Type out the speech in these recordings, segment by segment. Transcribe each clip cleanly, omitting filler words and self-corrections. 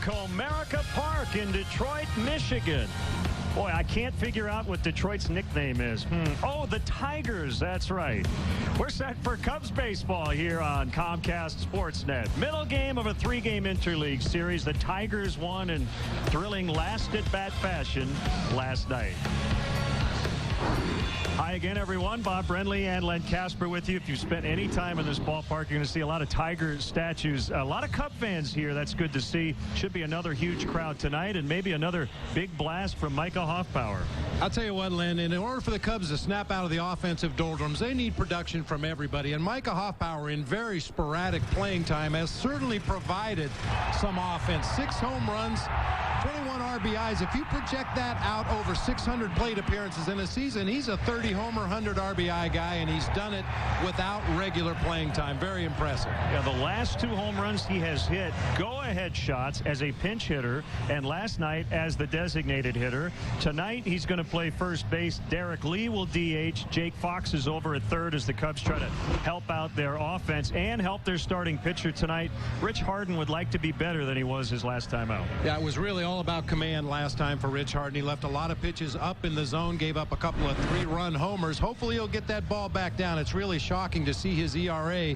Comerica Park in Detroit, Michigan. Boy, I can't figure out what Detroit's nickname is. Oh, the Tigers, that's right. We're set for Cubs baseball here on Comcast Sportsnet. Middle game of a three-game interleague series. The Tigers won in thrilling last-at-bat fashion last night. Hi again, everyone. Bob Brenly and Len Casper with you. If you've spent any time in this ballpark, you're going to see a lot of Tiger statues. A lot of Cub fans here. That's good to see. Should be another huge crowd tonight, and maybe another big blast from Micah Hoffbauer. I'll tell you what, Len, in order for the Cubs to snap out of the offensive doldrums, they need production from everybody. And Micah Hoffbauer, in very sporadic playing time, has certainly provided some offense. 6 home runs, 21 RBIs. If you project that out over 600 plate appearances in a season, he's a 30-homer, 100 RBI guy, and he's done it without regular playing time. Very impressive. Yeah, the last 2 home runs he has hit go-ahead shots as a pinch hitter, and last night as the designated hitter. Tonight, he's going to play first base. Derek Lee will DH. Jake Fox is over at third as the Cubs try to help out their offense and help their starting pitcher tonight. Rich Harden would like to be better than he was his last time out. Yeah, it was really all about command last time for Rich Harden. He left a lot of pitches up in the zone, gave up a couple of 3-run homers. Hopefully he'll get that ball back down. It's really shocking to see his ERA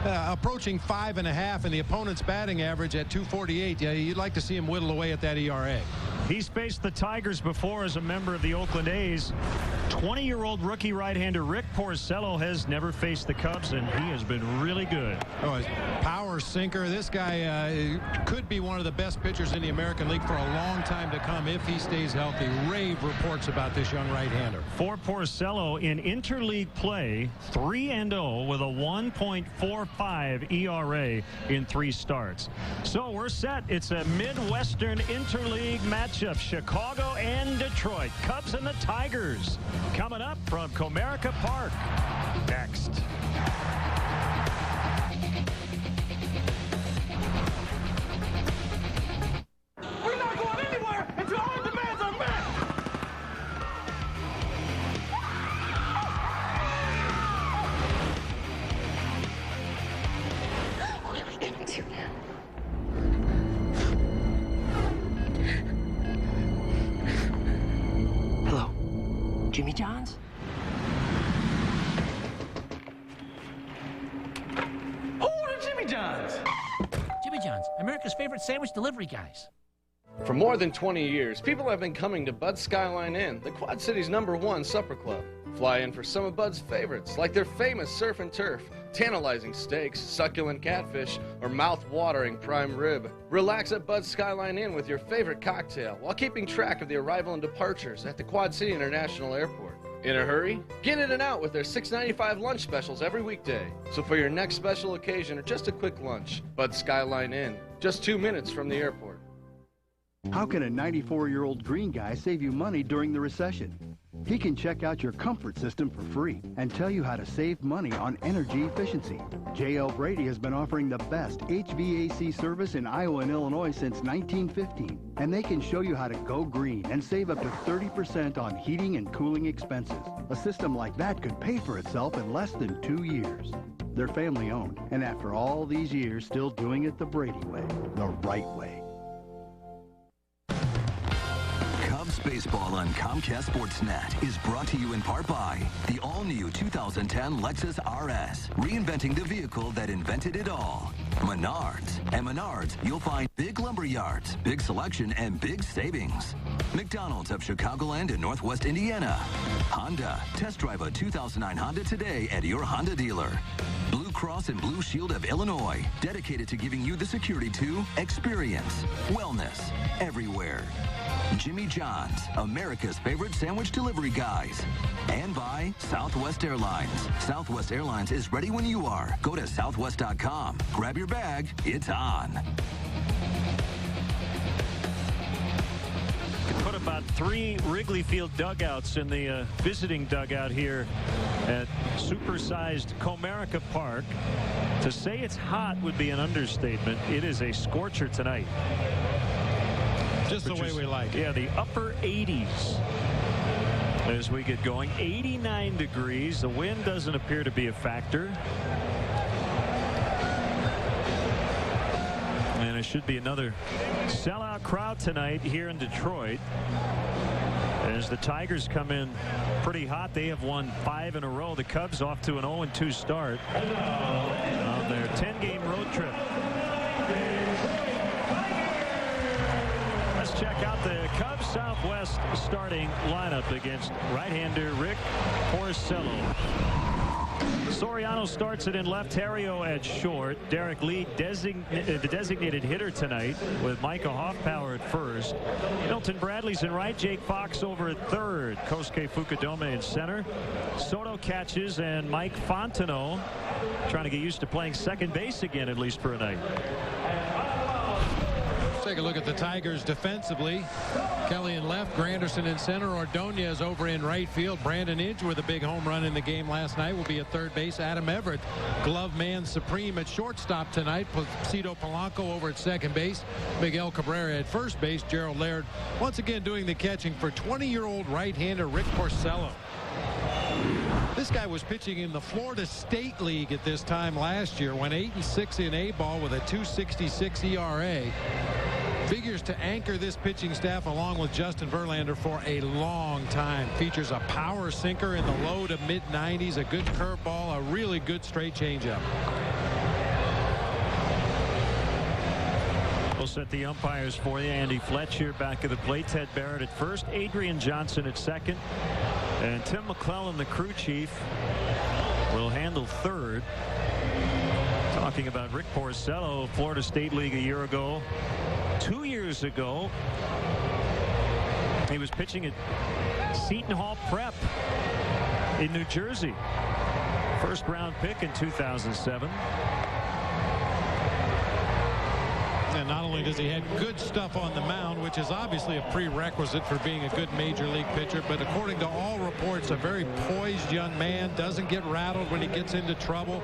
approaching 5.5 and the opponent's batting average at 248. Yeah, you'd like to see him whittle away at that ERA. He's faced the Tigers before as a member of the Oakland A's. 20-year-old rookie right-hander Rick Porcello has never faced the Cubs, and he has been really good. Oh, his power sinker. This guy could be one of the best pitchers in the American League for a long time to come if he stays healthy. Rave reports about this young right-hander. For Porcello in interleague play, 3-0 with a 1.45 ERA in 3 starts. So we're set. It's a Midwestern interleague matchup. Chicago and Detroit. Cubs and the Tigers. Coming up from Comerica Park. Next. We're not going anywhere until all demands are met. What are we gonna do now? Hello, Jimmy John's? Order Jimmy John's. Jimmy John's, America's favorite sandwich delivery guys. For more than 20 years, people have been coming to Bud's Skyline Inn, the Quad City's #1 supper club. Fly in for some of Bud's favorites, like their famous surf and turf, tantalizing steaks, succulent catfish, or mouth-watering prime rib. Relax at Bud's Skyline Inn with your favorite cocktail while keeping track of the arrival and departures at the Quad City International Airport. In a hurry? Get in and out with their $6.95 lunch specials every weekday. So for your next special occasion or just a quick lunch, Bud's Skyline Inn, just 2 minutes from the airport. How can a 94-year-old green guy save you money during the recession? He can check out your comfort system for free and tell you how to save money on energy efficiency. J.L. Brady has been offering the best HVAC service in Iowa and Illinois since 1915, and they can show you how to go green and save up to 30% on heating and cooling expenses. A system like that could pay for itself in less than 2 years. They're family-owned, and after all these years, still doing it the Brady way, the right way. Cubs baseball on Comcast Sportsnet is brought to you in part by the all-new 2010 Lexus RS, reinventing the vehicle that invented it all. Menards. At Menards, you'll find big lumber yards, big selection, and big savings. McDonald's of Chicagoland and Northwest Indiana. Honda. Test drive a 2009 Honda today at your Honda dealer. Blue Cross and Blue Shield of Illinois, dedicated to giving you the security to experience wellness everywhere. Jimmy John's, America's favorite sandwich delivery guys. And by Southwest Airlines. Southwest Airlines is ready when you are. Go to southwest.com. Grab your bag. It's on. Put about 3 Wrigley Field dugouts in the visiting dugout here at supersized Comerica Park. To say it's hot would be an understatement. It is a scorcher tonight. Just the way we like it. Yeah, the upper 80s as we get going. 89 degrees. The wind doesn't appear to be a factor. And a should be another sellout crowd tonight here in Detroit. As the Tigers come in pretty hot, they have won 5 in a row. The Cubs off to an 0-2 start on their 10-game road trip. Let's check out the Cubs Southwest starting lineup against right-hander Rick Porcello. Soriano starts it in left, Terrio at short. Derek Lee, the designated hitter tonight, with Micah Hoffpower at first. Milton Bradley's in right, Jake Fox over at third. Kosuke Fukudome in center. Soto catches, and Mike Fontenot trying to get used to playing second base again, at least for a night. Take a look at the Tigers defensively. Kelly in left, Granderson in center, Ordonez over in right field. Brandon Inge with a big home run in the game last night will be at third base. Adam Everett, glove man supreme at shortstop tonight. Placido Polanco over at second base. Miguel Cabrera at first base. Gerald Laird once again doing the catching for 20-year-old right-hander Rick Porcello. This guy was pitching in the Florida State League at this time last year. Went 8-6 in A-ball with a 2.66 ERA. Figures to anchor this pitching staff along with Justin Verlander for a long time. Features a power sinker in the low to mid-90s, a good curveball, a really good straight changeup. We'll set the umpires for you. Andy Fletcher back at the plate. Ted Barrett at first. Adrian Johnson at second. And Tim McClellan, the crew chief, will handle third. Talking about Rick Porcello, Florida State League a year ago. 2 years ago, he was pitching at Seton Hall Prep in New Jersey. First round pick in 2007. And not only does he have good stuff on the mound, which is obviously a prerequisite for being a good major league pitcher, but according to all reports, a very poised young man, doesn't get rattled when he gets into trouble.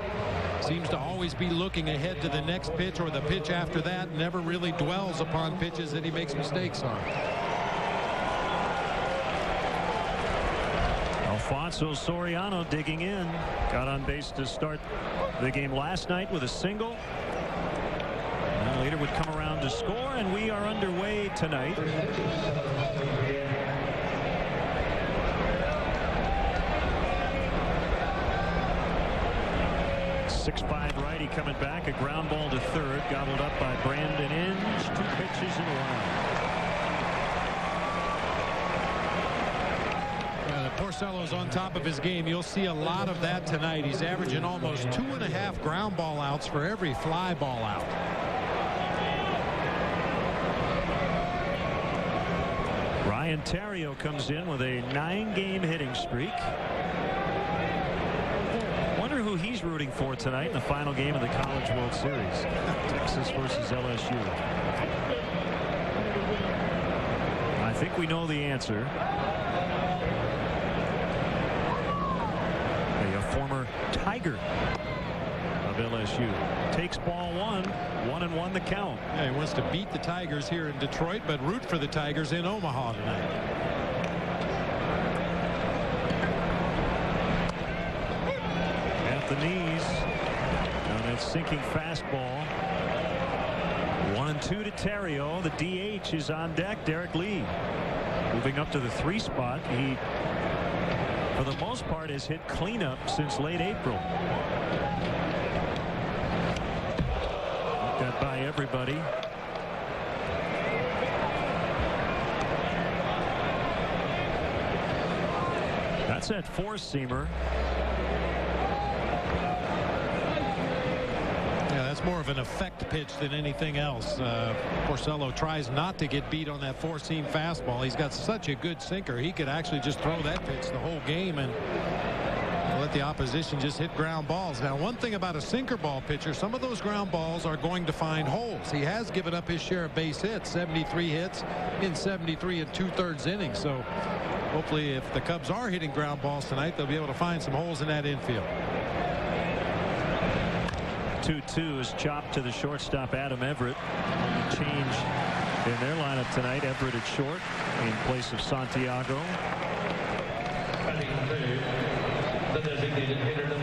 Seems to always be looking ahead to the next pitch or the pitch after that. Never really dwells upon pitches that he makes mistakes on. Alfonso Soriano digging in. Got on base to start the game last night with a single. And later would come around to score, and we are underway tonight. 6'5" righty coming back. A ground ball to third. Gobbled up by Brandon Inge. 2 pitches and 1 out. Porcello's on top of his game. You'll see a lot of that tonight. He's averaging almost 2.5 ground ball outs for every fly ball out. Ryan Terrio comes in with a 9-game hitting streak. Wonder who he's rooting for tonight in the final game of the College World Series. Texas versus LSU. I think we know the answer. A former Tiger of LSU takes ball 1. 1-1 the count. Yeah, he wants to beat the Tigers here in Detroit, but root for the Tigers in Omaha tonight. At the knees on that sinking fastball. 1-2 to Terrio. The DH is on deck. Derek Lee moving up to the 3 spot. He, for the most part, has hit cleanup since late April. That by everybody. That's that 4-seamer. Yeah, that's more of an effect pitch than anything else. Porcello tries not to get beat on that 4-seam fastball. He's got such a good sinker. He could actually just throw that pitch the whole game and let the opposition just hit ground balls. Now, one thing about a sinker ball pitcher, some of those ground balls are going to find holes. He has given up his share of base hits, 73 hits in 73 2/3 innings. So hopefully if the Cubs are hitting ground balls tonight, they'll be able to find some holes in that infield. 2-2 is chopped to the shortstop Adam Everett. Change in their lineup tonight. Everett at short in place of Santiago.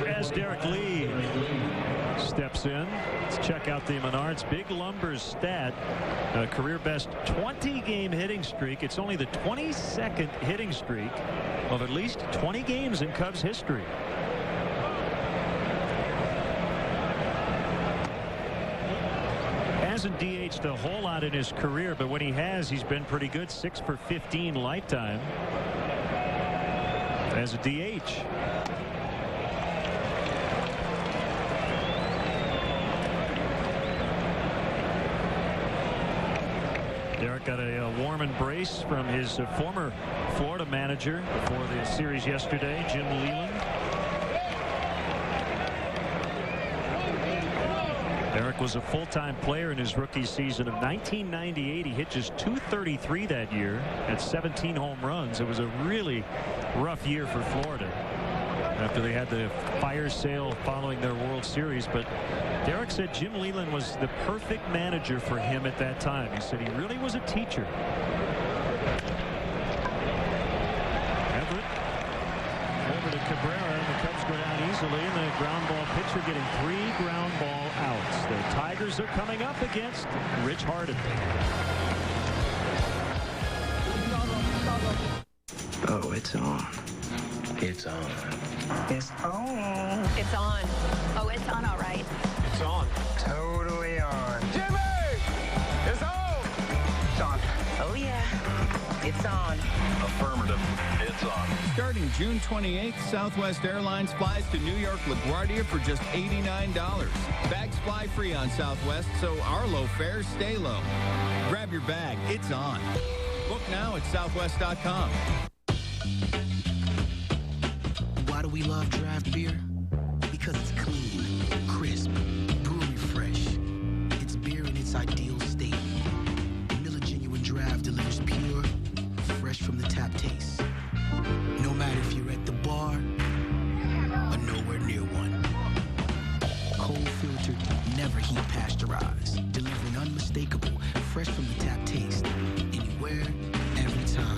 As Derek Lee steps in. Let's check out the Menards Big Lumber's stat. Career best 20-game hitting streak. It's only the 22nd hitting streak of at least 20 games in Cubs history. Hasn't DH'd a whole lot in his career, but when he has, he's been pretty good. 6 for 15 lifetime as a DH. Derek got a warm embrace from his former Florida manager before the series yesterday, Jim Leland. Derek was a full-time player in his rookie season of 1998. He hit just .233 that year at 17 home runs. It was a really rough year for Florida after they had the fire sale following their World Series. But Derek said Jim Leland was the perfect manager for him at that time. He said he really was a teacher. Everett over to Cabrera, and the Cubs go down easily, and the ground ball pitcher getting 3 ground ball outs. The Tigers are coming up against Rich Harden. Oh, it's on. It's on. It's on. It's on. Oh, it's on, all right. It's on. Totally on. Jimmy! It's on! It's on. Oh, yeah. It's on. Affirmative. It's on. Starting June 28th, Southwest Airlines flies to New York LaGuardia for just $89. Bags fly free on Southwest, so our low fares stay low. Grab your bag. It's on. Book now at southwest.com. Why do we love draft beer? Because it's clean, crisp, brewery fresh. It's beer in its ideal state. Miller Genuine Draft delivers pure, fresh from the tap taste. No matter if you're at the bar or nowhere near one. Cold filtered, never heat pasteurized. Delivering unmistakable, fresh from the tap taste. Anywhere, every time.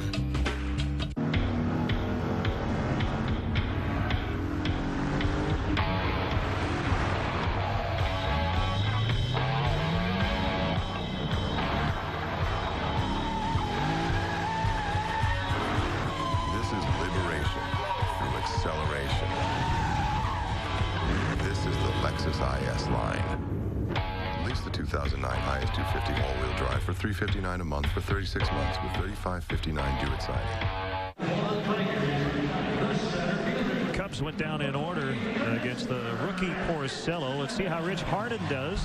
For $359 a month for 36 months with $35.59 due at signing. Cubs went down in order against the rookie Porcello. Let's see how Rich Harden does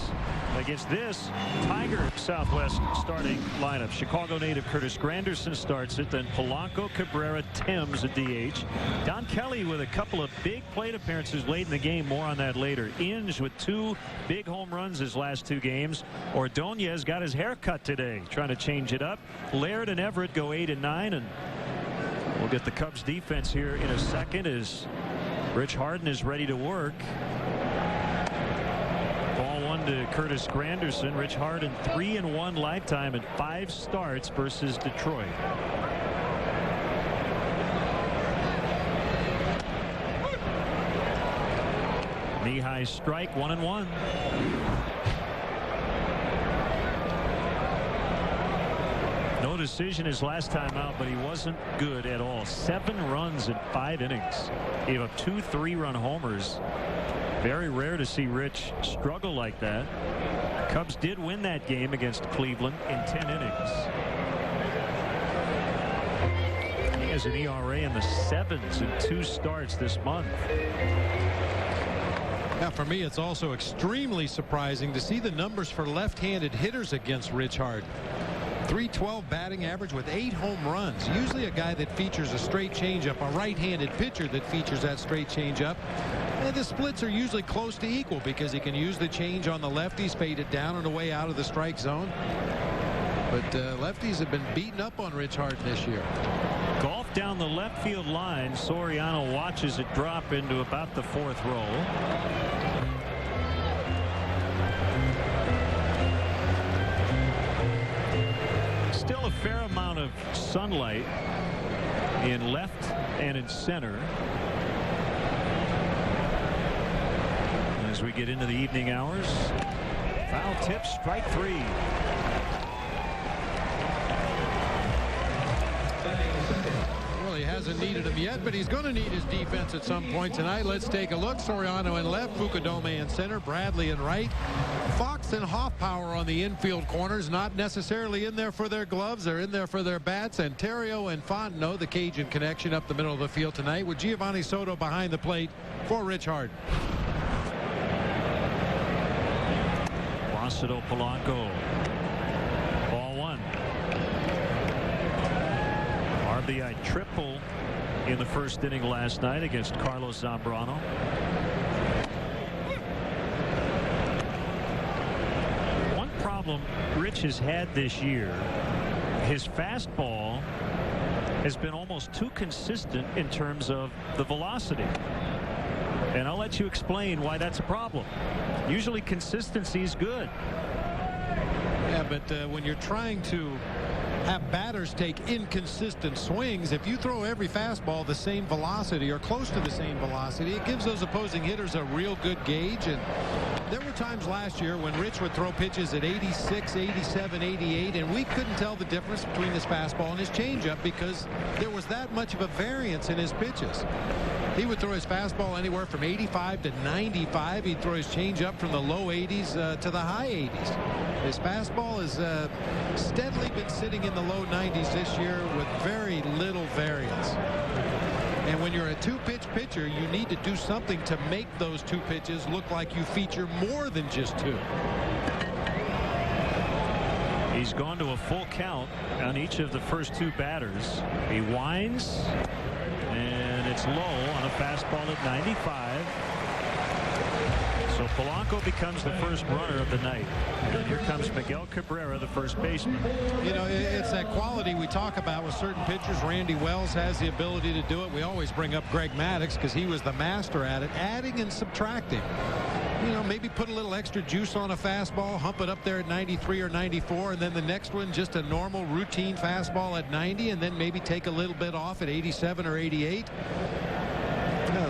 against this Tiger Southwest starting lineup. Chicago native Curtis Granderson starts it, then Polanco, Cabrera, Timms a DH. Don Kelly with a couple of big plate appearances late in the game. More on that later. Inge with 2 big home runs his last 2 games. Ordonez got his hair cut today, trying to change it up. Laird and Everett go 8 and 9, and we'll get the Cubs defense here in a second as Rich Harden is ready to work. Ball 1 to Curtis Granderson. Rich Harden 3-1 lifetime in 5 starts versus Detroit. Knee-high strike, 1-1. No decision his last time out, but he wasn't good at all. 7 runs in 5 innings. Gave up 2 3-run homers. Very rare to see Rich struggle like that. Cubs did win that game against Cleveland in 10 innings. He has an ERA in the 7s in 2 starts this month. Now, for me, it's also extremely surprising to see the numbers for left-handed hitters against Rich Harden. .312 batting average with 8 home runs. Usually a guy that features a straight changeup, a right-handed pitcher that features that straight changeup. And the splits are usually close to equal because he can use the change on the lefties, fade it down and away out of the strike zone. But lefties have been beaten up on Rich Harden this year. Golf down the left field line. Soriano watches it drop into about the 4th row. Still a fair amount of sunlight in left and in center. As we get into the evening hours. Foul tip, strike 3. Well, he hasn't needed him yet, but he's going to need his defense at some point tonight. Let's take a look. Soriano in left, Fukudome in center, Bradley in right. Fox and Hoffpower on the infield corners, not necessarily in there for their gloves. They're in there for their bats. And Terrio and Fontenot, the Cajun connection, up the middle of the field tonight, with Giovanni Soto behind the plate for Rich Harden. Placido Polanco. Ball 1. RBI triple in the first inning last night against Carlos Zambrano. One problem Rich has had this year, his fastball has been almost too consistent in terms of the velocity. And I'll let you explain why that's a problem. Usually consistency is good. Yeah, but when you're trying to have batters take inconsistent swings, if you throw every fastball the same velocity or close to the same velocity, it gives those opposing hitters a real good gauge. And there were times last year when Rich would throw pitches at 86, 87, 88, and we couldn't tell the difference between his fastball and his changeup because there was that much of a variance in his pitches. He would throw his fastball anywhere from 85 to 95. He'd throw his changeup from the low 80s to the high 80s. His fastball has steadily been sitting in the low 90s this year with very little variance. And when you're a two-pitch pitcher, you need to do something to make those two pitches look like you feature more than just two. He's gone to a full count on each of the first two batters. He winds, and it's low on a fastball at 95. So Polanco becomes the first runner of the night. And here comes Miguel Cabrera, the first baseman. You know, it's that quality we talk about with certain pitchers. Randy Wells has the ability to do it. We always bring up Greg Maddux because he was the master at it, adding and subtracting. You know, maybe put a little extra juice on a fastball, hump it up there at 93 or 94, and then the next one just a normal routine fastball at 90, and then maybe take a little bit off at 87 or 88.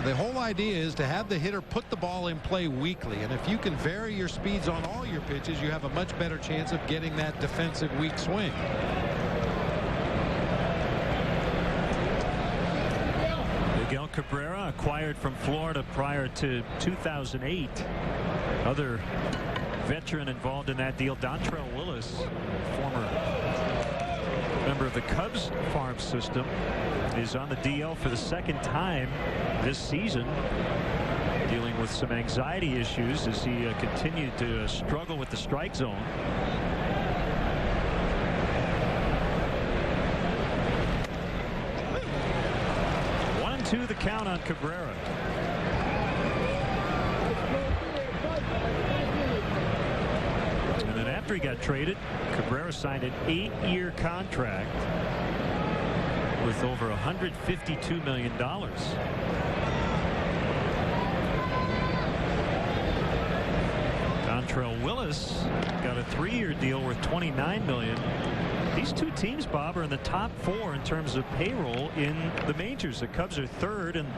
The whole idea is to have the hitter put the ball in play weakly, and if you can vary your speeds on all your pitches, you have a much better chance of getting that defensive weak swing. Miguel Cabrera, acquired from Florida prior to 2008. Other veteran involved in that deal, Dontrell Willis, former member of the Cubs farm system, is on the DL for the second time this season, dealing with some anxiety issues as he continued to struggle with the strike zone. One and two the count on Cabrera. And then after he got traded, Cabrera signed an 8-year contract with over $152 million. Dontrell Willis got a 3-year deal worth $29 million. These two teams, Bob, are in the top 4 in terms of payroll in the majors. The Cubs are 3rd and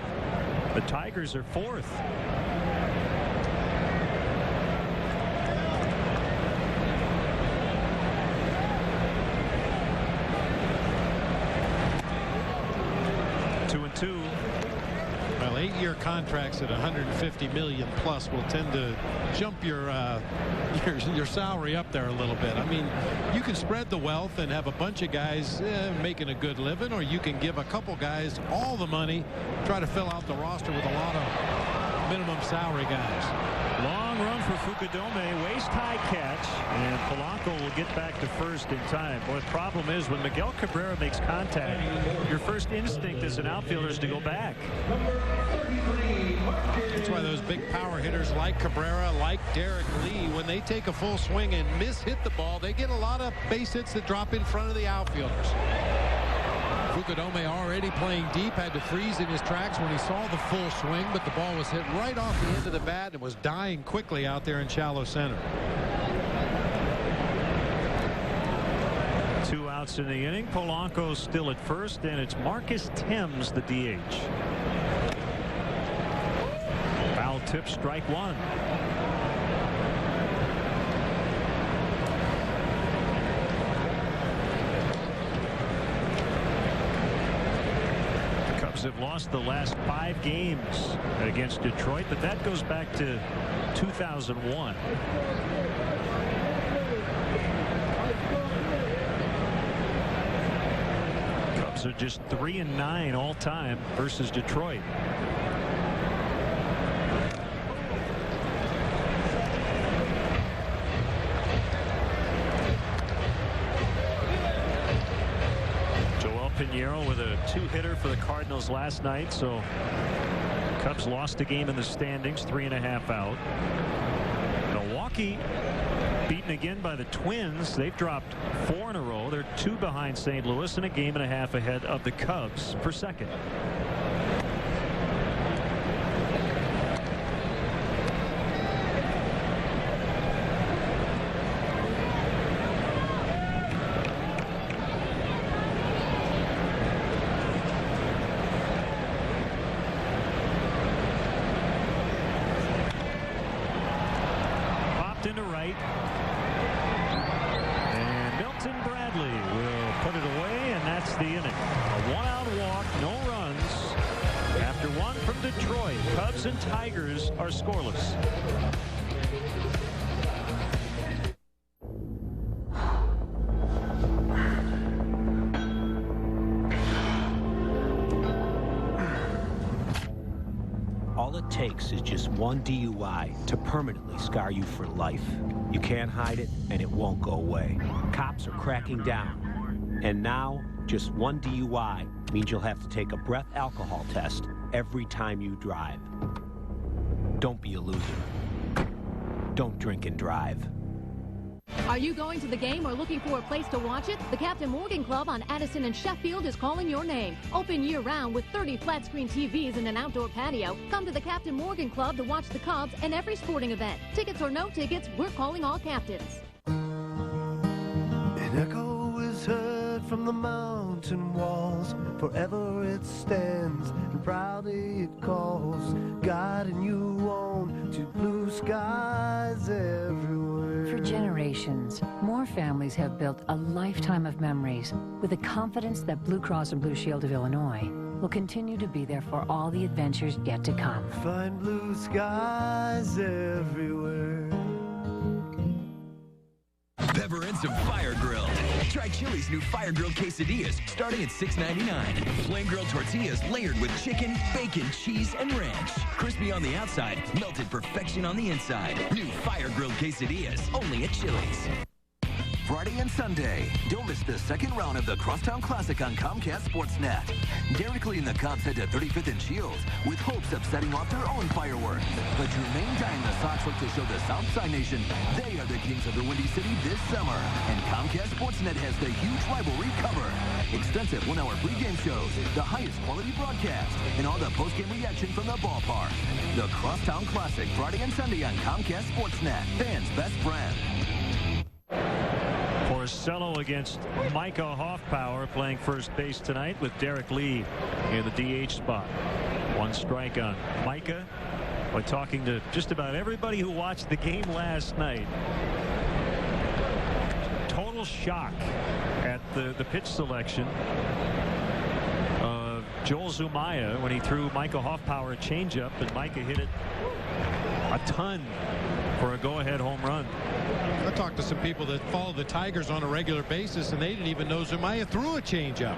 the Tigers are 4th. Well, 8-year contracts at $150 million plus will tend to jump your salary up there a little bit. I mean, you can spread the wealth and have a bunch of guys making a good living, or you can give a couple guys all the money, try to fill out the roster with a lot of minimum salary guys. Long run for Fukudome, waist-high catch, and Polanco will get back to first in time. Well, the problem is when Miguel Cabrera makes contact, your first instinct as an outfielder is to go back. That's why those big power hitters like Cabrera, like Derek Lee, when they take a full swing and hit the ball, they get a lot of base hits that drop in front of the outfielders. Fukudome, already playing deep, had to freeze in his tracks when he saw the full swing, but the ball was hit right off the end of the bat and was dying quickly out there in shallow center. 2 outs in the inning. Polanco still at first, and it's Marcus Thames, the DH. Foul tip, strike 1. Cubs have lost the last 5 games against Detroit, but that goes back to 2001. Cubs are just 3-9 all time versus Detroit. Pinheiro with a 2-hitter for the Cardinals last night, so Cubs lost a game in the standings, 3.5 out. Milwaukee beaten again by the Twins. They've dropped 4 in a row. They're 2 behind St. Louis and a game and a half ahead of the Cubs for second. Into right, and Milton Bradley will put it away, and that's the inning. A 1-out walk, no runs. After 1 from Detroit, Cubs and Tigers are scoreless. All it takes is just one DUI to permanently scar you for life. You can't hide it, and it won't go away. Cops are cracking down. And now, just one DUI means you'll have to take a breath alcohol test every time you drive. Don't be a loser. Don't drink and drive. Are you going to the game or looking for a place to watch it? The Captain Morgan Club on Addison and Sheffield is calling your name. Open year-round with 30 flat-screen TVs and an outdoor patio. Come to the Captain Morgan Club to watch the Cubs and every sporting event. Tickets or no tickets, we're calling all captains. An echo is heard from the mountain walls. Forever it stands and proudly it calls, guiding you on to blue skies everywhere. For generations, more families have built a lifetime of memories with the confidence that Blue Cross and Blue Shield of Illinois will continue to be there for all the adventures yet to come. Find blue skies everywhere. Pepper and some Fire Grilled. Try Chili's new Fire Grilled quesadillas starting at $6.99. Plain grilled tortillas layered with chicken, bacon, cheese, and ranch. Crispy on the outside, melted perfection on the inside. New Fire Grilled quesadillas only at Chili's. Friday and Sunday, don't miss the second round of the Crosstown Classic on Comcast Sportsnet. Derek Lee and the Cubs head to 35th and Shields with hopes of setting off their own fireworks. But Jermaine Dye and the Sox look to show the Southside Nation they are the kings of the Windy City this summer. And Comcast Sportsnet has the huge rivalry covered. Extensive one-hour pregame shows, the highest quality broadcast, and all the postgame reaction from the ballpark. The Crosstown Classic, Friday and Sunday on Comcast Sportsnet, fans' best friend. Porcello against Micah Hoffpower playing first base tonight with Derek Lee in the DH spot. 1 strike on Micah. We're talking to just about everybody who watched the game last night. Total shock at the pitch selection of Joel Zumaya when he threw Micah Hoffpower a changeup, and Micah hit it a ton for a go-ahead home run. I talked to some people that follow the Tigers on a regular basis, and they didn't even know Zumaya threw a changeup.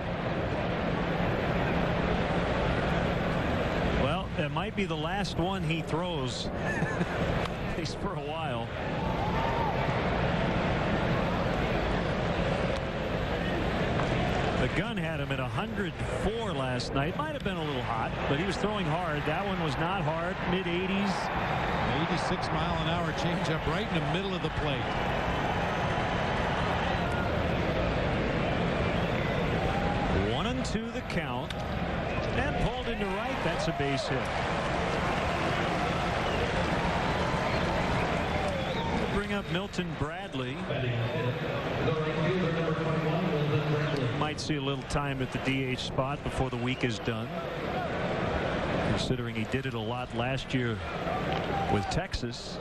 Well, that might be the last one he throws, at least for a while. The gun had him at 104 last night. Might have been a little hot, but he was throwing hard. That one was not hard. Mid-80s. 86-mile-an-hour changeup right in the middle of the plate. One and two the count, and pulled into right. That's a base hit. We'll bring up Milton Bradley. Might see a little time at the DH spot before the week is done, considering he did it a lot last year with Texas.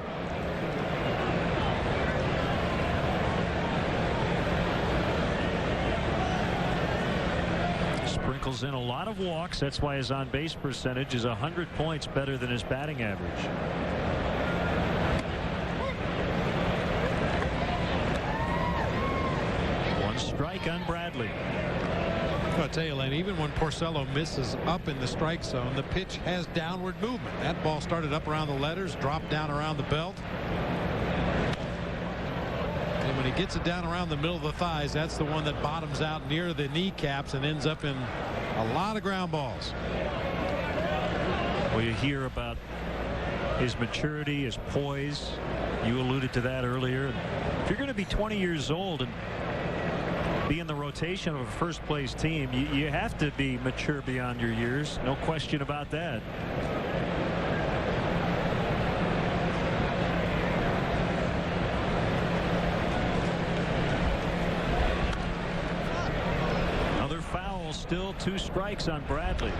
Spring Sprinkles in a lot of walks. That's why his on-base percentage is 100 points better than his batting average. One strike on Bradley. I'll tell you, Lane, even when Porcello misses up in the strike zone, the pitch has downward movement. That ball started up around the letters, dropped down around the belt. And when he gets it down around the middle of the thighs, that's the one that bottoms out near the kneecaps and ends up in a lot of ground balls. Well, you hear about his maturity, his poise. You alluded to that earlier. If you're going to be 20 years old and be in the rotation of a first place team, you have to be mature beyond your years. No question about that. Another foul, still 2 strikes on Bradley.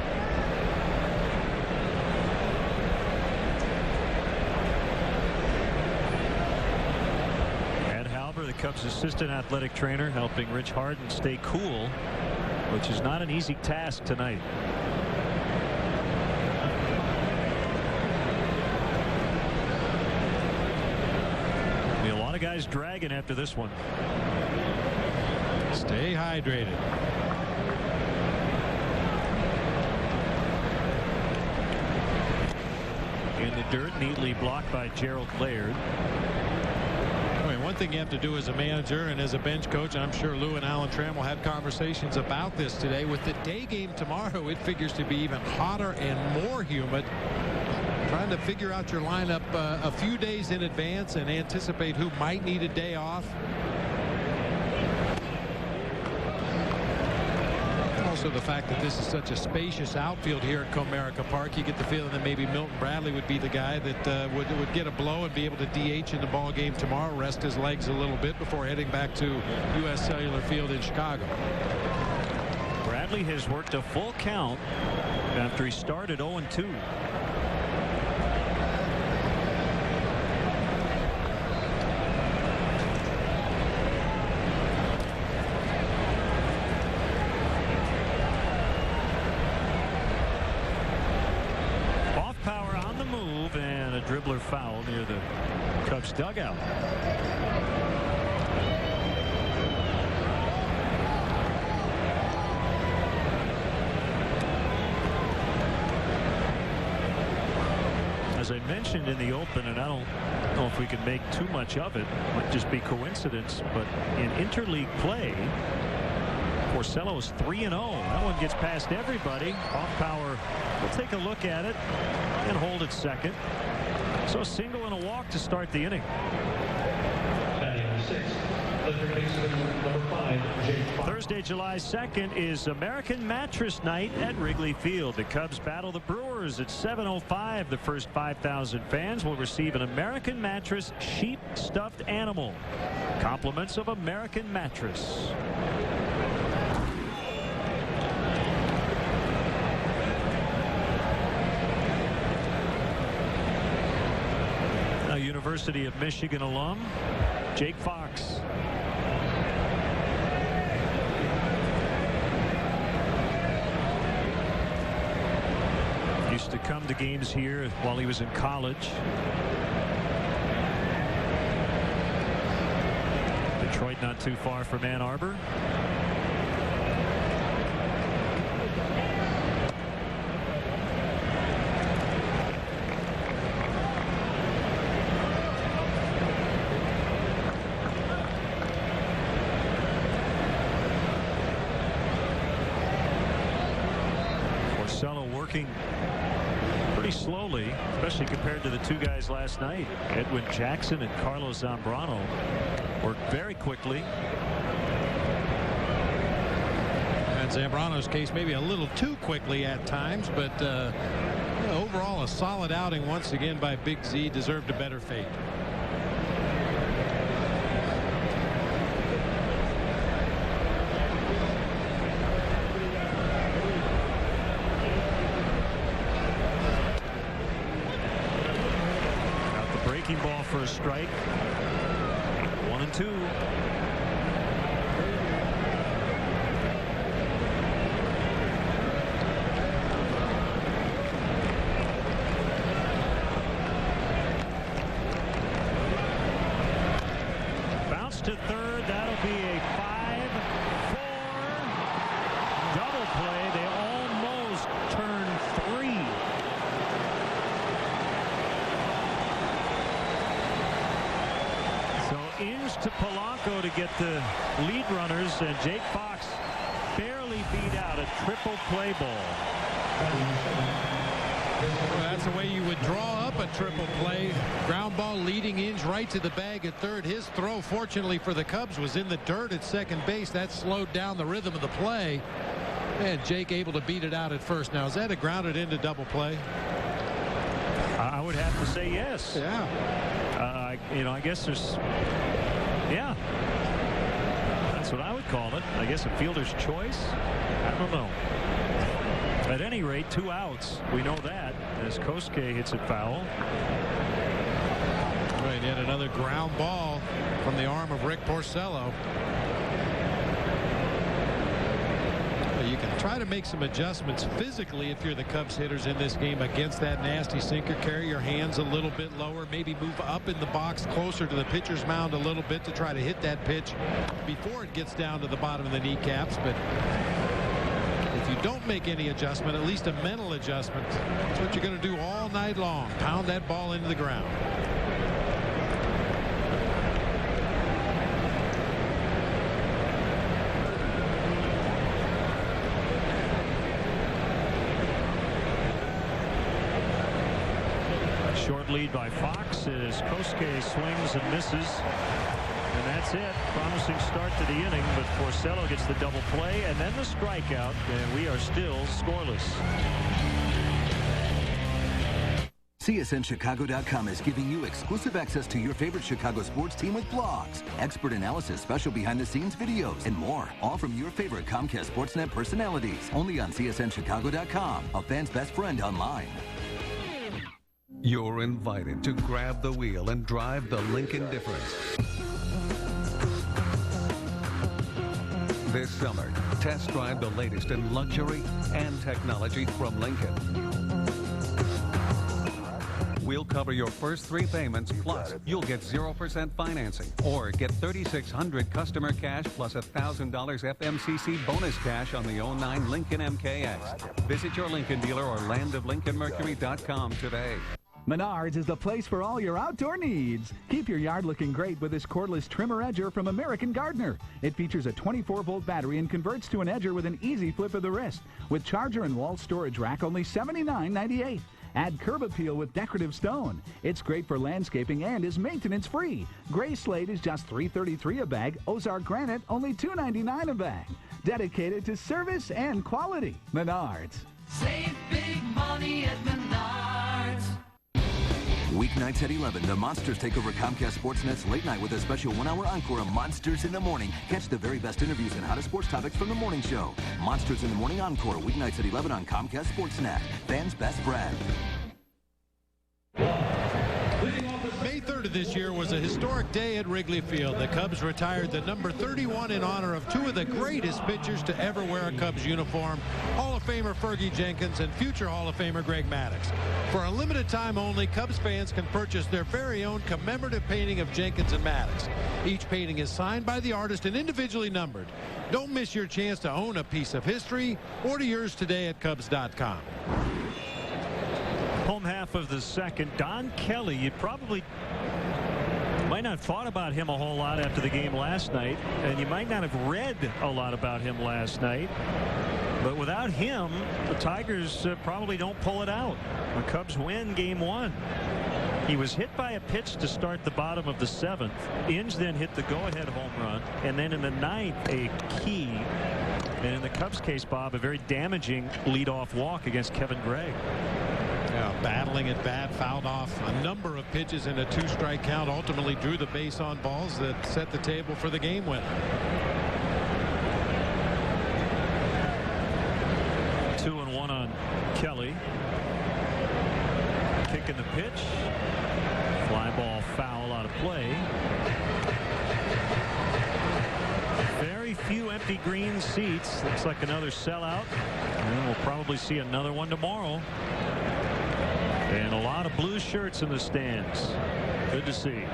The Cubs assistant athletic trainer, helping Rich Harden stay cool, which is not an easy task tonight. Be a lot of guys dragging after this one. Stay hydrated. In the dirt, neatly blocked by Gerald Laird. One thing you have to do as a manager and as a bench coach, and I'm sure Lou and Alan Tram will have conversations about this today, with the day game tomorrow, it figures to be even hotter and more humid. Trying to figure out your lineup a few days in advance and anticipate who might need a day off. Also, the fact that this is such a spacious outfield here at Comerica Park, you get the feeling that maybe Milton Bradley would be the guy that would get a blow and be able to DH in the ball game tomorrow, rest his legs a little bit before heading back to U.S. Cellular Field in Chicago. Bradley has worked a full count after he started 0-2. Dribbler foul near the Cubs dugout. As I mentioned in the open, and I don't know if we can make too much of it, might just be coincidence, but in interleague play, Porcello is 3-0. That one gets past everybody. Off power. We'll take a look at it and hold it second. So a single and a walk to start the inning. Thursday, July 2nd is American Mattress Night at Wrigley Field. The Cubs battle the Brewers at 7:05. The first 5,000 fans will receive an American Mattress sheep stuffed animal. Compliments of American Mattress. University of Michigan alum Jake Fox. Used to come to games here while he was in college. Detroit not too far from Ann Arbor. Working pretty slowly, especially compared to the 2 guys last night. Edwin Jackson and Carlos Zambrano worked very quickly. And Zambrano's case maybe a little too quickly at times, but overall a solid outing once again by Big Z. Deserved a better fate. Ball for a strike. 1-2. be a 5-4 double play. They almost turned 3. So Inge to Polanco to get the lead runners, and Jake Fox barely beat out a triple play ball. Well, that's the way you would draw up a triple play. Ground ball leading Inge right to the bag at third. His throw, fortunately for the Cubs, was in the dirt at second base. That slowed down the rhythm of the play. And Jake able to beat it out at first. Now, is that a grounded into double play? I would have to say yes. Yeah. You know, I guess there's, yeah. That's what I would call it. I guess a fielder's choice. I don't know. At any rate, 2 outs. We know that as Kosuke hits it foul. Right, yet another ground ball from the arm of Rick Porcello. You can try to make some adjustments physically if you're the Cubs hitters in this game against that nasty sinker. Carry your hands a little bit lower, maybe move up in the box closer to the pitcher's mound a little bit to try to hit that pitch before it gets down to the bottom of the kneecaps. But if you don't make any adjustment, at least a mental adjustment, that's what you're going to do all night long. Pound that ball into the ground. Short lead by Fox as Kosuke swings and misses. And that's it. Promising start to the inning, but Porcello gets the double play and then the strikeout, and we are still scoreless. CSNChicago.com is giving you exclusive access to your favorite Chicago sports team with blogs, expert analysis, special behind-the-scenes videos, and more. All from your favorite Comcast Sportsnet personalities. Only on CSNChicago.com, a fan's best friend online. You're invited to grab the wheel and drive the Lincoln difference. This summer, test drive the latest in luxury and technology from Lincoln. We'll cover your first 3 payments, plus you'll get 0% financing or get $3,600 customer cash plus $1,000 FMCC bonus cash on the 09 Lincoln MKX. Visit your Lincoln dealer or landoflincolnmercury.com today. Menards is the place for all your outdoor needs. Keep your yard looking great with this cordless trimmer edger from American Gardener. It features a 24-volt battery and converts to an edger with an easy flip of the wrist. With charger and wall storage rack, only $79.98. Add curb appeal with decorative stone. It's great for landscaping and is maintenance-free. Gray slate is just $3.33 a bag. Ozark granite, only $2.99 a bag. Dedicated to service and quality. Menards. Save big money at Menards. Weeknights at 11, the Monsters take over Comcast Sportsnet's late night with a special 1-hour encore of Monsters in the Morning. Catch the very best interviews and hottest sports topics from the morning show. Monsters in the Morning Encore, weeknights at 11 on Comcast Sportsnet. Fans' best friend. May 3rd of this year was a historic day at Wrigley Field. The Cubs retired the number 31 in honor of 2 of the greatest pitchers to ever wear a Cubs uniform, Hall of Famer Fergie Jenkins and future Hall of Famer Greg Maddux. For a limited time only, Cubs fans can purchase their very own commemorative painting of Jenkins and Maddux. Each painting is signed by the artist and individually numbered. Don't miss your chance to own a piece of history. Order yours today at Cubs.com. Home half of the second. Don Kelly, you probably might not have thought about him a whole lot after the game last night, and you might not have read a lot about him last night. But without him, the Tigers probably don't pull it out. The Cubs win game 1. He was hit by a pitch to start the bottom of the 7th. Inge then hit the go-ahead home run, and then in the 9th, a key, and in the Cubs case, Bob, a very damaging leadoff walk against Kevin Gray. Battling at bat, fouled off a number of pitches in a 2-strike count, ultimately drew the base on balls that set the table for the game winner. 2-1 on Kelly. Kicking the pitch. Fly ball foul out of play. Very few empty green seats. Looks like another sellout. And we'll probably see another one tomorrow. And a lot of blue shirts in the stands. Good to see.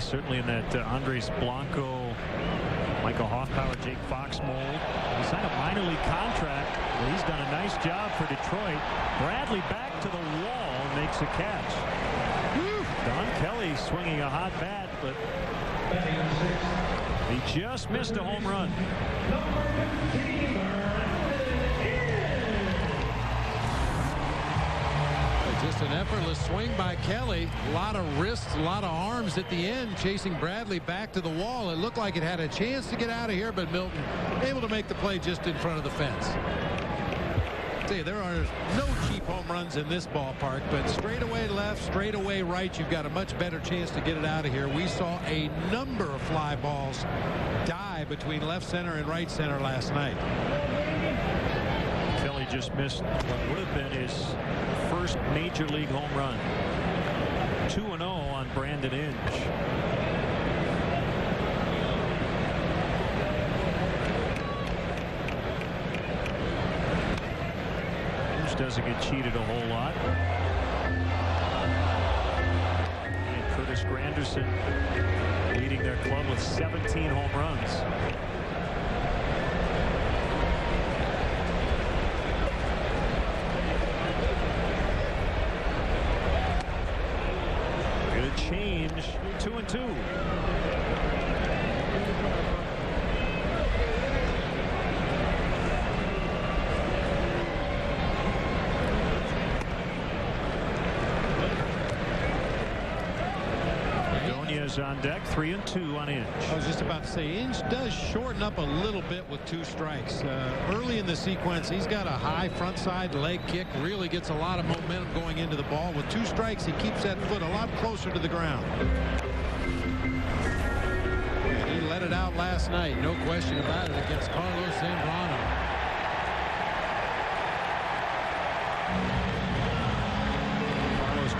certainly in that Andres Blanco, Michael Hoffpauir, Jake Fox mold. He signed a minor league contract. Well, he's done a nice job for Detroit. Bradley back to the wall and makes a catch. Don Kelly swinging a hot bat, but he just missed a home run. Just an effortless swing by Kelly. A lot of wrists, a lot of arms at the end, chasing Bradley back to the wall. It looked like it had a chance to get out of here, but Milton able to make the play just in front of the fence. See, there are no cheap home runs in this ballpark, but straightaway left, straightaway right, you've got a much better chance to get it out of here. We saw a number of fly balls die between left center and right center last night. Kelly just missed what would have been his first major league home run. 2-0 on Brandon Inge. Inge doesn't get cheated a whole lot. And Curtis Granderson leading their club with 17 home runs. Change 2-2. Ordonez on deck, 3-2 on Inge. I was just about to say, Inge does shorten up a little bit with 2 strikes. Early in the sequence, he's got a high front side leg kick, really gets a lot of momentum going into the ball. With 2 strikes, he keeps that foot a lot closer to the ground. And he let it out last night, no question about it, against Carlos Zambrano.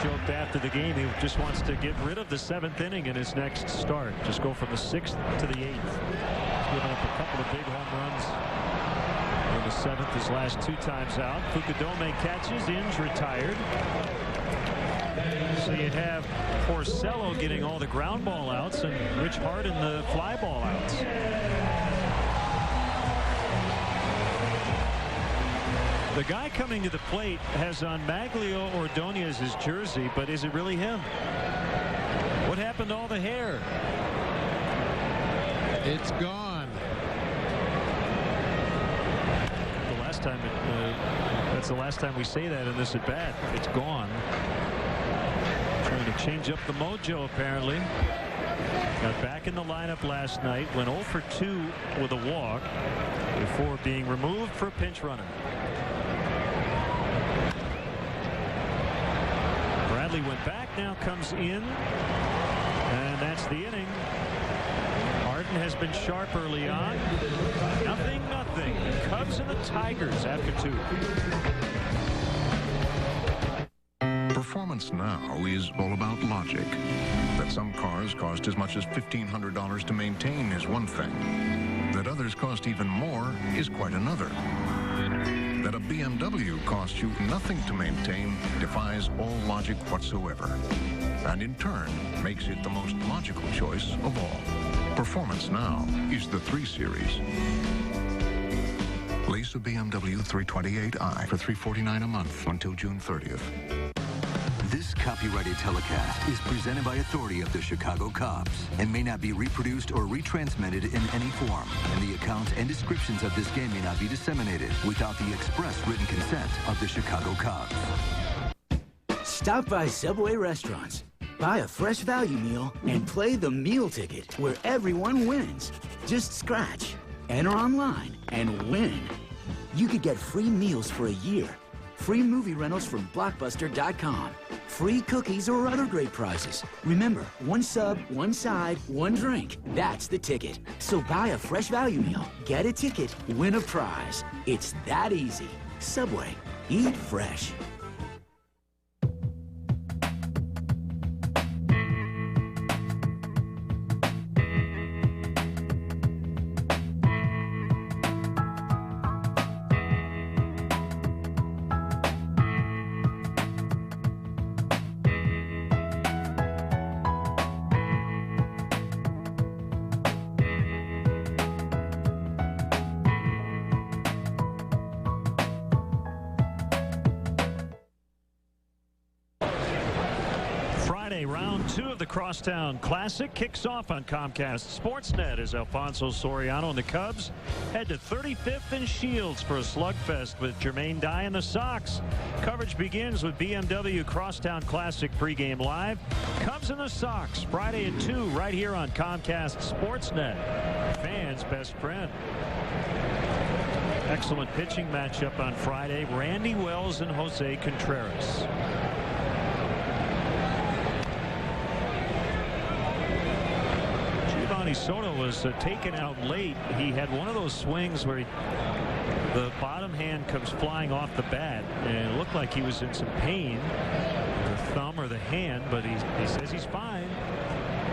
Joked after the game he just wants to get rid of the 7th inning in his next start. Just go from the 6th to the 8th. He's given up a couple of big home runs in the 7th his last 2 times out. Fukudome catches. Inge retired. So you'd have Porcello getting all the ground ball outs and Rich Harden the fly ball outs. The guy coming to the plate has on Maglio Ordonez's jersey, but is it really him? What happened to all the hair? It's gone. The last time that's the last time we say that in this at bat. It's gone. Trying to change up the mojo apparently. Got back in the lineup last night. Went 0 for 2 with a walk before being removed for a pinch runner. Bradley went back, now comes in, and that's the inning. Harden has been sharp early on. Nothing. Cubs and the Tigers after 2. Performance now is all about logic. That some cars cost as much as $1,500 to maintain is one thing. That others cost even more is quite another. That a BMW costs you nothing to maintain defies all logic whatsoever, and in turn makes it the most logical choice of all. Performance now is the 3 Series. Lease a BMW 328i for $349 a month until June 30th. This copyrighted telecast is presented by authority of the Chicago Cubs and may not be reproduced or retransmitted in any form. And the accounts and descriptions of this game may not be disseminated without the express written consent of the Chicago Cubs. Stop by Subway restaurants, buy a fresh value meal, and play the meal ticket where everyone wins. Just scratch, enter online, and win. You could get free meals for a year, free movie rentals from Blockbuster.com, free cookies or other great prizes. Remember, 1 sub, 1 side, 1 drink. That's the ticket. So buy a fresh value meal, get a ticket, win a prize. It's that easy. Subway. Eat fresh. Friday, round 2 of the Crosstown Classic kicks off on Comcast Sportsnet as Alfonso Soriano and the Cubs head to 35th and Shields for a slugfest with Jermaine Dye and the Sox. Coverage begins with BMW Crosstown Classic pregame live. Cubs and the Sox Friday at 2 right here on Comcast Sportsnet. Fans' best friend. Excellent pitching matchup on Friday. Randy Wells and Jose Contreras. Soto was taken out late. He had one of those swings where the bottom hand comes flying off the bat, and it looked like he was in some pain, the thumb or the hand, but he says he's fine.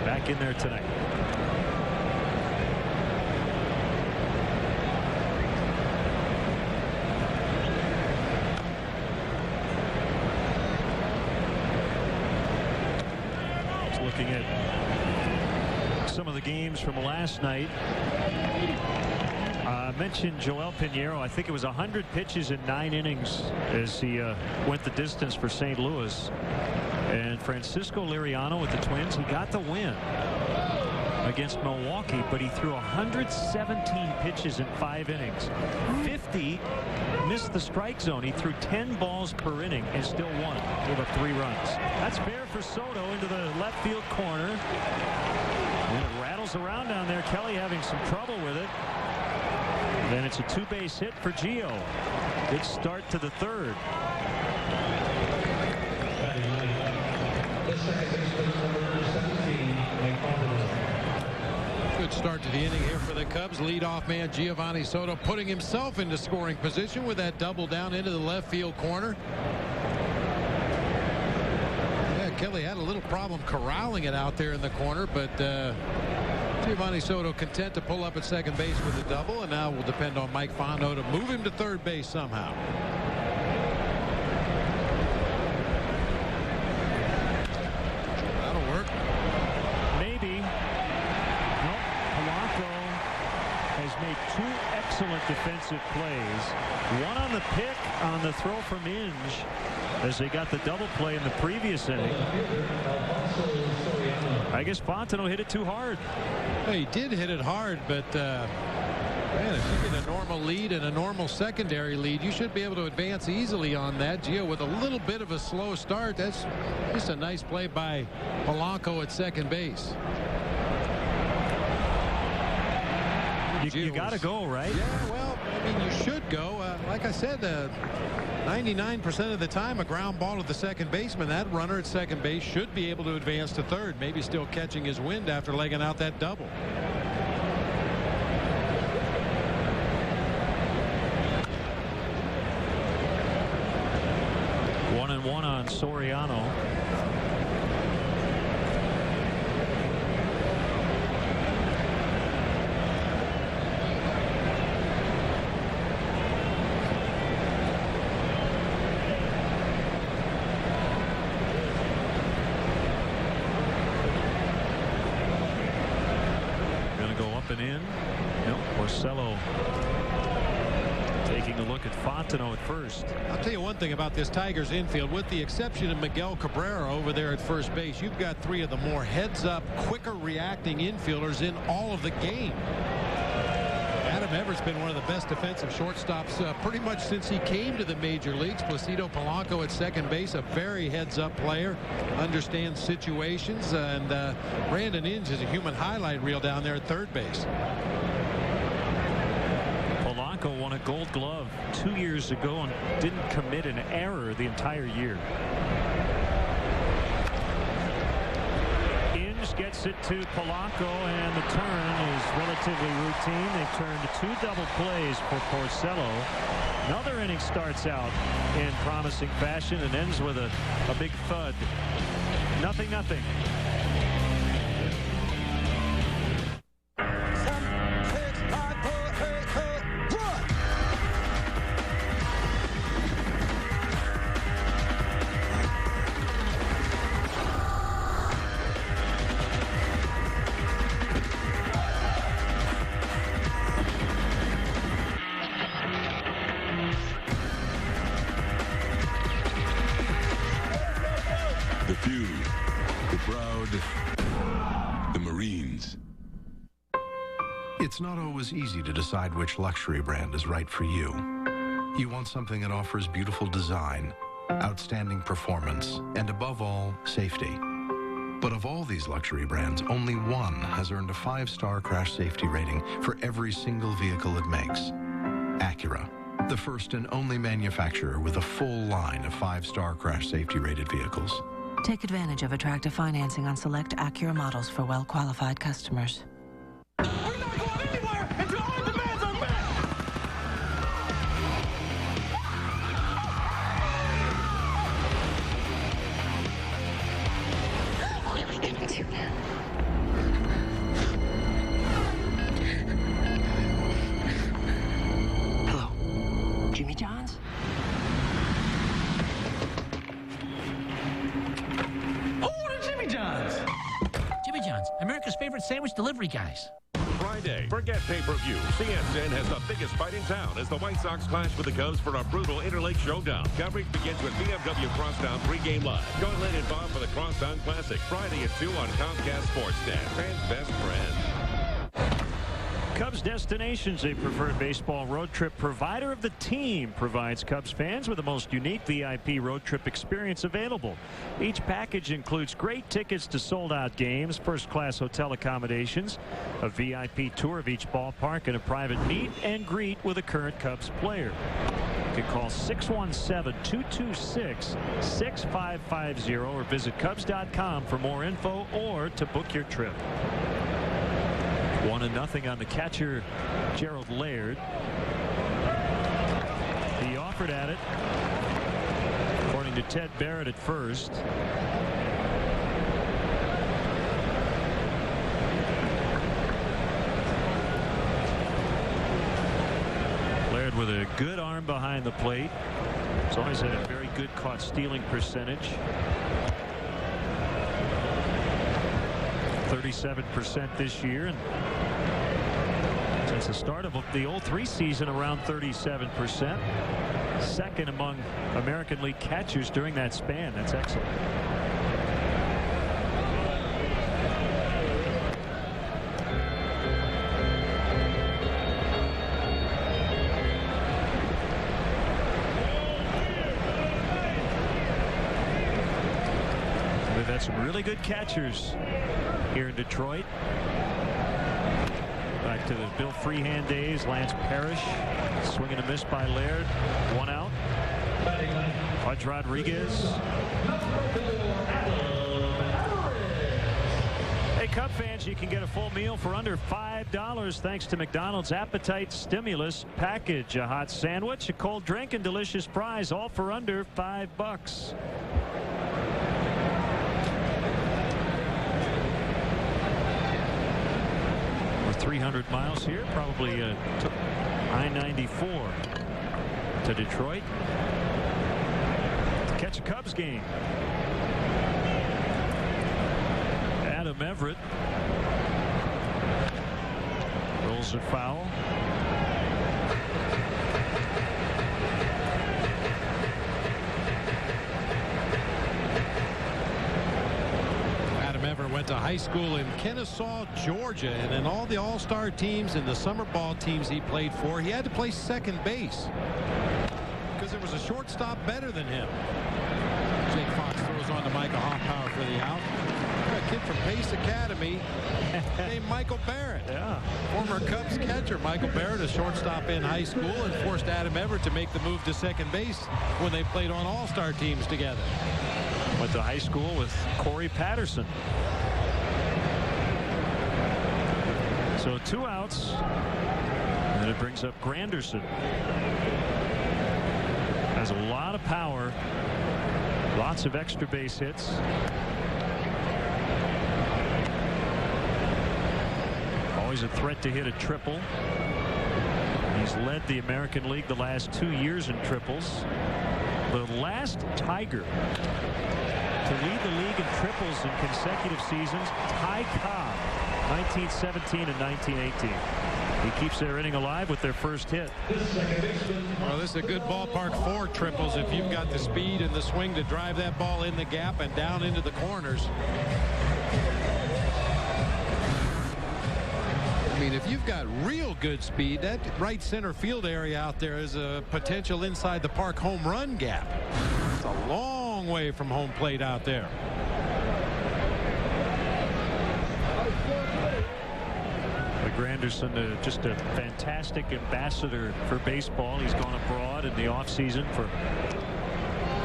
Back in there tonight. Just looking at some of the games from last night. I mentioned Joel Pinheiro. I think it was 100 pitches in 9 innings as he went the distance for St. Louis. And Francisco Liriano with the Twins, he got the win against Milwaukee, but he threw 117 pitches in 5 innings. 50 missed the strike zone. He threw 10 balls per inning and still won. Gave up 3 runs. That's fair for Soto into the left field corner. And it rattles around down there. Kelly having some trouble with it. Then it's a 2-base hit for Gio. Good start to the 3rd. Good start to the inning here for the Cubs. Leadoff man Giovanni Soto putting himself into scoring position with that double down into the left field corner. Kelly had a little problem corralling it out there in the corner, but Giovanni Soto content to pull up at second base with a double, and now will depend on Mike Fondo to move him to third base somehow. That'll work. Maybe. Nope. Polanco has made 2 excellent defensive plays. One on the pick on the throw from Inge, as they got the double play in the previous inning. I guess Fontenot hit it too hard. Well, he did hit it hard, but man, if you get a normal lead and a normal secondary lead, you should be able to advance easily on that. Gio with a little bit of a slow start. That's just a nice play by Polanco at second base. You got to go, right? Yeah, well, I mean, you should go. Like I said, 99% of the time, a ground ball to the second baseman. That runner at second base should be able to advance to third, maybe still catching his wind after legging out that double. One and one on Soriano. At first. I'll tell you one thing about this Tigers infield. With the exception of Miguel Cabrera over there at first base, you've got 3 of the more heads-up, quicker reacting infielders in all of the game. Adam Everett's been one of the best defensive shortstops pretty much since he came to the major leagues. Placido Polanco at second base, a very heads-up player, understands situations, and Brandon Inge is a human highlight reel down there at third base. Won a Gold Glove 2 years ago and didn't commit an error the entire year. Inge gets it to Polanco, and the turn is relatively routine. They've turned 2 double plays for Porcello. Another inning starts out in promising fashion and ends with a big thud. 0-0. The proud, the Marines. It's not always easy to decide which luxury brand is right for you. You want something that offers beautiful design, outstanding performance, and above all, safety. But of all these luxury brands, only one has earned a 5-star crash safety rating for every single vehicle it makes. Acura, the first and only manufacturer with a full line of 5-star crash safety rated vehicles. Take advantage of attractive financing on select Acura models for well-qualified customers. We're not going anywhere until our demands are met! What are we gonna do now? Hello? Jimmy John's? Jimmy John's! Jimmy John's, America's favorite sandwich delivery guys. Friday, forget pay-per-view. CSN has the biggest fight in town as the White Sox clash with the Cubs for a brutal interlake showdown. Coverage begins with BMW Crosstown pregame live. Join Lynn and Bob for the Crosstown Classic Friday at 2 on Comcast Sportsnet. Fans' best friend. Cubs Destinations, a preferred baseball road trip provider of the team, provides Cubs fans with the most unique VIP road trip experience available. Each package includes great tickets to sold-out games, first-class hotel accommodations, a VIP tour of each ballpark, and a private meet and greet with a current Cubs player. You can call 617-226-6550 or visit Cubs.com for more info or to book your trip. 1-0 on the catcher, Gerald Laird. He offered at it, according to Ted Barrett at first. Laird with a good arm behind the plate. He's always had a very good caught stealing percentage. 37% this year, and since the start of the 03 season around 37%. Second among American League catchers during that span. That's excellent. We've had some really good catchers here in Detroit. Back to the Bill Freehand days. Lance Parrish, swing and a miss by Laird. 1 out. Pudge Rodriguez. Hey, Cub fans, you can get a full meal for under $5 thanks to McDonald's Appetite Stimulus Package. A hot sandwich, a cold drink, and delicious fries, all for under $5. 300 miles here, probably took I-94 to Detroit to catch a Cubs game. Adam Everett rolls it foul. Went to high school in Kennesaw, Georgia, and in all the all-star teams and the summer ball teams he played for, he had to play second base because there was a shortstop better than him. Jake Fox throws on to Micah Hoffpower for the out. A kid from Pace Academy named Michael Barrett. Yeah. Former Cubs catcher Michael Barrett, a shortstop in high school, and forced Adam Everett to make the move to second base when they played on all-star teams together. Went to high school with Corey Patterson. So 2 outs, and it brings up Granderson. Has a lot of power, lots of extra base hits. Always a threat to hit a triple. He's led the American League the last 2 years in triples. The last Tiger to lead the league in triples in consecutive seasons, Ty Cobb, 1917 and 1918. He keeps their inning alive with their first hit. Well, this is a good ballpark for triples if you've got the speed and the swing to drive that ball in the gap and down into the corners. I mean, if you've got real good speed, that right center field area out there is a potential inside the park home run gap. It's a long way from home plate out there. Granderson, just a fantastic ambassador for baseball. He's gone abroad in the offseason for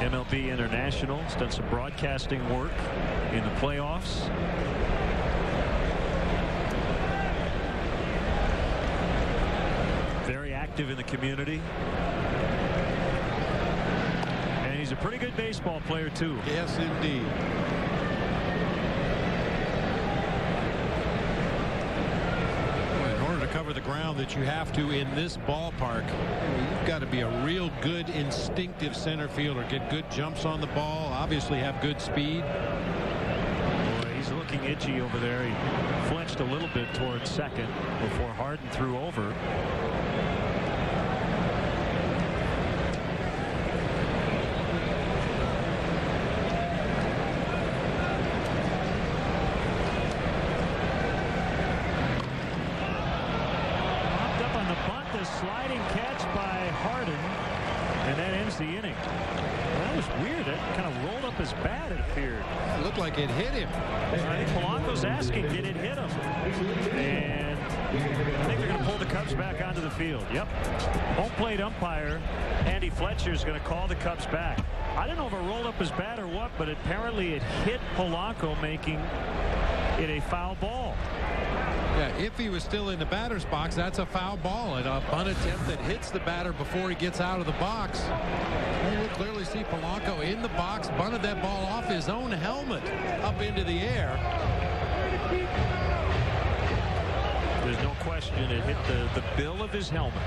MLB International. He's done some broadcasting work in the playoffs. Very active in the community. And he's a pretty good baseball player, too. Yes, indeed. Cover the ground that you have to in this ballpark, you've got to be a real good instinctive center fielder. Get good jumps on the ball, obviously have good speed. Boy, he's looking itchy over there. He flinched a little bit towards second before Harden threw over. Sliding catch by Harden, and that ends the inning. Well, that was weird. It kind of rolled up his bat, it appeared. It looked like it hit him. I think Polanco's asking, did it hit him? And I think they're going to pull the Cubs back onto the field. Yep. Home plate umpire Andy Fletcher is going to call the Cubs back. I don't know if it rolled up his bat or what, but apparently it hit Polanco, making it a foul ball. Yeah, if he was still in the batter's box, that's a foul ball. And a bunt attempt that hits the batter before he gets out of the box. You will clearly see Polanco in the box, bunted that ball off his own helmet up into the air. There's no question it hit the bill of his helmet.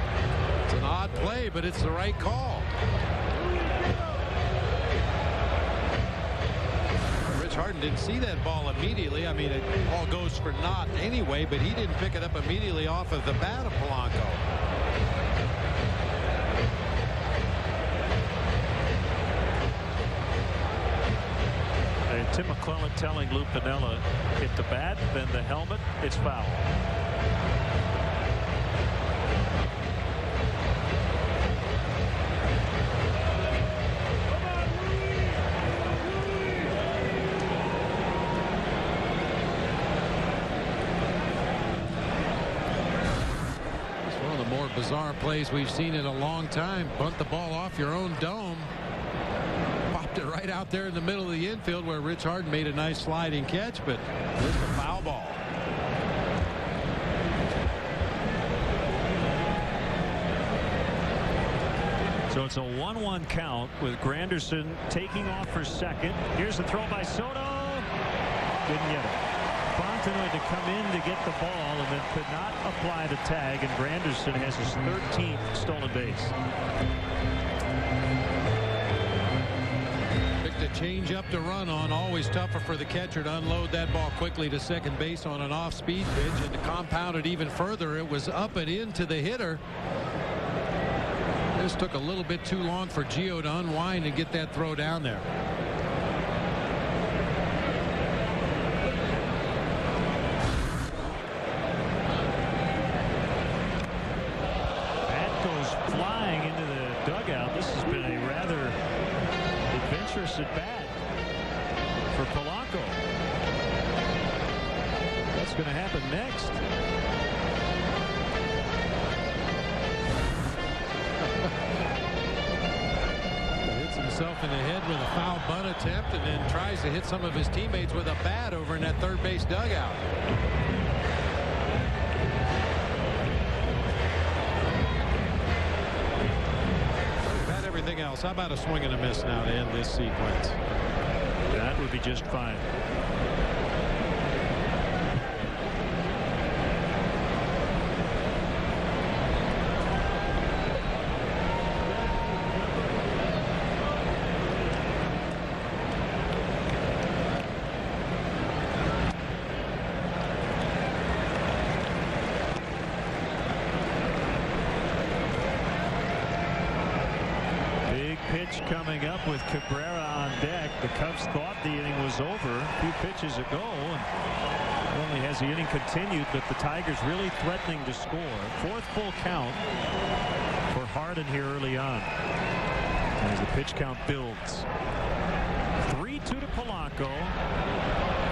It's an odd play, but it's the right call. Harden didn't see that ball immediately. I mean, it all goes for naught anyway, but he didn't pick it up immediately off of the bat of Polanco. And Tim McClellan telling Lou Piniella, hit the bat, then the helmet, it's foul. Bizarre plays we've seen in a long time. Bunt the ball off your own dome. Popped it right out there in the middle of the infield where Rich Harden made a nice sliding catch, but it's a foul ball. So it's a 1-1 count with Granderson taking off for second. Here's the throw by Soto. Didn't get it. Fontenot had to come in to get the ball and then could not apply the tag, and Granderson has his 13th stolen base. Picked a change up to run on. Always tougher for the catcher to unload that ball quickly to second base on an off-speed pitch, and to compound it even further, it was up and into the hitter. This took a little bit too long for Gio to unwind and get that throw down there. At bat for Polanco. What's going to happen next? Hits himself in the head with a foul bunt attempt and then tries to hit some of his teammates with a bat over in that third base dugout. Everything else. How about a swing and a miss now to end this sequence? That would be just fine. pitch coming up with Cabrera on deck. The Cubs thought the inning was over a few pitches ago, and not only has the inning continued, but the Tigers really threatening to score. Fourth full count for Harden here early on as the pitch count builds. 3-2 to Polanco.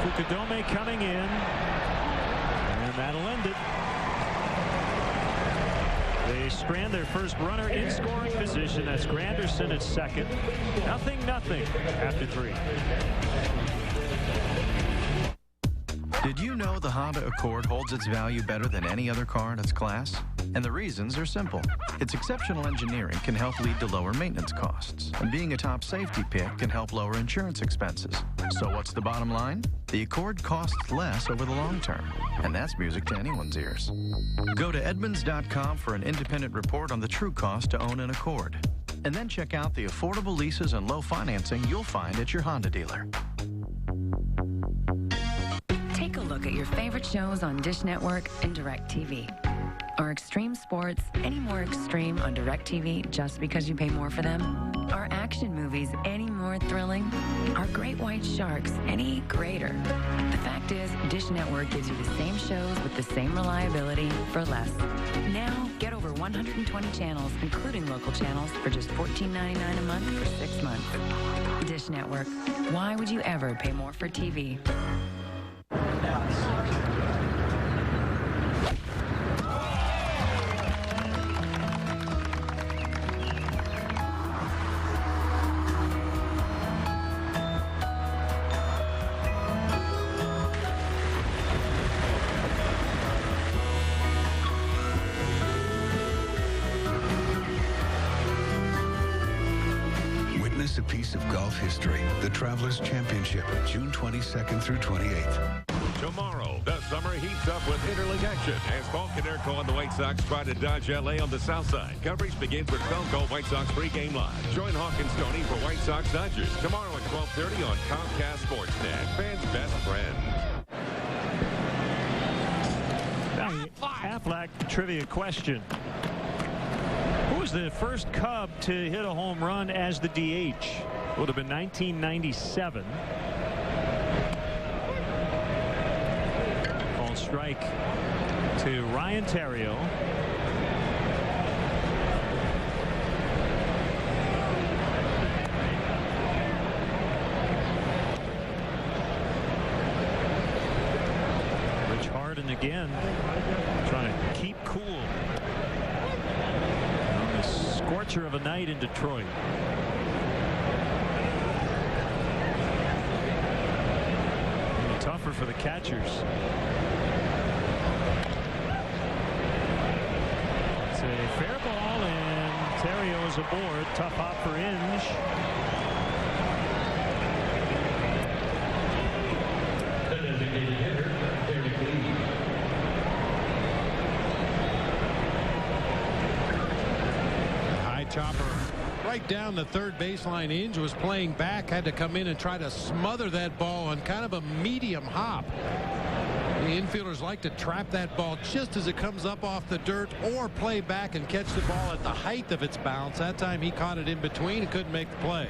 Fukudome coming in, and that'll end it. They strand their first runner in scoring position. That's Granderson at second. 0-0 after 3. Did you know the Honda Accord holds its value better than any other car in its class? And the reasons are simple. Its exceptional engineering can help lead to lower maintenance costs. And being a top safety pick can help lower insurance expenses. So what's the bottom line? The Accord costs less over the long term. And that's music to anyone's ears. Go to Edmunds.com for an independent report on the true cost to own an Accord. And then check out the affordable leases and low financing you'll find at your Honda dealer. Take a look at your favorite shows on Dish Network and DirecTV. Are extreme sports any more extreme on DirecTV just because you pay more for them? Are action movies any more thrilling? Are great white sharks any greater? The fact is, Dish Network gives you the same shows with the same reliability for less. Now, get over 120 channels, including local channels, for just $14.99 a month for 6 months. Dish Network. Why would you ever pay more for TV? A piece of golf history. The Travelers Championship, June 22nd through 28th. Tomorrow, the summer heats up with interleague action as Paul Konerko and the White Sox try to dodge L.A. on the south side. Coverage begins with Felco White Sox pregame live. Join Hawk and Stoney for White Sox Dodgers tomorrow at 12:30 on Comcast Sportsnet. Fans' best friend. Aflac trivia question. Who was the first Cub to hit a home run as the DH? Would have been 1997. Called strike to Ryan Theriot. Rich Harden again, trying to keep cool. Scorcher of a night in Detroit. Tougher for the catchers. It's a fair ball, and Theriot is aboard. Tough hop for Inge. Chopper right down the third baseline. Inge was playing back, had to come in and try to smother that ball on kind of a medium hop. The infielders like to trap that ball just as it comes up off the dirt, or play back and catch the ball at the height of its bounce. That time he caught it in between and couldn't make the play.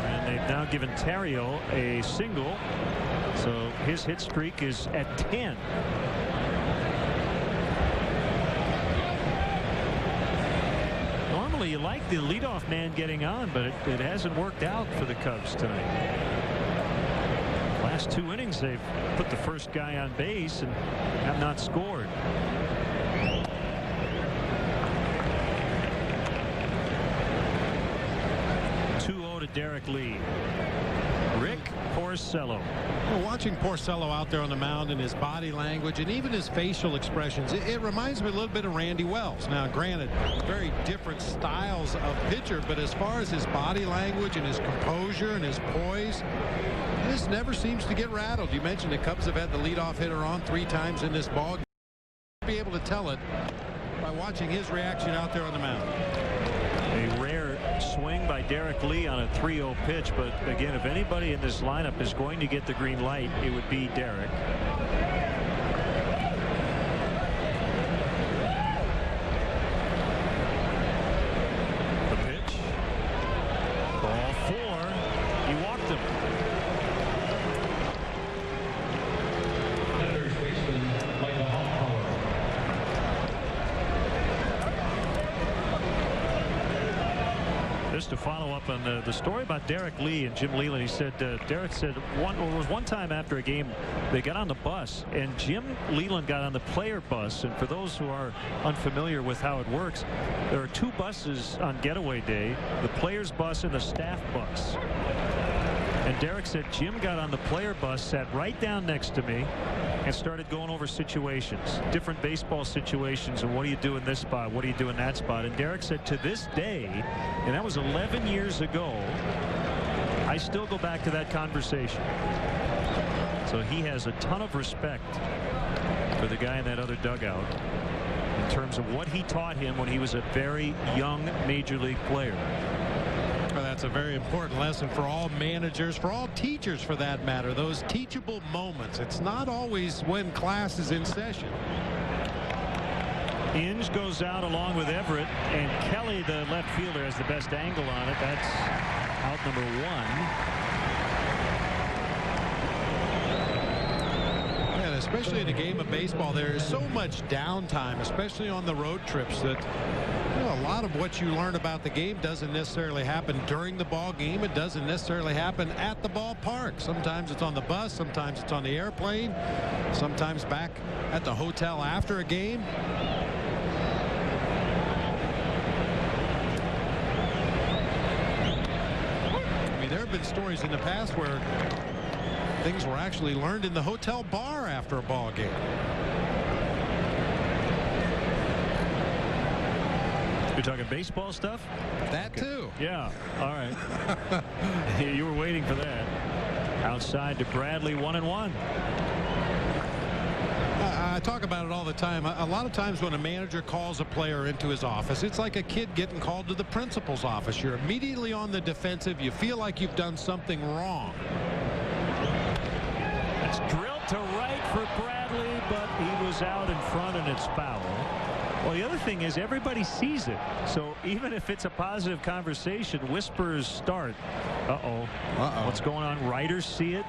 And they've now given Theriot a single, so his hit streak is at 10. You like the leadoff man getting on, but it hasn't worked out for the Cubs tonight. Last 2 innings, they've put the first guy on base and have not scored. To Derek Lee. Rick Porcello. Well, watching Porcello out there on the mound and his body language and even his facial expressions, it reminds me a little bit of Randy Wells. Now, granted, very different styles of pitcher, but as far as his body language and his composure and his poise, this never seems to get rattled. You mentioned the Cubs have had the leadoff hitter on 3 times in this ball. You'll be able to tell it by watching his reaction out there on the mound. A rare swing by Derek Lee on a 3-0 pitch, but again, if anybody in this lineup is going to get the green light, it would be Derek. The pitch. Just to follow up on the story about Derek Lee and Jim Leland, he said, Derek said there was one time after a game they got on the bus and Jim Leland got on the player bus. And for those who are unfamiliar with how it works, there are 2 buses on getaway day, the players bus and the staff bus. And Derek said Jim got on the player bus, sat right down next to me, and started going over situations, different baseball situations, and what do you do in this spot, what do you do in that spot. And Derek said to this day, and that was 11 years ago, I still go back to that conversation. So he has a ton of respect for the guy in that other dugout in terms of what he taught him when he was a very young major league player. Well, that's a very important lesson for all managers, for all teachers for that matter, those teachable moments. It's not always when class is in session. Inge goes out along with Everett, and Kelly, the left fielder, has the best angle on it. That's out number 1. And especially in a game of baseball, there is so much downtime, especially on the road trips, that a lot of what you learn about the game doesn't necessarily happen during the ball game. It doesn't necessarily happen at the ballpark. Sometimes it's on the bus, sometimes it's on the airplane, sometimes back at the hotel after a game. I mean, there have been stories in the past where things were actually learned in the hotel bar after a ball game. You're talking baseball stuff? That too. Yeah. All right. You were waiting for that. Outside to Bradley, 1-1. I talk about it all the time. A lot of times when a manager calls a player into his office, it's like a kid getting called to the principal's office. You're immediately on the defensive. You feel like you've done something wrong. It's drilled to right for Bradley, but he was out in front and it's foul. Well, the other thing is everybody sees it. So even if it's a positive conversation, whispers start. Uh-oh. What's going on? Writers see it.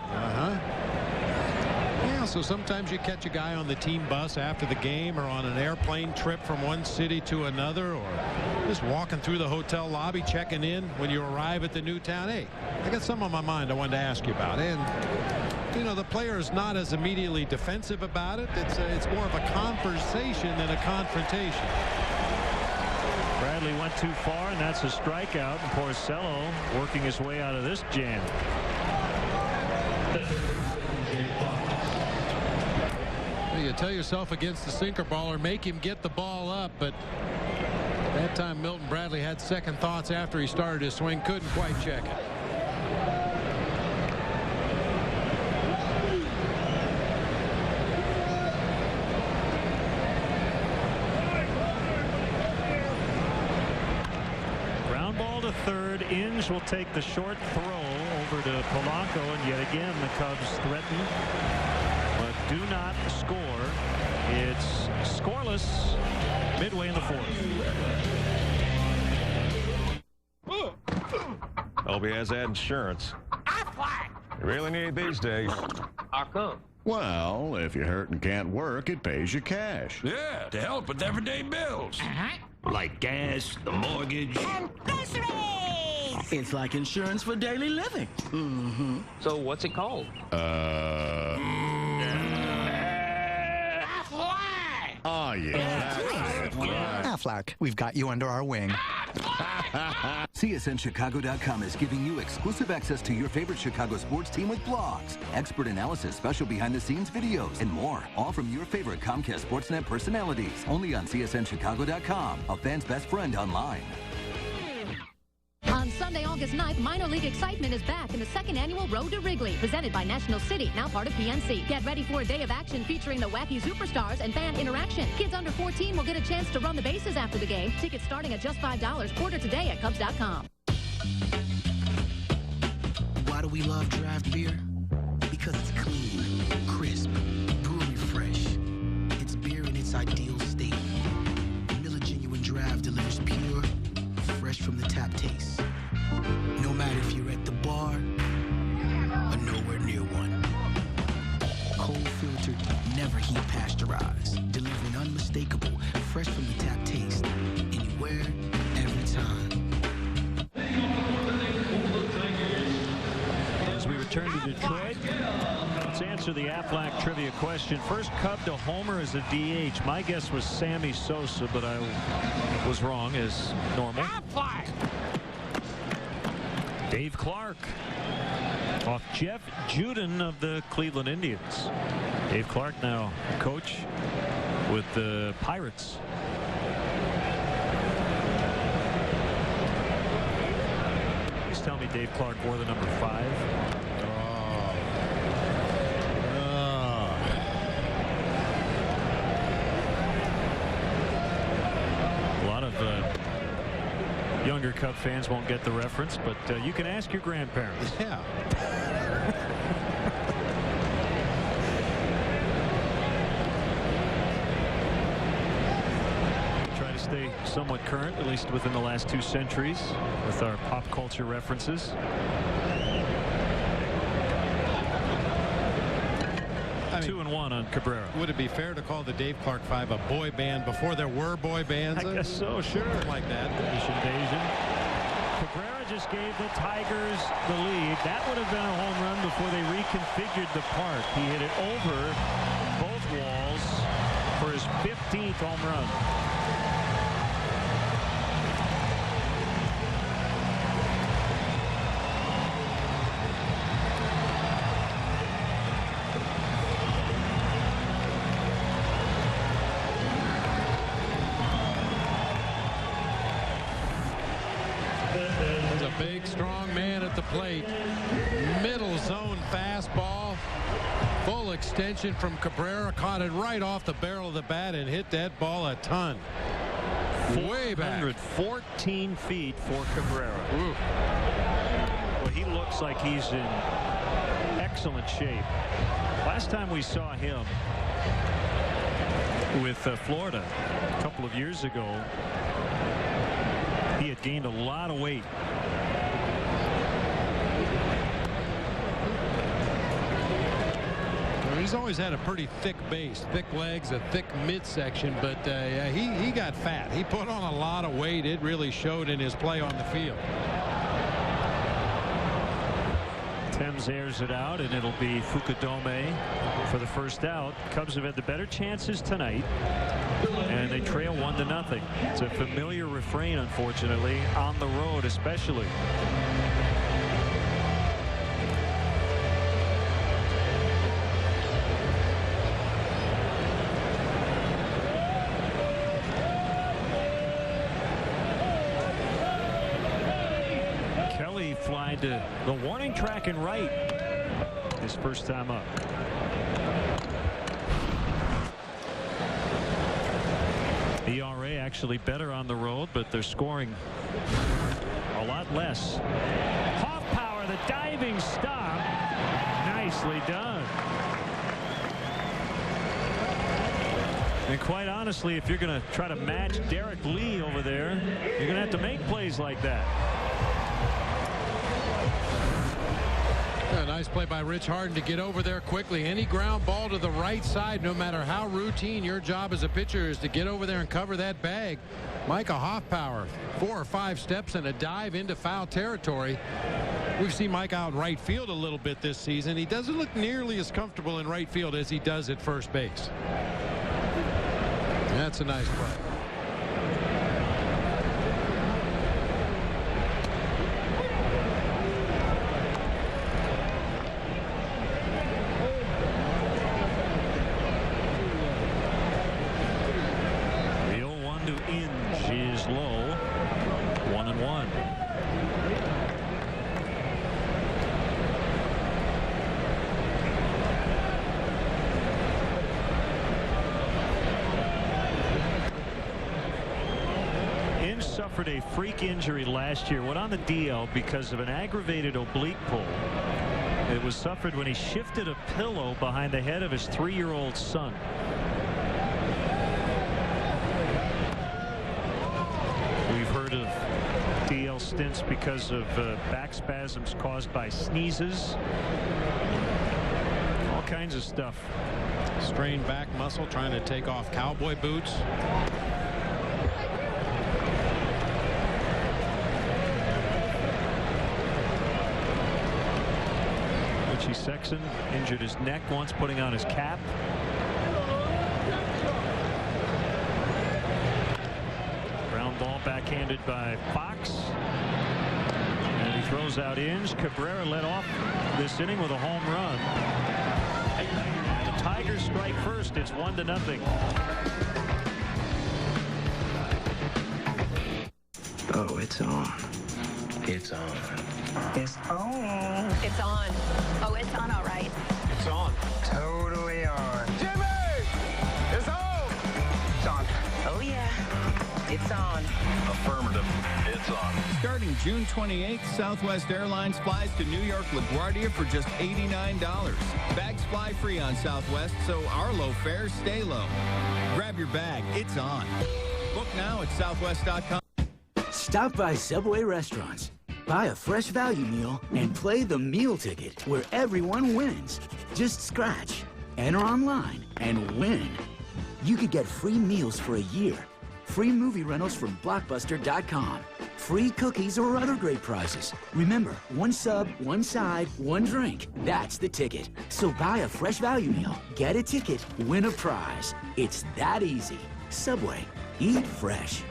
Yeah, so sometimes you catch a guy on the team bus after the game or on an airplane trip from one city to another, or just walking through the hotel lobby checking in when you arrive at the new town. Hey, I got something on my mind I wanted to ask you about. And you know, the player is not as immediately defensive about it. It's more of a conversation than a confrontation. Bradley went too far, and that's a strikeout. And Porcello working his way out of this jam. You tell yourself against the sinker baller, make him get the ball up, but that time Milton Bradley had second thoughts after he started his swing, couldn't quite check it. Ground ball to third. Inge will take the short throw over to Polanco, and yet again the Cubs threaten but do not score. It's scoreless midway in the fourth. Hope he has that insurance. You really need it these days. How come? Well, if you're hurt and can't work, it pays you cash. Yeah, to help with everyday bills. Like gas, the mortgage. And groceries! It's like insurance for daily living. Mm-hmm. So what's it called? Oh, yeah. Aflac, we've got you under our wing. CSNChicago.com is giving you exclusive access to your favorite Chicago sports team with blogs, expert analysis, special behind-the-scenes videos, and more. All from your favorite Comcast Sportsnet personalities. Only on CSNChicago.com, a fan's best friend online. On Sunday, August 9th, minor league excitement is back in the second annual Road to Wrigley, presented by National City, now part of PNC. Get ready for a day of action featuring the wacky superstars and fan interaction. Kids under 14 will get a chance to run the bases after the game. Tickets starting at just $5. Order today at Cubs.com. Why do we love draft beer? Because it's clean, crisp, brewery fresh. It's beer in its ideal state. Miller Genuine Draft delivers pure, fresh from the tap taste. No matter if you're at the bar or nowhere near one. Cold filtered, never heat pasteurized, delivering unmistakable, fresh from the tap taste. Anywhere, every time. Detroit. Let's answer the Aflac trivia question. First Cub to homer as a DH. My guess was Sammy Sosa, but I was wrong as normal. Aflac. Dave Clark off Jeff Juden of the Cleveland Indians. Dave Clark now coach with the Pirates. Please tell me Dave Clark wore the number 5. A lot of younger Cub fans won't get the reference, but you can ask your grandparents. Yeah. Try to stay somewhat current, at least within the last 2 centuries, with our pop culture references. I mean, 2-1 on Cabrera. Would it be fair to call the Dave Clark 5 a boy band before there were boy bands? I guess so, sure. Like that. British invasion. Cabrera just gave the Tigers the lead. That would have been a home run before they reconfigured the park. He hit it over both walls for his 15th home run. Big, strong man at the plate. Middle zone fastball. Full extension from Cabrera. Caught it right off the barrel of the bat and hit that ball a ton. Way back. 414 feet for Cabrera. Ooh. Well, he looks like he's in excellent shape. Last time we saw him with Florida a couple of years ago, he had gained a lot of weight. He's always had a pretty thick base, thick legs, a thick midsection, but he got fat. He put on a lot of weight. It really showed in his play on the field. Thames airs it out, and it'll be Fukudome for the first out. Cubs have had the better chances tonight, and they trail 1-0. It's a familiar refrain, unfortunately, on the road especially. Flying to the warning track and right his first time up. ERA actually better on the road, but they're scoring a lot less. Hoffpower, the diving stop. Nicely done. And quite honestly, if you're going to try to match Derek Lee over there, you're going to have to make plays like that. A nice play by Rich Harden to get over there quickly. Any ground ball to the right side, no matter how routine your job as a pitcher is, to get over there and cover that bag. Micah Hoffpower, 4 or 5 steps and a dive into foul territory. We've seen Mike out in right field a little bit this season. He doesn't look nearly as comfortable in right field as he does at first base. That's a nice play. Suffered a freak injury last year, went on the DL because of an aggravated oblique pull. It was suffered when he shifted a pillow behind the head of his 3-year-old son. We've heard of DL stints because of back spasms caused by sneezes. All kinds of stuff. Strained back muscle trying to take off cowboy boots. Sexton injured his neck once putting on his cap. Ground ball backhanded by Fox. And he throws out Inge. Cabrera led off this inning with a home run. And the Tigers strike first. It's 1-0. Oh, it's on. It's on. It's on. It's on. Oh, it's on, all right. It's on. Totally on. Jimmy! It's on! It's on. Oh, yeah. It's on. Affirmative. It's on. Starting June 28th, Southwest Airlines flies to New York LaGuardia for just $89. Bags fly free on Southwest, so our low fares stay low. Grab your bag. It's on. Book now at southwest.com. Stop by Subway restaurants. Buy a fresh value meal and play the meal ticket where everyone wins. Just scratch, enter online, and win. You could get free meals for a year, free movie rentals from Blockbuster.com, free cookies or other great prizes. Remember, one sub, one side, one drink. That's the ticket. So buy a fresh value meal, get a ticket, win a prize. It's that easy. Subway. Eat fresh.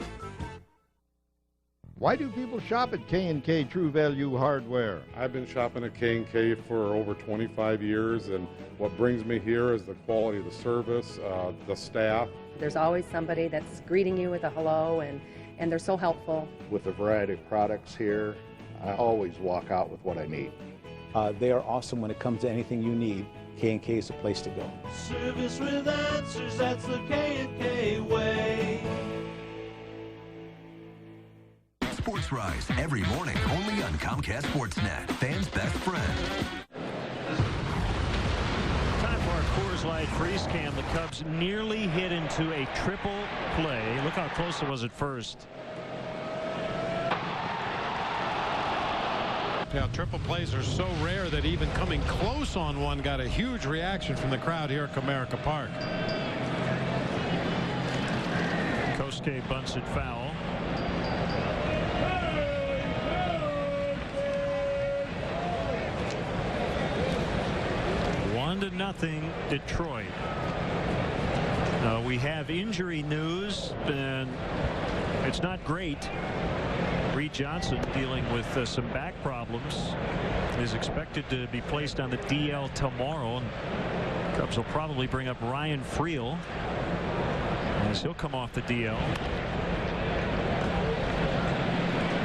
Why do people shop at K&K True Value Hardware? I've been shopping at K&K for over 25 years, and what brings me here is the quality of the service, the staff. There's always somebody that's greeting you with a hello, and they're so helpful. With a variety of products here, I always walk out with what I need. They are awesome when it comes to anything you need. K&K is the place to go. Service with answers, that's the K&K way. Sports Rise every morning only on Comcast Sportsnet, fans' best friend. Time for our Coors Light freeze cam. The Cubs nearly hit into a triple play. Look how close it was at first. Yeah, triple plays are so rare that even coming close on one got a huge reaction from the crowd here at Comerica Park. Kosuke bunts it foul. 1-0 Detroit. We have injury news, and it's not great. Reed Johnson, dealing with some back problems, is expected to be placed on the DL tomorrow. Cubs will probably bring up Ryan Friel as he'll come off the DL.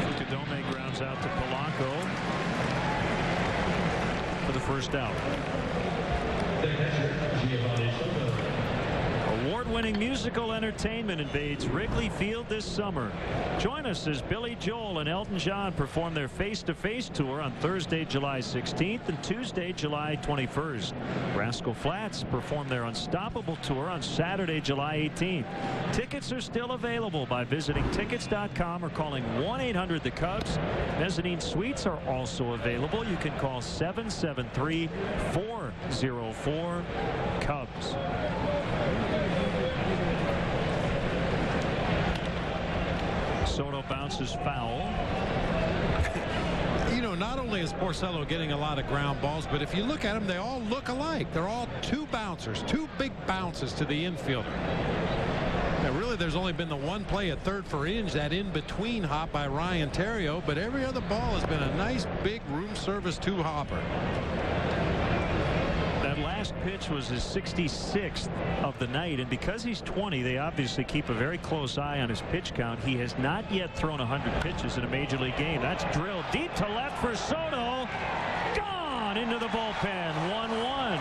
Fukudome grounds out to Polanco for the first out. Award-winning musical entertainment invades Wrigley Field this summer. Join us as Billy Joel and Elton John perform their face-to-face tour on Thursday, July 16th and Tuesday, July 21st. Rascal Flatts perform their Unstoppable tour on Saturday, July 18th. Tickets are still available by visiting tickets.com or calling 1-800-THE-CUBS. Mezzanine suites are also available. You can call 773-404-CUBS. Soto bounces foul. You know, not only is Porcello getting a lot of ground balls, but if you look at them, they all look alike. They're all two bouncers, two big bounces to the infielder. Now, really, there's only been the one play at third for Inge, that in-between hop by Ryan Theriot, but every other ball has been a nice, big room service two-hopper. That last pitch was his 66th of the night, and because he's 20, they obviously keep a very close eye on his pitch count. He has not yet thrown 100 pitches in a major league game. That's drilled deep to left for Soto. Gone into the bullpen. 1-1.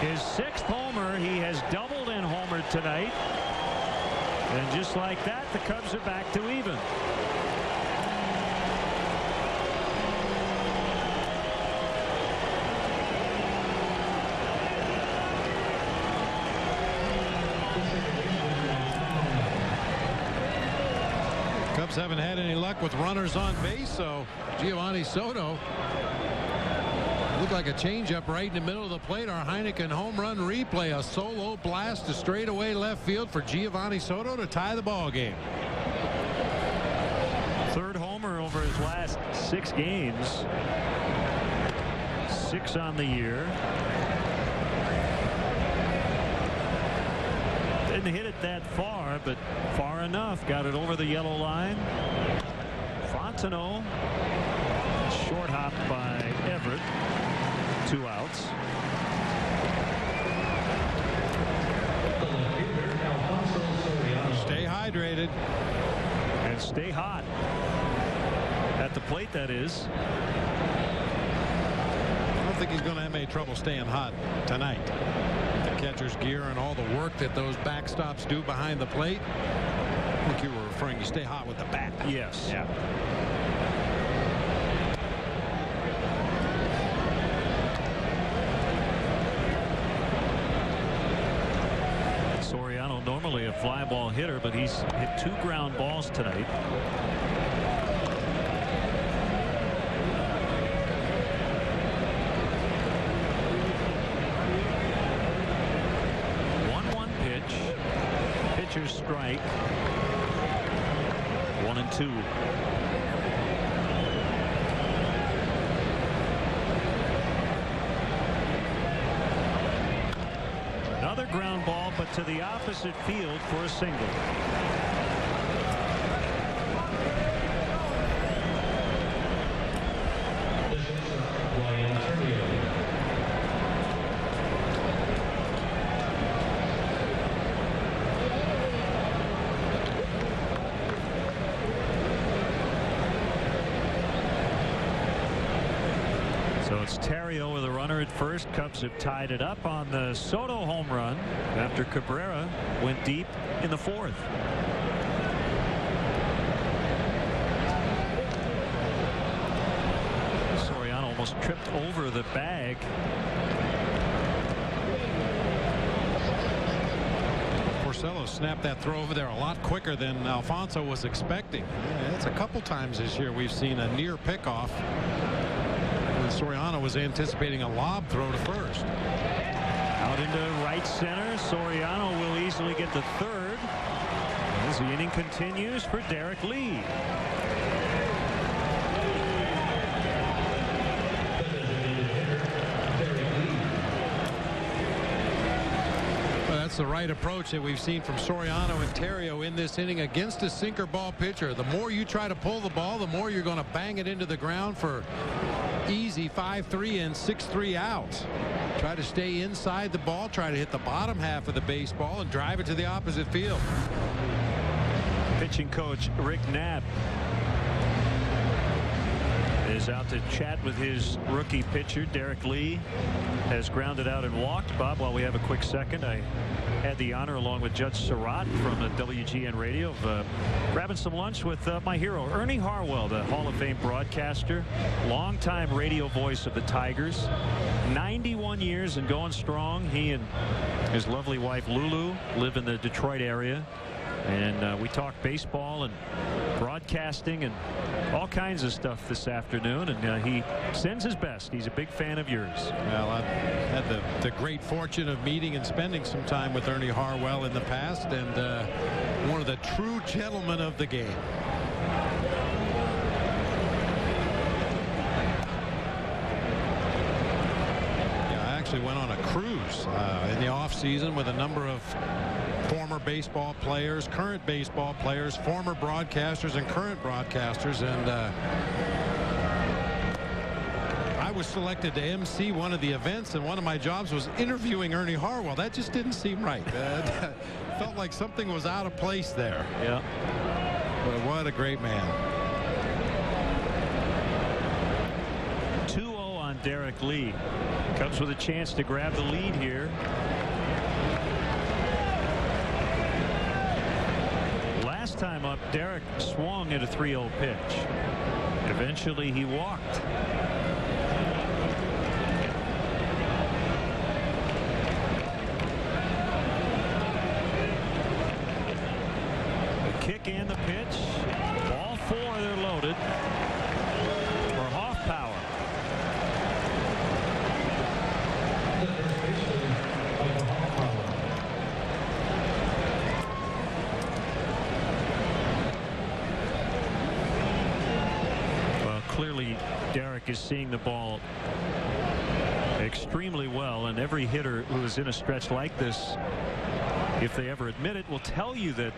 His 6th homer. He has doubled and homered tonight. And just like that, the Cubs are back to even. Cubs haven't had any luck with runners on base, so Giovanni Soto looked like a changeup right in the middle of the plate. Our Heineken home run replay, a solo blast to straightaway left field for Giovanni Soto to tie the ball game. Third homer over his last 6 games. 6 on the year. Didn't hit it that far, but far enough. Got it over the yellow line. Fontenot, short hop by Everett. 2 outs. Stay hydrated. And stay hot. At the plate, that is. I don't think he's going to have any trouble staying hot tonight. The catcher's gear and all the work that those backstops do behind the plate. I think you were referring to stay hot with the bat. Yes. Yeah. Soriano, normally a fly ball hitter, but he's hit 2 ground balls tonight. Pitcher's strike. 1-2. Another ground ball, but to the opposite field for a single. Terrio with a runner at first. Cubs have tied it up on the Soto home run after Cabrera went deep in the 4th. Soriano almost tripped over the bag. Porcello snapped that throw over there a lot quicker than Alfonso was expecting. Yeah, it's a couple times this year we've seen a near pickoff. Soriano was anticipating a lob throw to first. Out into right center. Soriano will easily get the 3rd as the inning continues for Derek Lee. Well, that's the right approach that we've seen from Soriano and Terrio in this inning against a sinker ball pitcher. The more you try to pull the ball, the more you're going to bang it into the ground for easy 5-3 and 6-3 outs. Try to stay inside the ball, try to hit the bottom half of the baseball and drive it to the opposite field. Pitching coach Rick Knapp is out to chat with his rookie pitcher. Derek Lee has grounded out and walked. Bob, while we have a quick second, I had the honor, along with Judge Surratt from the WGN Radio, of grabbing some lunch with my hero, Ernie Harwell, the Hall of Fame broadcaster, longtime radio voice of the Tigers. 91 years and going strong. He and his lovely wife Lulu live in the Detroit area. And we talked baseball and broadcasting and all kinds of stuff this afternoon, and he sends his best. He's a big fan of yours. Well, I've had the great fortune of meeting and spending some time with Ernie Harwell in the past, and one of the true gentlemen of the game. Yeah, I actually went on a cruise in the off season with a number of former baseball players, current baseball players, former broadcasters and current broadcasters, and I was selected to MC one of the events, and one of my jobs was interviewing Ernie Harwell. That just didn't seem right. Felt like something was out of place there. Yeah. But what a great man. 2-0 on Derek Lee. Cubs with a chance to grab the lead here. Last time up, Derek swung at a 3-0 pitch. Eventually he walked. The kick and the pitch. All 4, they're loaded for Hoff power. Clearly, Derek is seeing the ball extremely well, and every hitter who is in a stretch like this, if they ever admit it, will tell you that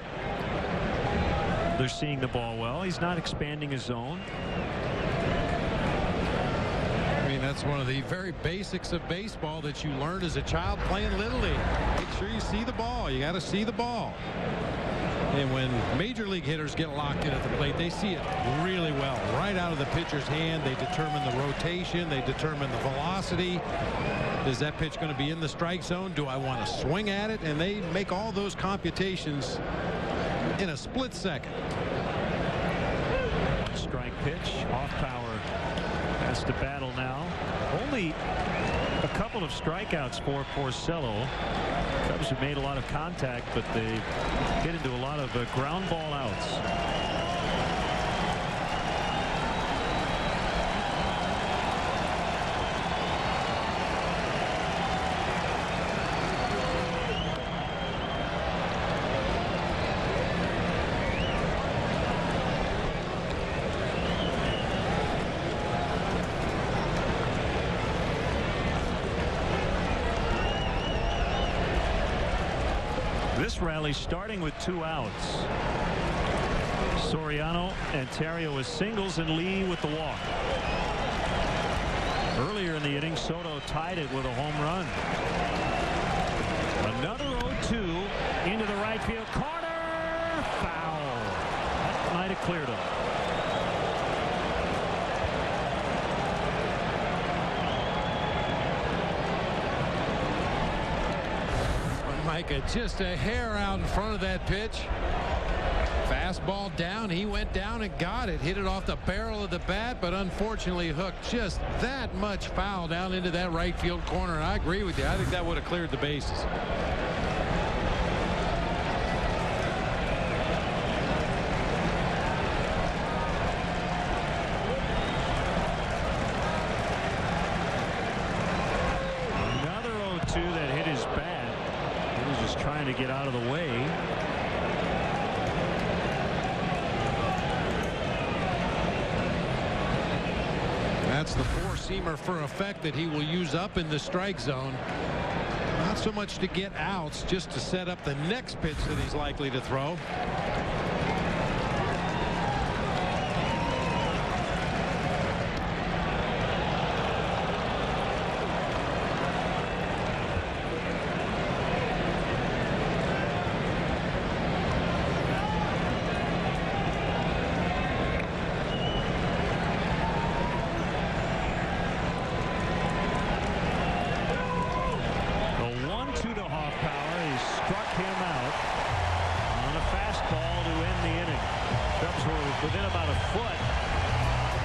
they're seeing the ball well. He's not expanding his zone. I mean, that's one of the very basics of baseball that you learned as a child playing Little League. Make sure you see the ball. You got to see the ball. And when major league hitters get locked in at the plate, they see it really well. Right out of the pitcher's hand, they determine the rotation, they determine the velocity. Is that pitch going to be in the strike zone? Do I want to swing at it? And they make all those computations in a split second. Strike pitch, off power, has to battle now. Only a couple of strikeouts for Porcello. Cubs have made a lot of contact, but they get into a lot of ground ball outs. This rally starting with 2 outs. Soriano and Terrio with singles and Lee with the walk. Earlier in the inning, Soto tied it with a home run. Another 0-2 into the right field corner. Foul. That might have cleared him. Micah just a hair out in front of that pitch. Fastball down. He went down and got it. Hit it off the barrel of the bat, but unfortunately hooked just that much foul down into that right field corner. And I agree with you. I think that would have cleared the bases. Another 0-2 that hit his bat. He was just trying to get out of the way. That's the four-seamer for effect that he will use up in the strike zone. Not so much to get outs, just to set up the next pitch that he's likely to throw. Within about a foot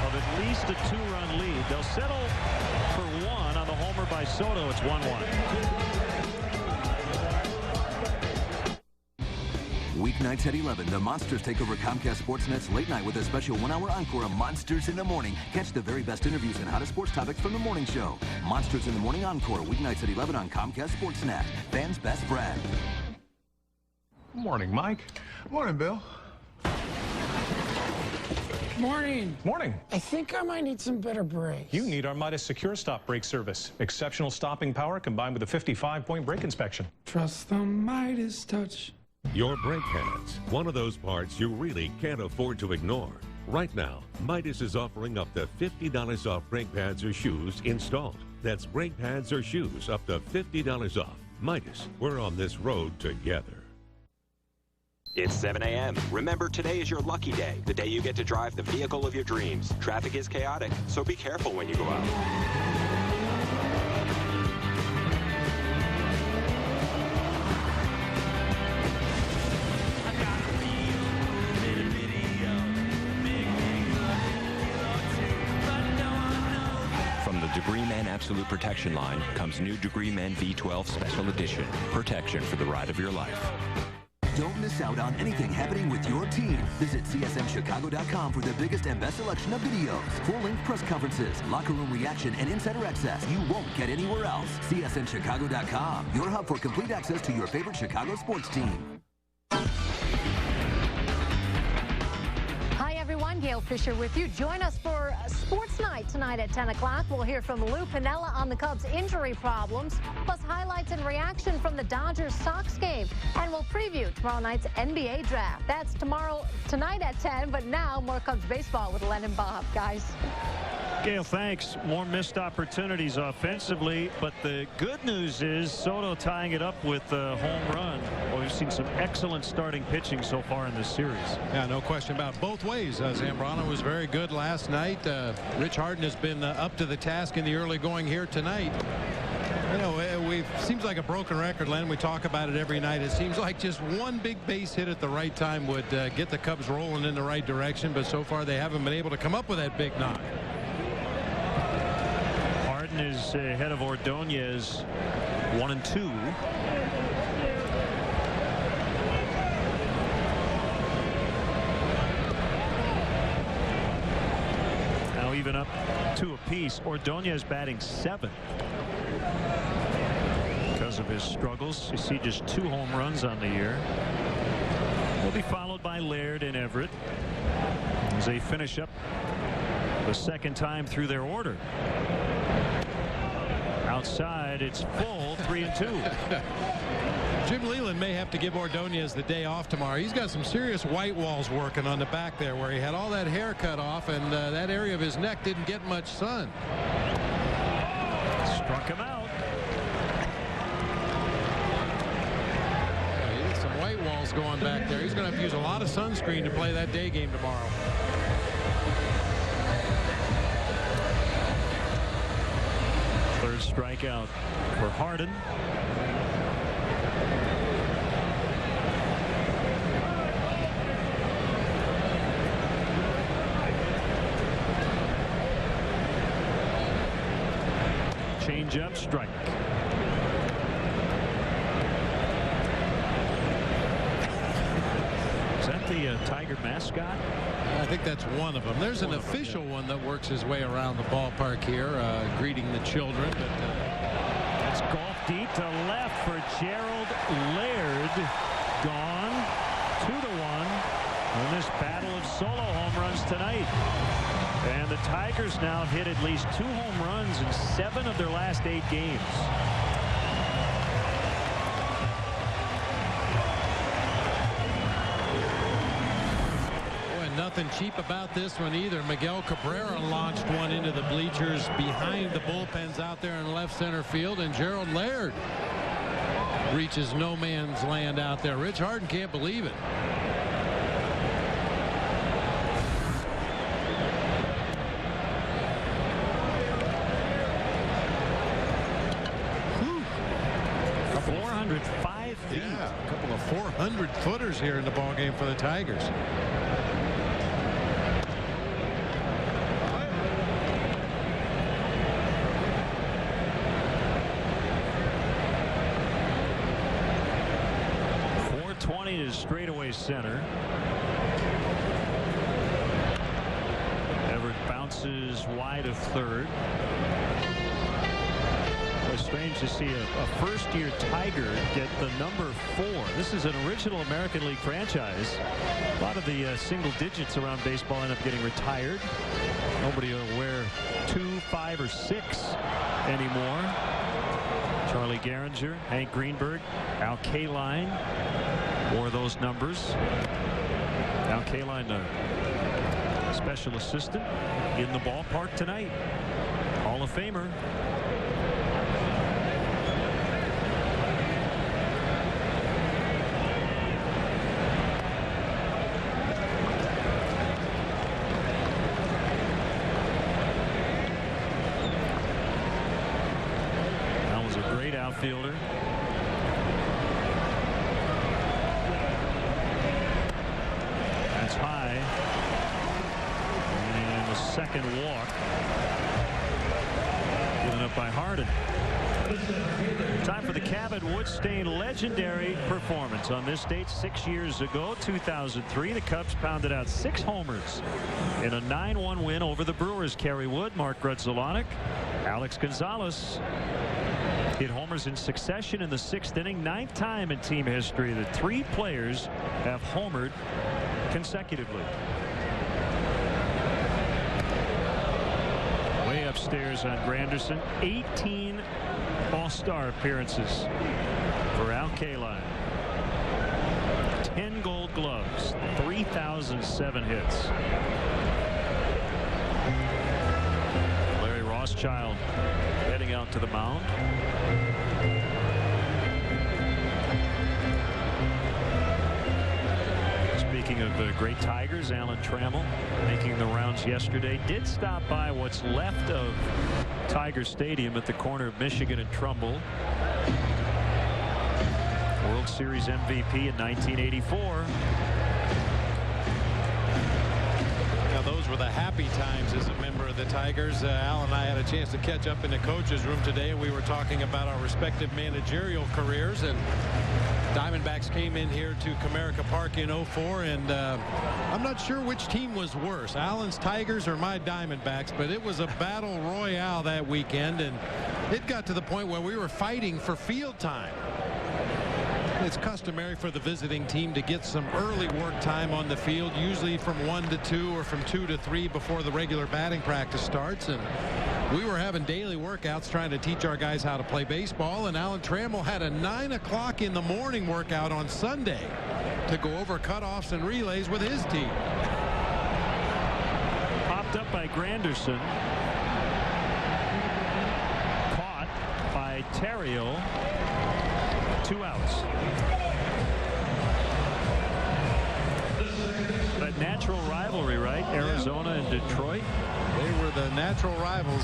of at least a 2-run lead. They'll settle for 1 on the homer by Soto. It's 1-1. Weeknights at 11, the Monsters take over Comcast Sportsnet's late night with a special 1-hour encore of Monsters in the Morning. Catch the very best interviews and hottest sports topics from the morning show. Monsters in the Morning Encore, weeknights at 11 on Comcast Sportsnet. Fans' best friend. Morning, Mike. Morning, Bill. Morning. Morning. I think I might need some better brakes. You need our Midas Secure Stop brake service. Exceptional stopping power combined with a 55-point brake inspection. Trust the Midas touch. Your brake pads, one of those parts you really can't afford to ignore. Right now, Midas is offering up to $50 off brake pads or shoes installed. That's brake pads or shoes up to $50 off. Midas, we're on this road together. It's 7 a.m. Remember, today is your lucky day, the day you get to drive the vehicle of your dreams. Traffic is chaotic, so be careful when you go out. From the Degree Men Absolute Protection line comes new Degree Men V12 Special Edition. Protection for the ride of your life. Don't miss out on anything happening with your team. Visit CSNChicago.com for the biggest and best selection of videos, full-length press conferences, locker room reaction, and insider access you won't get anywhere else. CSNChicago.com, your hub for complete access to your favorite Chicago sports team. Hi, everyone. Gail Gail Fisher with you. Join us for Sports Night tonight at 10 o'clock. We'll hear from Lou Piniella on the Cubs' injury problems, plus highlights and reaction from the Dodgers-Sox game. And we'll preview tomorrow night's NBA draft. That's tonight at 10, but now more Cubs baseball with Len and Bob, guys. Gail, thanks. More missed opportunities offensively, but the good news is Soto tying it up with a home run. Well, we've seen some excellent starting pitching so far in this series. Yeah, no question about it. Both ways. Zambrano was very good last night. Rich Harden has been up to the task in the early going here tonight. You know, seems like a broken record, Len. We talk about it every night. It seems like just one big base hit at the right time would get the Cubs rolling in the right direction, but so far they haven't been able to come up with that big knock. Harden is ahead of Ordonez, 1-2. Now even up 2 apiece. Ordonez batting 7. Because of his struggles, you see just 2 home runs on the year. Will be followed by Laird and Everett as they finish up the second time through their order. Outside, it's full, 3-2. Jim Leland may have to give Ordonez the day off tomorrow. He's got some serious white walls working on the back there where he had all that hair cut off, and that area of his neck didn't get much sun. Struck him out. He had some white walls going back there. He's going to have to use a lot of sunscreen to play that day game tomorrow. Third strikeout for Harden. Change up, strike. Is that the Tiger mascot? I think that's one of them. There's an official one that works his way around the ballpark here, greeting the children. But that's golf deep to left for Gerald Laird. Gone 2-1 in this battle of solo home runs tonight. And the Tigers now hit at least 2 home runs in 7 of their last 8 games. Nothing cheap about this one either. Miguel Cabrera launched one into the bleachers behind the bullpens out there in left center field, and Gerald Laird reaches no man's land out there. Rich Harden can't believe it. Whew. 405 feet. Yeah, a couple of 400-footers here in the ballgame for the Tigers. Straightaway center. Everett bounces wide of third. It's strange to see a first-year Tiger get the number 4. This is an original American League franchise. A lot of the single digits around baseball end up getting retired. Nobody will wear 2, 5, or 6 anymore. Charlie Gehringer, Hank Greenberg, Al Kaline wore those numbers. Al Kaline, special assistant in the ballpark tonight. Hall of Famer. That was a great outfielder. High, and the second walk given up by Harden. Time for the Cabot Woodstein legendary performance. On this date 6 years ago, 2003, the Cubs pounded out 6 homers in a 9-1 win over the Brewers. Kerry Wood, Mark Grudzielanek, Alex Gonzalez hit homers in succession in the 6th inning. 9th time in team history that 3 players have homered consecutively. upstairs on Granderson. 18 All-Star appearances for Al Kaline. 10 Gold Gloves, 3,007 hits. Larry Rothschild heading out to the mound. Speaking of great Tigers, Alan Trammell making the rounds yesterday. Did stop by what's left of Tiger Stadium at the corner of Michigan and Trumbull. World Series MVP in 1984. Now those were the happy times as a member of the Tigers. Al and I had a chance to catch up in the coaches room today, and we were talking about our respective managerial careers. And Diamondbacks came in here to Comerica Park in '04, and I'm not sure which team was worse, Alan's Tigers or my Diamondbacks, but it was a battle royale that weekend, and it got to the point where we were fighting for field time. It's customary for the visiting team to get some early work time on the field, usually from 1 to 2 or from 2 to 3 before the regular batting practice starts. And we were having daily workouts trying to teach our guys how to play baseball, and Alan Trammell had a 9 o'clock in the morning workout on Sunday to go over cutoffs and relays with his team. Popped up by Granderson. Caught by Terrio. 2 outs. That natural rivalry, right? Arizona and Detroit. They were the natural rivals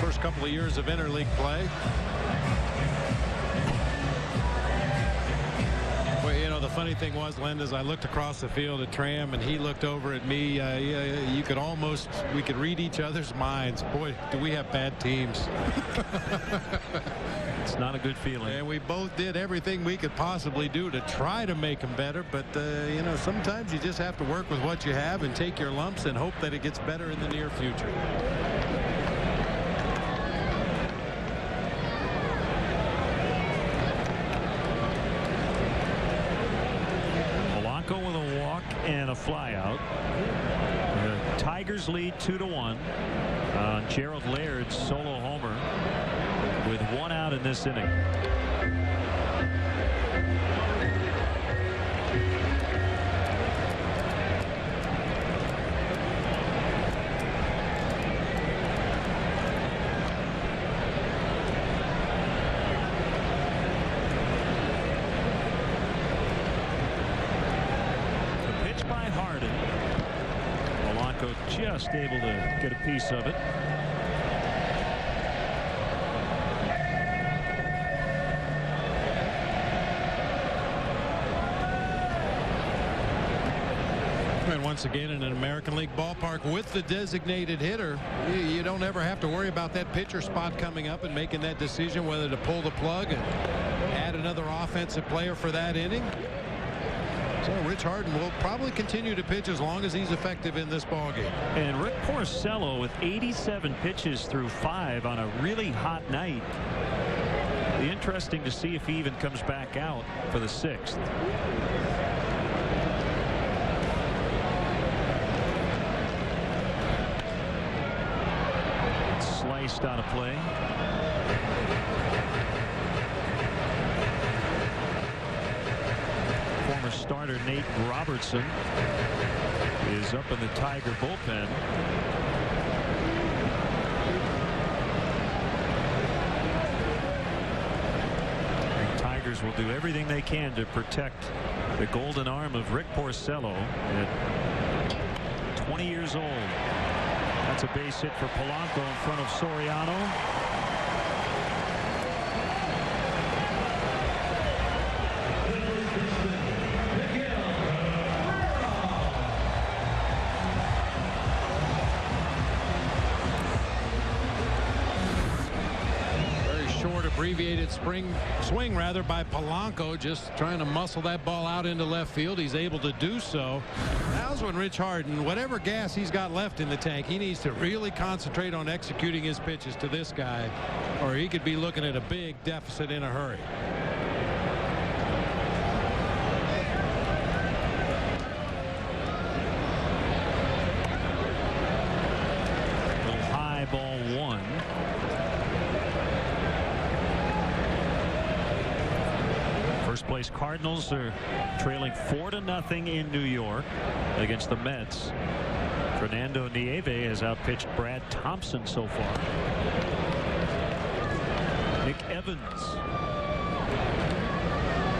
first couple of years of interleague play. Well, you know, the funny thing was, Len, as I looked across the field at Tram and he looked over at me, we could read each other's minds. Boy, do we have bad teams. It's not a good feeling. And we both did everything we could possibly do to try to make them better. But, you know, sometimes you just have to work with what you have and take your lumps and hope that it gets better in the near future. Polanco with a walk and a flyout. The Tigers lead 2-1 on Gerald Laird's solo homer with 1 out in this inning. The pitch by Harden. Polanco just able to get a piece of it. And once again, in an American League ballpark with the designated hitter, you don't ever have to worry about that pitcher spot coming up and making that decision whether to pull the plug and add another offensive player for that inning. So Rich Harden will probably continue to pitch as long as he's effective in this ballgame. And Rick Porcello with 87 pitches through 5 on a really hot night. Be interesting to see if he even comes back out for the 6th. Sliced on a play. Former starter Nate Robertson is up in the Tiger bullpen. The Tigers will do everything they can to protect the golden arm of Rick Porcello at 20 years old. That's a base hit for Polanco in front of Soriano. Very short, abbreviated swing by Polanco, just trying to muscle that ball out into left field. He's able to do so. Now's when Rich Harden, whatever gas he's got left in the tank, he needs to really concentrate on executing his pitches to this guy, or he could be looking at a big deficit in a hurry. Little high ball place Cardinals are trailing 4-0 in New York against the Mets. Fernando Nieve has outpitched Brad Thompson so far. Nick Evans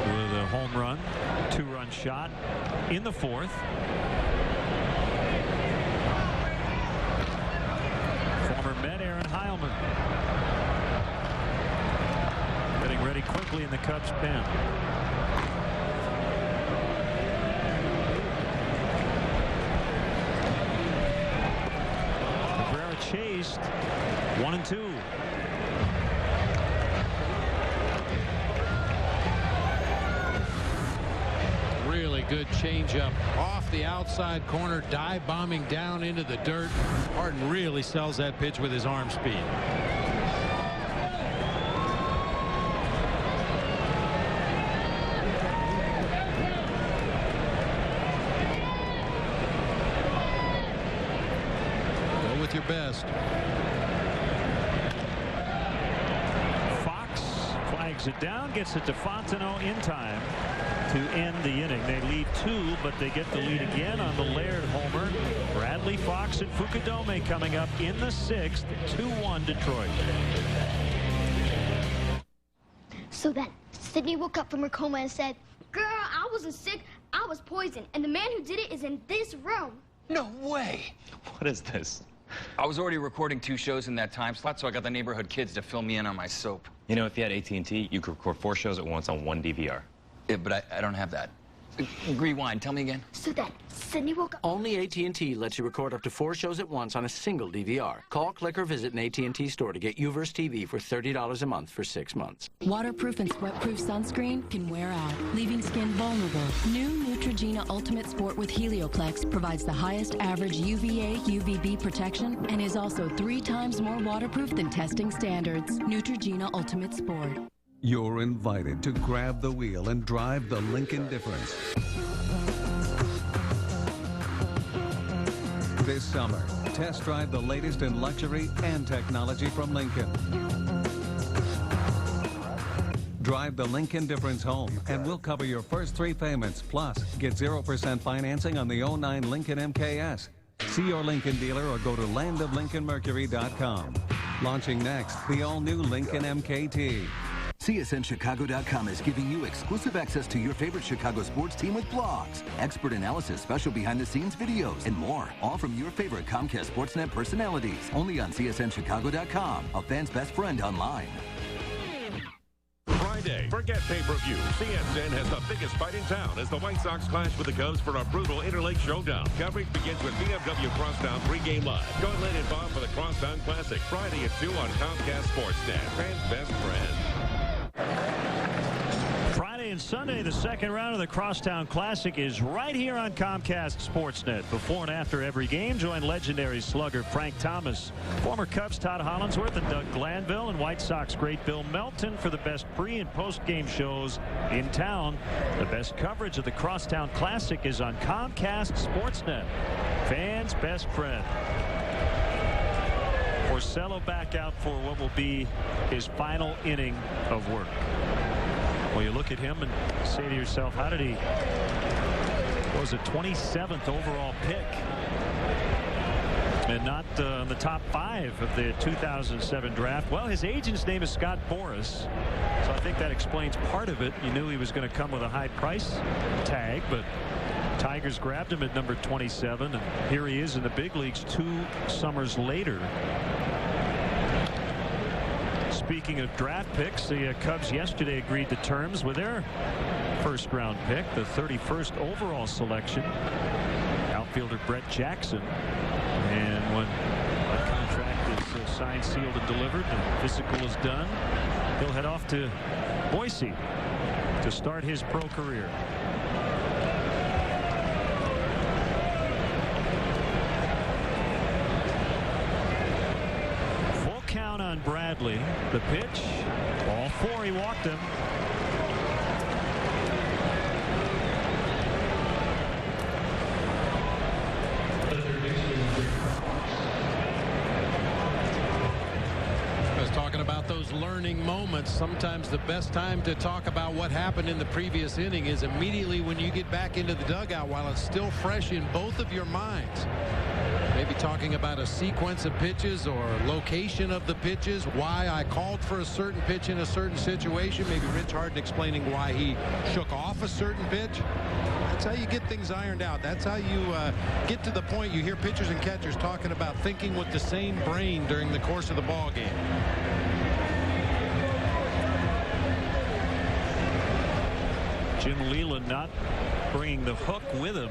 with a home run, 2-run shot in the 4th. Former Met Aaron Heilman getting ready quickly in the Cubs pen. Cabrera chased 1-2. Really good changeup off the outside corner, dive bombing down into the dirt. Harden really sells that pitch with his arm speed. Go with your best. Fox flags it down, gets it to Fontenot in time to end the inning. They lead 2, but they get the lead again on the Laird homer. Bradley, Fox, and Fukudome coming up in the 6th. 2-1 Detroit. So then Sydney woke up from her coma and said, "Girl, I wasn't sick. I was poisoned. And the man who did it is in this room." No way. What is this? I was already recording 2 shows in that time slot, so I got the neighborhood kids to fill me in on my soap. You know, if you had AT&T, you could record 4 shows at once on 1 DVR. Yeah, but I don't have that. Rewind. Tell me again. So then Sydney woke up. Only AT&T lets you record up to 4 shows at once on a single DVR. Call, click, or visit an AT&T store to get UVerse TV for $30 a month for 6 months. Waterproof and sweat-proof sunscreen can wear out, leaving skin vulnerable. New Neutrogena Ultimate Sport with Helioplex provides the highest average UVA, UVB protection and is also 3 times more waterproof than testing standards. Neutrogena Ultimate Sport. You're invited to grab the wheel and drive the Lincoln difference. This summer, test drive the latest in luxury and technology from Lincoln. Drive the Lincoln difference home and we'll cover your first 3 payments. Plus, get 0% financing on the 09 Lincoln MKS. See your Lincoln dealer or go to landoflincolnmercury.com. Launching next, the all-new Lincoln MKT. CSNChicago.com is giving you exclusive access to your favorite Chicago sports team with blogs, expert analysis, special behind-the-scenes videos, and more. All from your favorite Comcast Sportsnet personalities. Only on CSNChicago.com, a fan's best friend online. Friday, forget pay-per-view. CSN has the biggest fight in town as the White Sox clash with the Cubs for a brutal interlake showdown. Coverage begins with BMW Crosstown pregame live. Join Lynn and Bob for the Crosstown Classic Friday at 2 on Comcast Sportsnet. Fans' best friend. Friday and Sunday, the second round of the Crosstown Classic is right here on Comcast Sportsnet. Before and after every game, join legendary slugger Frank Thomas, former Cubs Todd Hollandsworth and Doug Glanville, and White Sox great Bill Melton for the best pre- and post-game shows in town. The best coverage of the Crosstown Classic is on Comcast Sportsnet. Fans' best friend. Porcello back out for what will be his final inning of work. Well, you look at him and say to yourself, how did he, what was it, 27th overall pick and not in the top 5 of the 2007 draft? Well, his agent's name is Scott Boras, so I think that explains part of it. You knew he was going to come with a high price tag, but Tigers grabbed him at number 27, and here he is in the big leagues 2 summers later. Speaking of draft picks, the Cubs yesterday agreed to terms with their first-round pick, the 31st overall selection, outfielder Brett Jackson. And when that contract is signed, sealed, and delivered, and physical is done, he'll head off to Boise to start his pro career. Count on Bradley. The pitch, ball 4. He walked him. I was talking about those those learning moments. Sometimes the best time to talk about what happened in the previous inning is immediately when you get back into the dugout while it's still fresh in both of your minds. Maybe talking about a sequence of pitches or location of the pitches, why I called for a certain pitch in a certain situation. Maybe Rich Harden explaining why he shook off a certain pitch. That's how you get things ironed out. That's how you get to the point you hear pitchers and catchers talking about thinking with the same brain during the course of the ball game. Jim Leland not bringing the hook with him.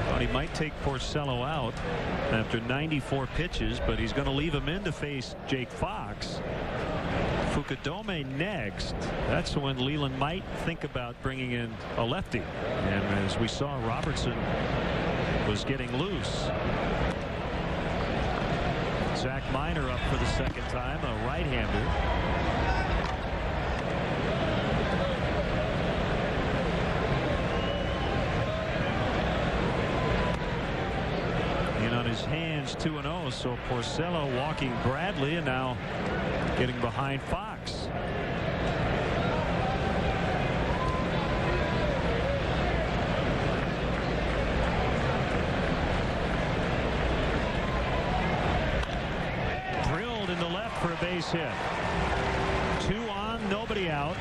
Thought he might take Porcello out after 94 pitches, but he's going to leave him in to face Jake Fox. Fukudome next. That's when Leland might think about bringing in a lefty. And as we saw, Robertson was getting loose. Zach Minor up for the second time, a right-hander. His hands 2-0, so Porcello walking Bradley and now getting behind Fox. Drilled in the left for a base hit. 2 on, nobody out.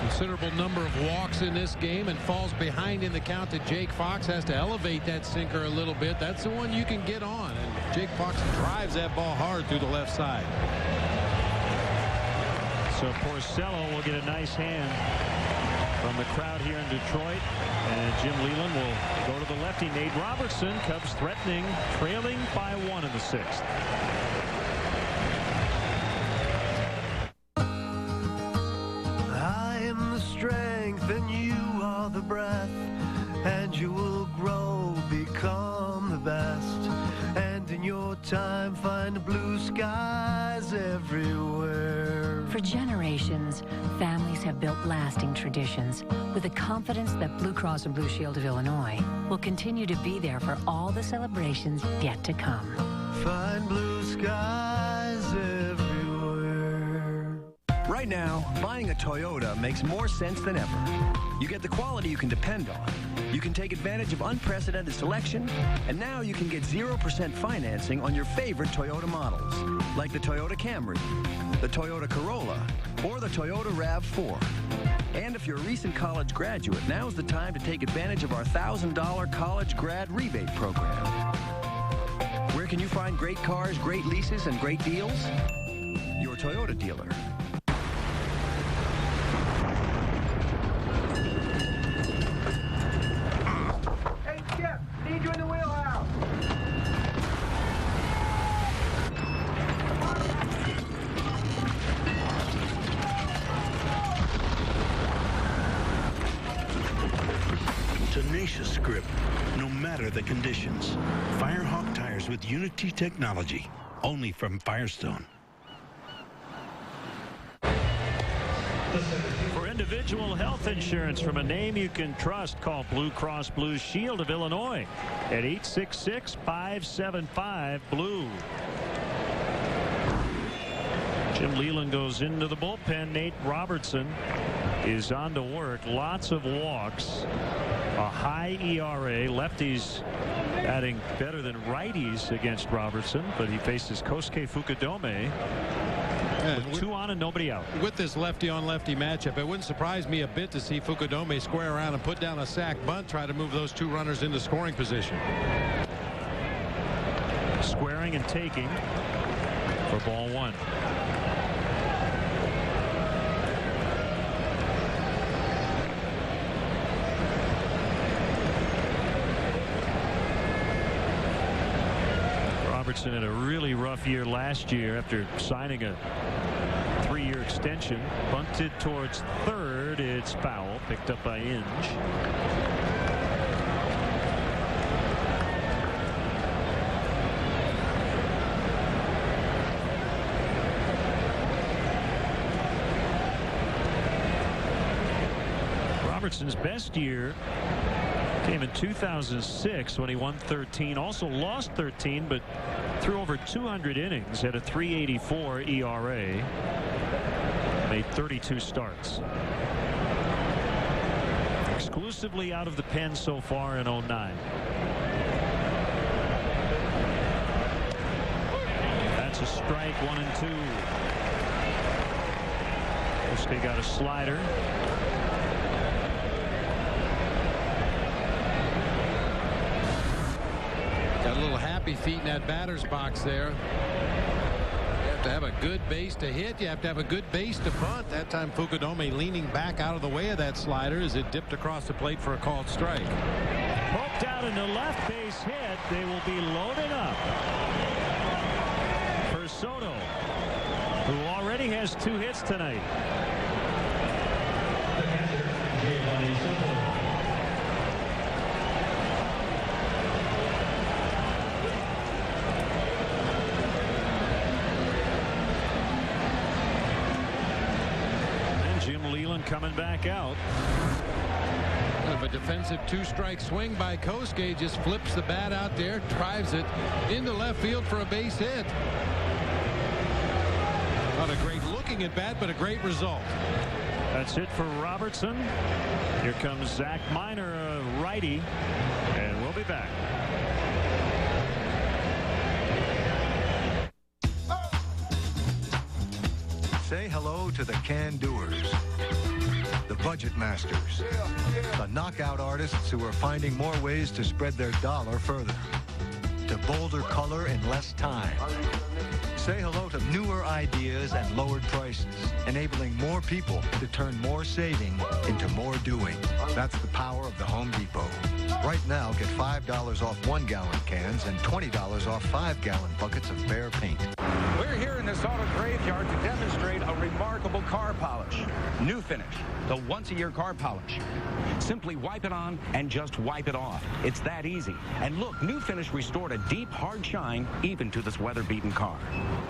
Considerable number of walks in this game and falls behind in the count to Jake Fox. Has to elevate that sinker a little bit. That's the one you can get on, and Jake Fox drives that ball hard through the left side. So Porcello will get a nice hand from the crowd here in Detroit, and Jim Leland will go to the lefty. Nate Robertson. Cubs threatening, trailing by 1 in the 6th. And you are the breath, and you will grow, become the best, and in your time find blue skies everywhere. For generations, families have built lasting traditions with the confidence that Blue Cross and Blue Shield of Illinois will continue to be there for all the celebrations yet to come. Find blue skies everywhere. Right now, buying a Toyota makes more sense than ever. You get the quality you can depend on. You can take advantage of unprecedented selection, and now you can get 0% financing on your favorite Toyota models, like the Toyota Camry, the Toyota Corolla, or the Toyota RAV4. And if you're a recent college graduate, now's the time to take advantage of our $1,000 college grad rebate program. Where can you find great cars, great leases, and great deals? Your Toyota dealer. Need you in the wheelhouse. Tenacious grip, no matter the conditions. Firehawk tires with Unity technology, only from Firestone. For individual health insurance from a name you can trust, call Blue Cross Blue Shield of Illinois at 866-575-BLUE. Jim Leland goes into the bullpen. Nate Robertson is on to work. Lots of walks, a high ERA. Lefties adding better than righties against Robertson, but he faces Kosuke Fukudome. With 2 on and nobody out. With this lefty-on-lefty matchup, it wouldn't surprise me a bit to see Fukudome square around and put down a sac bunt, try to move those 2 runners into scoring position. Squaring and taking for ball 1. Robertson had a really rough year last year after signing a 3-year extension. Bunted towards third. It's foul. Picked up by Inge. Robertson's best year came in 2006 when he won 13, also lost 13, but threw over 200 innings, had a 3.84 ERA, made 32 starts. Exclusively out of the pen so far in 09. That's a strike, 1-2. They got a slider. Got a little happy feet in that batter's box there. You have to have a good base to hit. You have to have a good base to bunt. That time Fukudome leaning back out of the way of that slider as it dipped across the plate for a called strike. Poked out into left base hit. They will be loaded up for Soto, who already has 2 hits tonight. Coming back out. A defensive 2-strike swing by Kosuke, just flips the bat out there, drives it into left field for a base hit. Not a great looking at bat, but a great result. That's it for Robertson. Here comes Zach Miner, a righty, and we'll be back. Say hello to the can-doers, the budget masters, the knockout artists who are finding more ways to spread their dollar further, to bolder color in less time. Say hello to newer ideas and lowered prices, enabling more people to turn more saving into more doing. That's the power of the Home Depot. Right now, get $5 off 1-gallon cans and $20 off 5-gallon buckets of Behr paint. We're here in this auto graveyard to demonstrate a remarkable car polish. New Finish, the once-a-year car polish. Simply wipe it on and just wipe it off. It's that easy. And look, New Finish restored a deep, hard shine even to this weather-beaten car.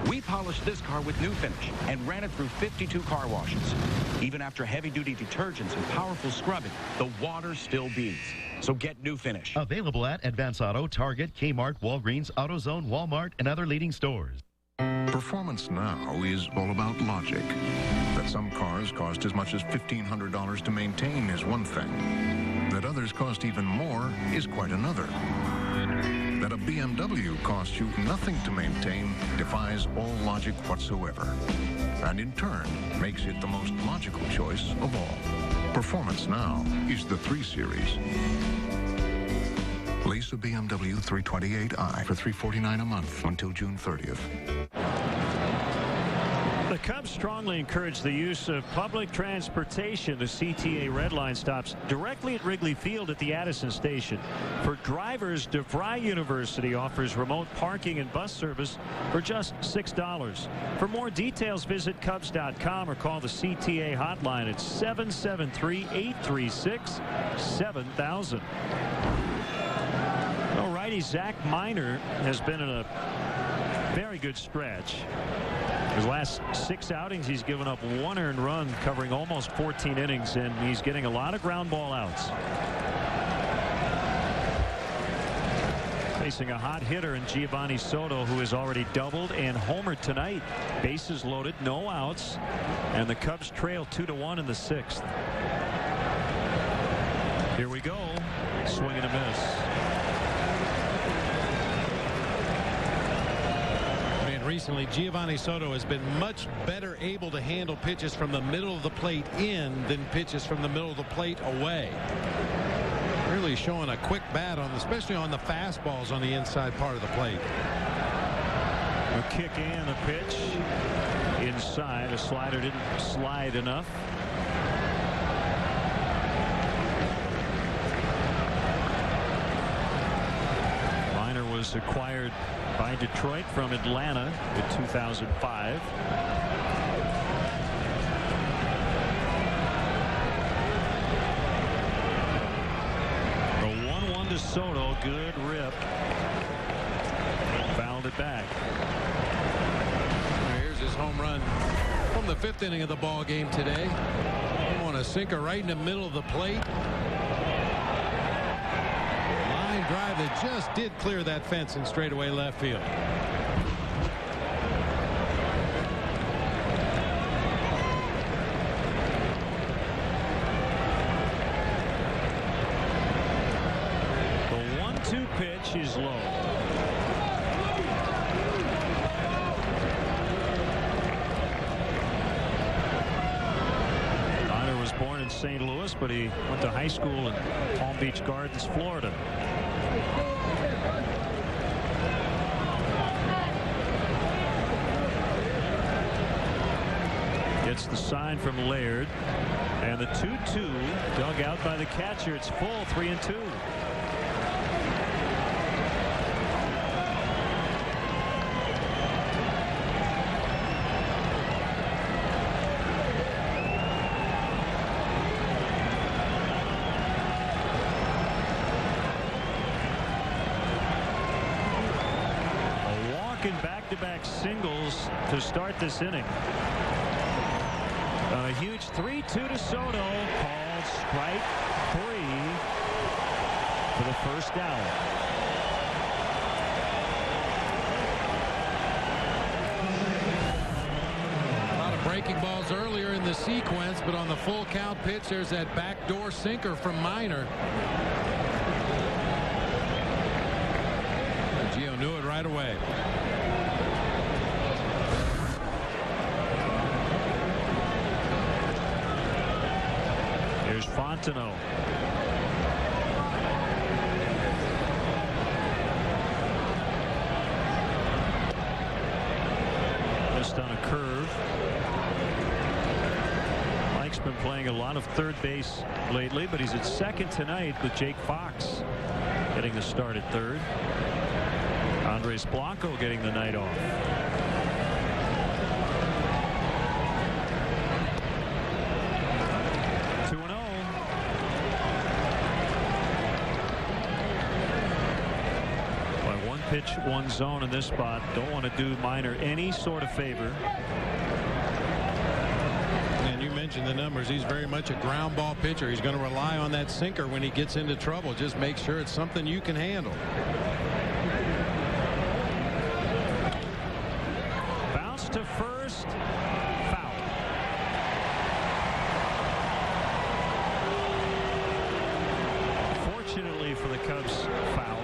We polished this car with New Finish and ran it through 52 car washes. Even after heavy-duty detergents and powerful scrubbing, the water still beads. So get New Finish. Available at Advance Auto, Target, Kmart, Walgreens, AutoZone, Walmart, and other leading stores. Performance now is all about logic. That some cars cost as much as $1,500 to maintain is one thing. That others cost even more is quite another. That a BMW costs you nothing to maintain defies all logic whatsoever. And in turn, makes it the most logical choice of all. Performance now is the 3 Series. Lease a BMW 328i for $349 a month until June 30th. The Cubs strongly encourage the use of public transportation. The CTA Red Line stops directly at Wrigley Field at the Addison station. For drivers, DeVry University offers remote parking and bus service for just $6. For more details, visit Cubs.com or call the CTA hotline at 773-836-7000. Alrighty, Zach Miner has been in a very good stretch. His last 6 outings, he's given up 1 earned run, covering almost 14 innings, and he's getting a lot of ground ball outs. Facing a hot hitter in Giovanni Soto, who has already doubled and homered tonight. Bases loaded, no outs, and the Cubs trail 2-1 in the 6th. Here we go. Swing and a miss. Recently, Giovanni Soto has been much better able to handle pitches from the middle of the plate in than pitches from the middle of the plate away. Really showing a quick bat on, especially on the fastballs on the inside part of the plate. A kick and a pitch inside. A slider didn't slide enough. Miner was acquired by Detroit from Atlanta in 2005. A 1-1 to Soto. Good rip. Fouled it back. Here's his home run from the 5th inning of the ball game today. One on a sinker right in the middle of the plate. Line drive that just did clear that fence in straightaway left field. The 1-2 pitch is low. Born in St. Louis, but he went to high school in Palm Beach Gardens, Florida. Gets the sign from Laird, and the 2-2 dug out by the catcher. It's full, 3-2. Back-to-back singles to start this inning. A huge 3-2 to Soto, called strike 3 for the first out. A lot of breaking balls earlier in the sequence, but on the full count pitch, there's that backdoor sinker from Minor. Gio knew it right away. Here's Fontenot. Missed on a curve. Mike's been playing a lot of third base lately, but he's at second tonight with Jake Fox getting the start at third. Andres Blanco getting the night off. Pitch, one zone in this spot. Don't want to do Minor any sort of favor. And you mentioned the numbers. He's very much a ground ball pitcher. He's going to rely on that sinker when he gets into trouble. Just make sure it's something you can handle. Bounce to first. Foul. Fortunately for the Cubs, foul.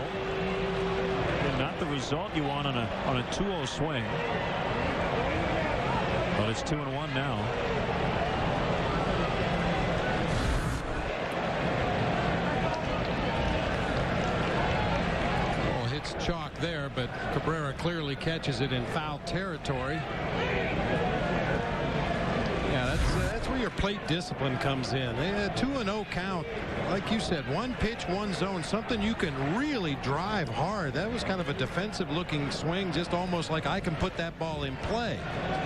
Not the result you want on a 2-0 swing, but it's 2-1 now. Well, hits chalk there, but Cabrera clearly catches it in foul territory. Yeah, that's where your plate discipline comes in. 2-0 count. Like you said, one pitch, one zone, something you can really drive hard. That was kind of a defensive looking swing, just almost like I can put that ball in play.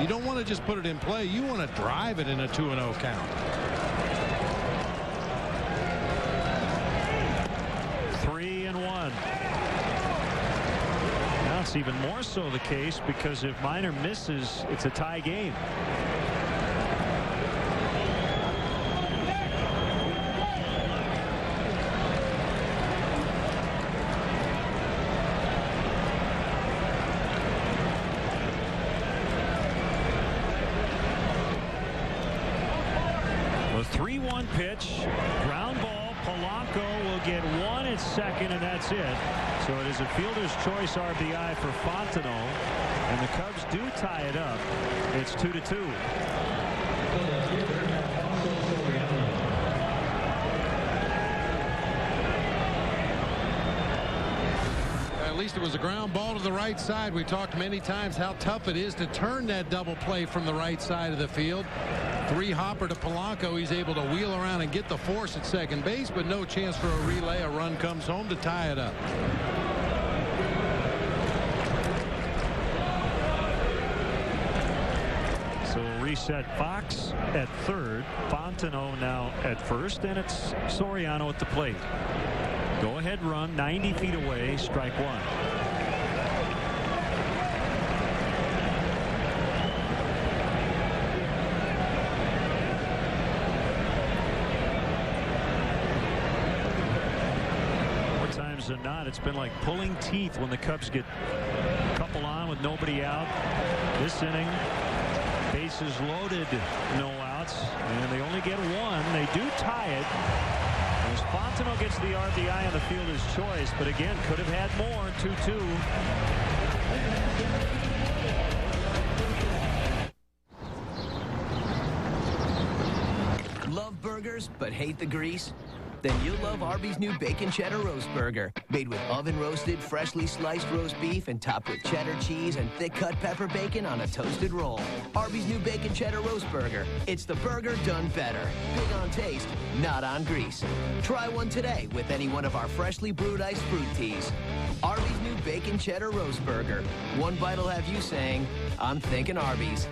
You don't want to just put it in play. You want to drive it in a 2-0 count. 3-1. Now it's even more so the case because if Minor misses, it's a tie game. Pitch, ground ball. Polanco will get one at second, and that's it. So it is a fielder's choice RBI for Fontenot, and the Cubs do tie it up. It's 2-2. At least it was a ground ball to the right side. We talked many times how tough it is to turn that double play from the right side of the field. 3-hopper to Polanco. He's able to wheel around and get the force at second base, but no chance for a relay. A run comes home to tie it up. So we'll reset Fox at third, Fontenot now at first, and it's Soriano at the plate. Go ahead run, 90 feet away, strike one. times than not, it's been like pulling teeth when the Cubs get a couple on with nobody out. This inning, bases loaded, no outs, and they only get one. They do tie it. And Spontano gets the RBI on the fielder's choice, but again, could have had more. 2-2. Love burgers but hate the grease? Then you'll love Arby's new Bacon Cheddar Roast Burger. Made with oven-roasted, freshly sliced roast beef and topped with cheddar cheese and thick-cut pepper bacon on a toasted roll. Arby's new Bacon Cheddar Roast Burger. It's the burger done better. Big on taste, not on grease. Try one today with any one of our freshly brewed iced fruit teas. Arby's new Bacon Cheddar Roast Burger. One bite will have you saying, I'm thinking Arby's.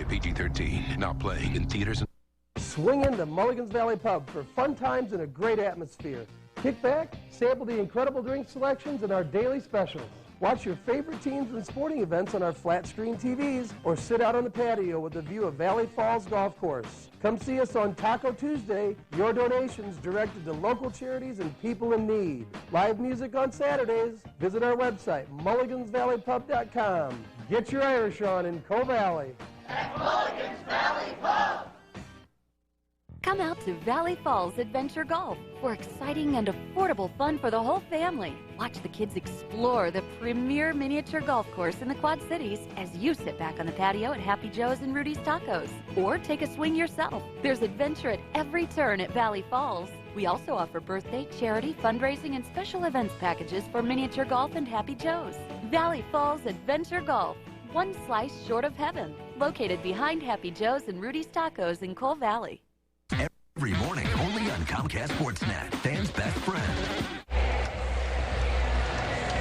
PG-13, now playing in theaters. Swing into Mulligan's Valley Pub for fun times and a great atmosphere. Kick back, sample the incredible drink selections and our daily specials. Watch your favorite teams and sporting events on our flat screen TVs or sit out on the patio with a view of Valley Falls Golf Course. Come see us on Taco Tuesday. Your donations directed to local charities and people in need. Live music on Saturdays. Visit our website, mulligansvalleypub.com. Get your Irish on in Coe Valley. At Mulligan's Valley Pub. Come out to Valley Falls Adventure Golf for exciting and affordable fun for the whole family. Watch the kids explore the premier miniature golf course in the Quad Cities as you sit back on the patio at Happy Joe's and Rudy's Tacos. Or take a swing yourself. There's adventure at every turn at Valley Falls. We also offer birthday, charity, fundraising, and special events packages for miniature golf and Happy Joe's. Valley Falls Adventure Golf. One slice short of heaven. Located behind Happy Joe's and Rudy's Tacos in Coal Valley. Every morning, only on Comcast Sportsnet, fans' best friend.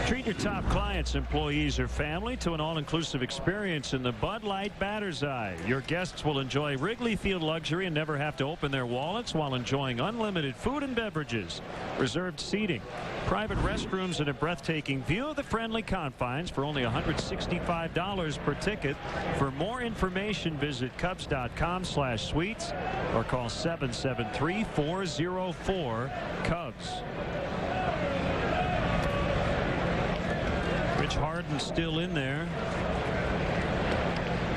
Treat your top clients, employees, or family to an all-inclusive experience in the Bud Light Batter's Eye. Your guests will enjoy Wrigley Field luxury and never have to open their wallets while enjoying unlimited food and beverages, reserved seating, private restrooms, and a breathtaking view of the friendly confines for only $165 per ticket. For more information, visit Cubs.com/suites or call 773-404-CUBS. Rich Harden still in there.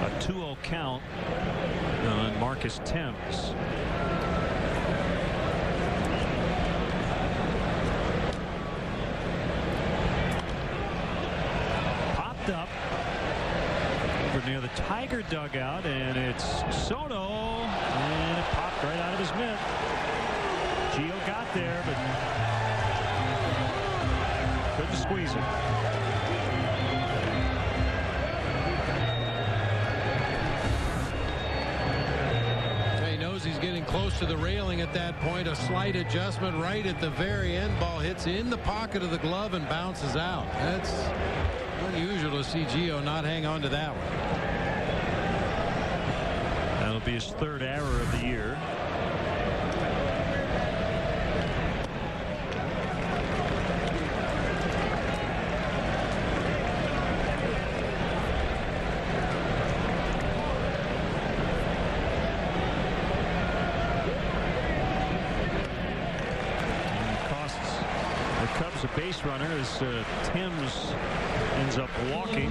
A 2-0 count on Marcus Thames. Popped up over near the Tiger dugout, and it's Soto, and it popped right out of his mitt. Gio got there, but couldn't squeeze it. He's getting close to the railing at that point. A slight adjustment right at the very end. Ball hits in the pocket of the glove and bounces out. That's unusual to see Gio not hang on to that one. That'll be his third error of the year. A base runner as Thames ends up walking.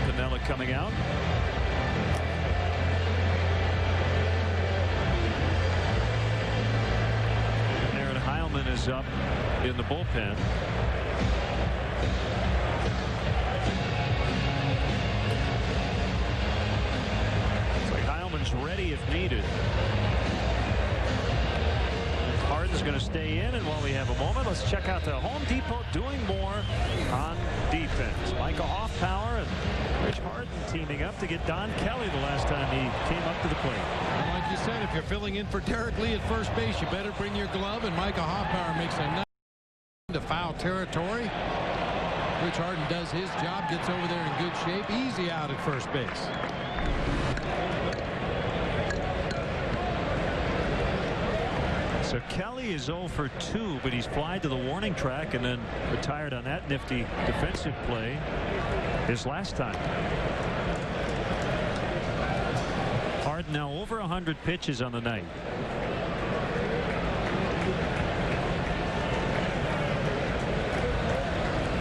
Pinella coming out. Aaron Heilman is up in the bullpen. Ready if needed. Harden's going to stay in, and while we have a moment, let's check out the Home Depot doing more on defense. Micah Hoffpower and Rich Harden teaming up to get Don Kelly the last time he came up to the plate. Well, like you said, if you're filling in for Derek Lee at first base, you better bring your glove, and Micah Hoffpower makes a nice into foul territory. Rich Harden does his job, gets over there in good shape, easy out at first base. So Kelly is 0 for 2, but he's flied to the warning track and then retired on that nifty defensive play his last time. Harden now over 100 pitches on the night.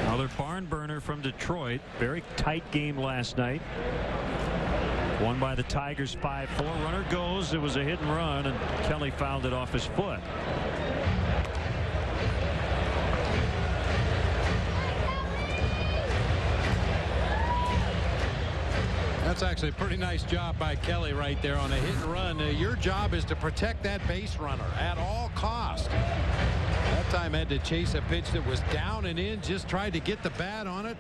Another barn burner from Detroit. Very tight game last night. Won by the Tigers 5-4. Runner goes. It was a hit and run, and Kelly fouled it off his foot. That's actually a pretty nice job by Kelly right there on a hit and run. Your job is to protect that base runner at all costs. That time had to chase a pitch that was down and in, just tried to get the bat on it.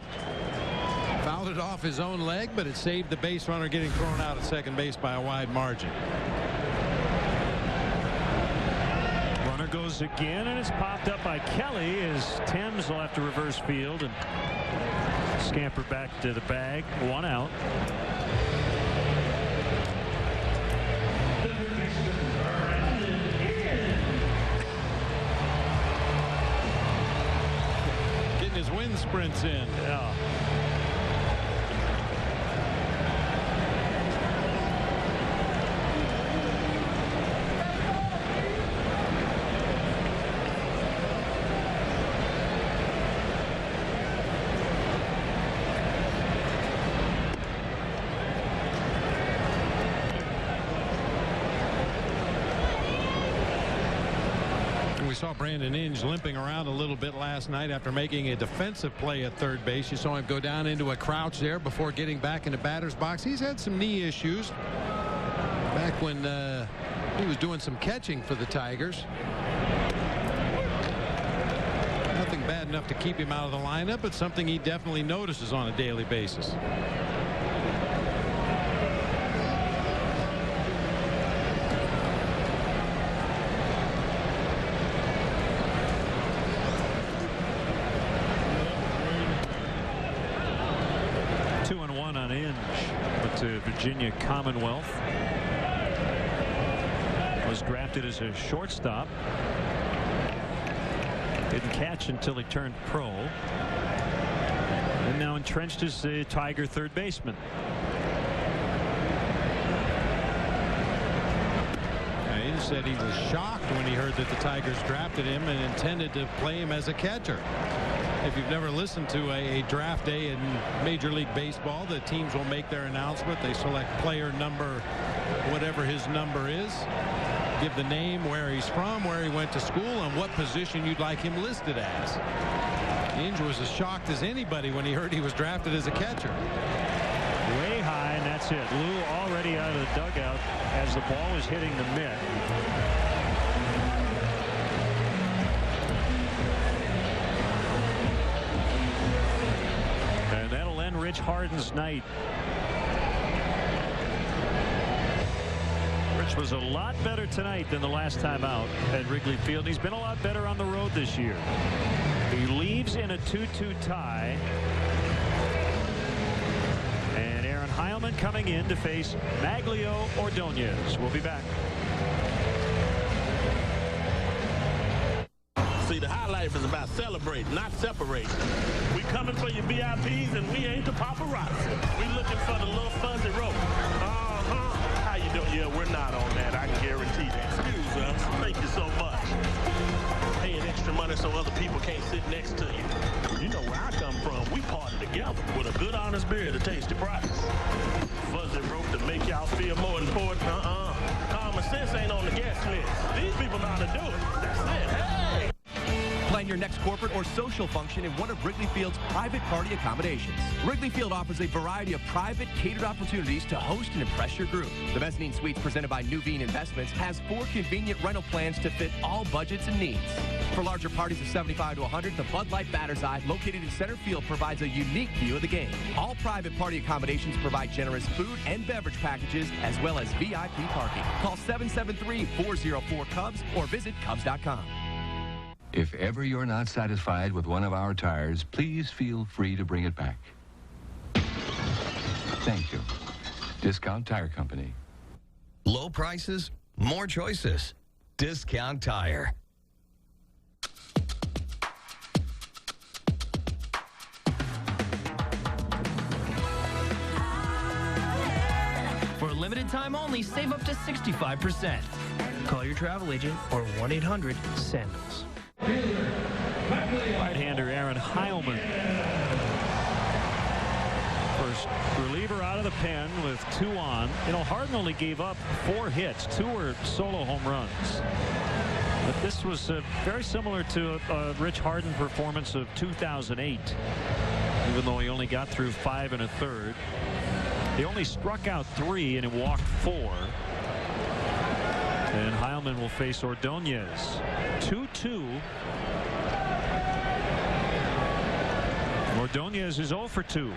Fouled it off his own leg, but it saved the base runner getting thrown out at second base by a wide margin. Runner goes again, and it's popped up by Kelly as Thames will have to reverse field and scamper back to the bag. 1 out. Getting his wind sprints in. Yeah. We saw Brandon Inge limping around a little bit last night after making a defensive play at third base. You saw him go down into a crouch there before getting back in the batter's box. He's had some knee issues back when he was doing some catching for the Tigers. Nothing bad enough to keep him out of the lineup, but something he definitely notices on a daily basis. To Virginia Commonwealth. Was drafted as a shortstop. Didn't catch until he turned pro. And now entrenched as a Tiger third baseman. He said he was shocked when he heard that the Tigers drafted him and intended to play him as a catcher. If you've never listened to a draft day in Major League Baseball, the teams will make their announcement. They select player number, whatever his number is, give the name, where he's from, where he went to school, and what position you'd like him listed as. Inge was as shocked as anybody when he heard he was drafted as a catcher. Way high, and that's it. Lou already out of the dugout as the ball is hitting the mitt. Rich Harden's night. Rich was a lot better tonight than the last time out at Wrigley Field. He's been a lot better on the road this year. He leaves in a 2-2 tie. And Aaron Heilman coming in to face Maglio Ordonez. We'll be back. See, the high life is about celebrating, not separating. We coming for your VIPs, and we ain't the paparazzi. We looking for the little fuzzy rope. How you doing? Yeah, we're not on that. I can guarantee that. Excuse us. Thank you so much. Paying extra money so other people can't sit next to you. You know where I come from. We party together with a good, honest beer at a tasty price. Fuzzy rope to make y'all feel more important. Common sense ain't on the guest list. These people know how to do it. That's it. Hey! Plan your next corporate or social function in one of Wrigley Field's private party accommodations. Wrigley Field offers a variety of private catered opportunities to host and impress your group. The Mezzanine Suites presented by Nuveen Investments has 4 convenient rental plans to fit all budgets and needs. For larger parties of 75 to 100, the Bud Light Batter's Eye located in center field provides a unique view of the game. All private party accommodations provide generous food and beverage packages as well as VIP parking. Call 773-404-CUBS or visit Cubs.com. If ever you're not satisfied with one of our tires, please feel free to bring it back. Thank you. Discount Tire Company. Low prices, more choices. Discount Tire. For a limited time only, save up to 65%. Call your travel agent or 1-800-SANDALS. Right-hander Aaron Heilman. First reliever out of the pen with 2 on. You know, Harden only gave up 4 hits. 2 were solo home runs. But this was very similar to a Rich Harden performance of 2008, even though he only got through 5 1/3. He only struck out 3 and he walked 4. And Heilman will face Ordonez. 2-2. Ordonez is 0 for 2.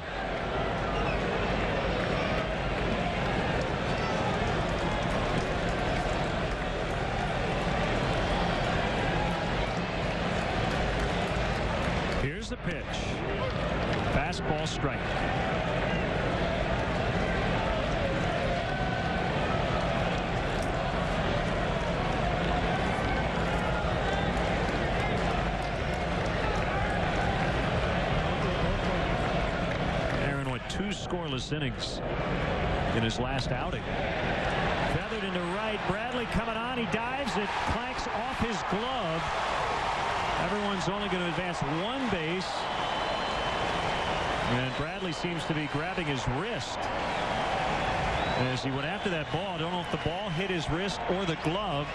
Here's the pitch. Fastball strike. Aaron went 2 scoreless innings in his last outing. Feathered into right. Bradley coming on. He dives. It clanks off his glove. Everyone's only going to advance 1 base. And Bradley seems to be grabbing his wrist as he went after that ball. I don't know if the ball hit his wrist or the glove,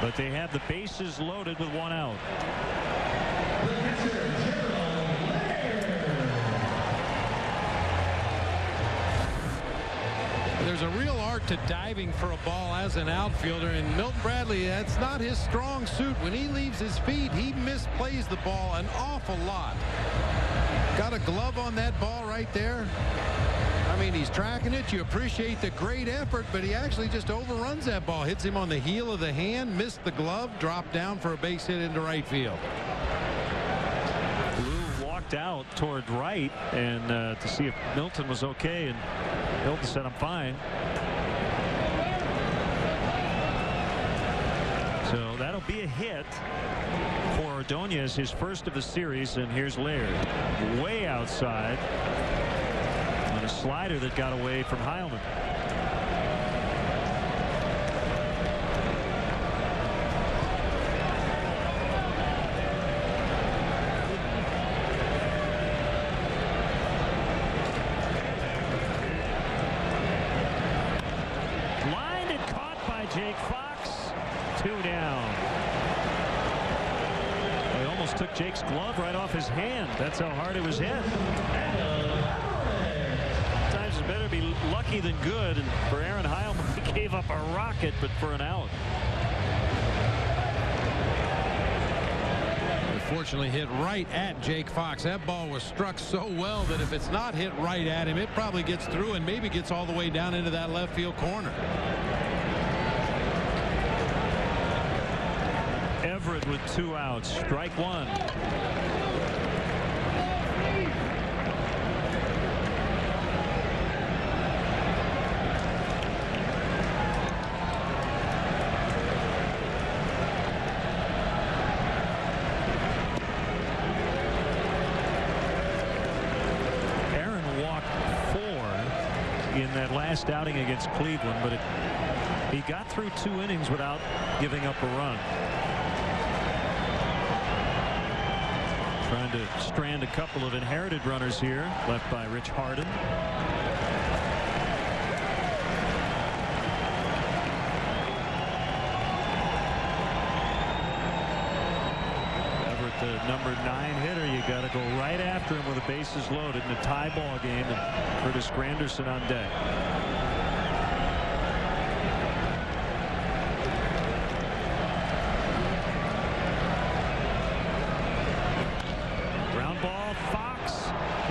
but they have the bases loaded with 1 out. There's a real art to diving for a ball as an outfielder, and Milton Bradley, that's not his strong suit. When he leaves his feet, he misplays the ball an awful lot. Got a glove on that ball right there. I mean, he's tracking it. You appreciate the great effort, but he actually just overruns that ball. Hits him on the heel of the hand, missed the glove, dropped down for a base hit into right field. Blue walked out toward right and to see if Milton was okay, and Milton said, "I'm fine." So that'll be a hit for Ordonez, his first of the series. And here's Laird, way outside on a slider that got away from Heilman. Lined and caught by Jake Fox. 2 down. He almost took Jake's glove right off his hand. That's how hard it was hit. Sometimes it's better to be lucky than good. And for Aaron Heilman, he gave up a rocket, but for an out. Fortunately hit right at Jake Fox. That ball was struck so well that if it's not hit right at him, it probably gets through and maybe gets all the way down into that left field corner. Everett with 2 outs. Strike 1. Aaron walked 4 in that last outing against Cleveland, but he got through 2 innings without giving up a run. Trying to strand a couple of inherited runners here, left by Rich Harden. Everett, the number 9 hitter, you got to go right after him with the bases loaded in a tie ball game, and Curtis Granderson on deck.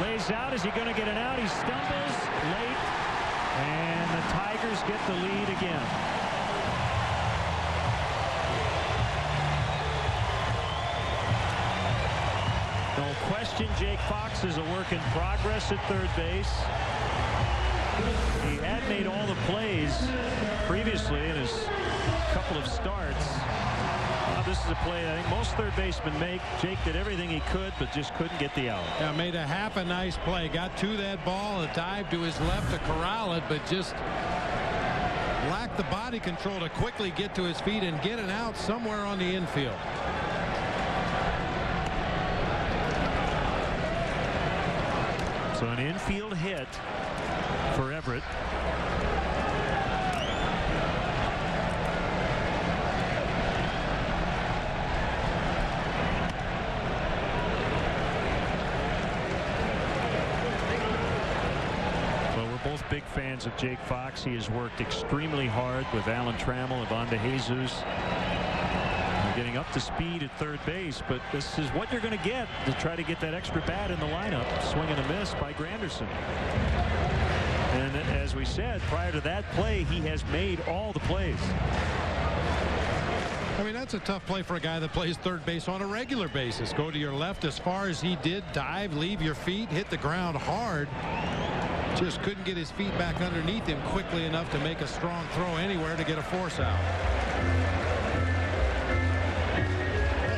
Lays out. Is he going to get an out? He stumbles late, and the Tigers get the lead again. No question, Jake Fox is a work in progress at third base. He had made all the plays previously in his couple of starts. This is a play I think most third basemen make. Jake did everything he could, but just couldn't get the out. Yeah, made a nice play. Got to that ball, a dive to his left to corral it, but just lacked the body control to quickly get to his feet and get an out somewhere on the infield. So an infield hit for Everett. Both big fans of Jake Fox. He has worked extremely hard with Alan Trammell, Ivan De Jesus. Getting up to speed at third base, but this is what you're going to get to try to get that extra bat in the lineup. Swing and a miss by Granderson. And as we said, prior to that play, he has made all the plays. I mean, that's a tough play for a guy that plays third base on a regular basis. Go to your left as far as he did, dive, leave your feet, hit the ground hard. Just couldn't get his feet back underneath him quickly enough to make a strong throw anywhere to get a force out.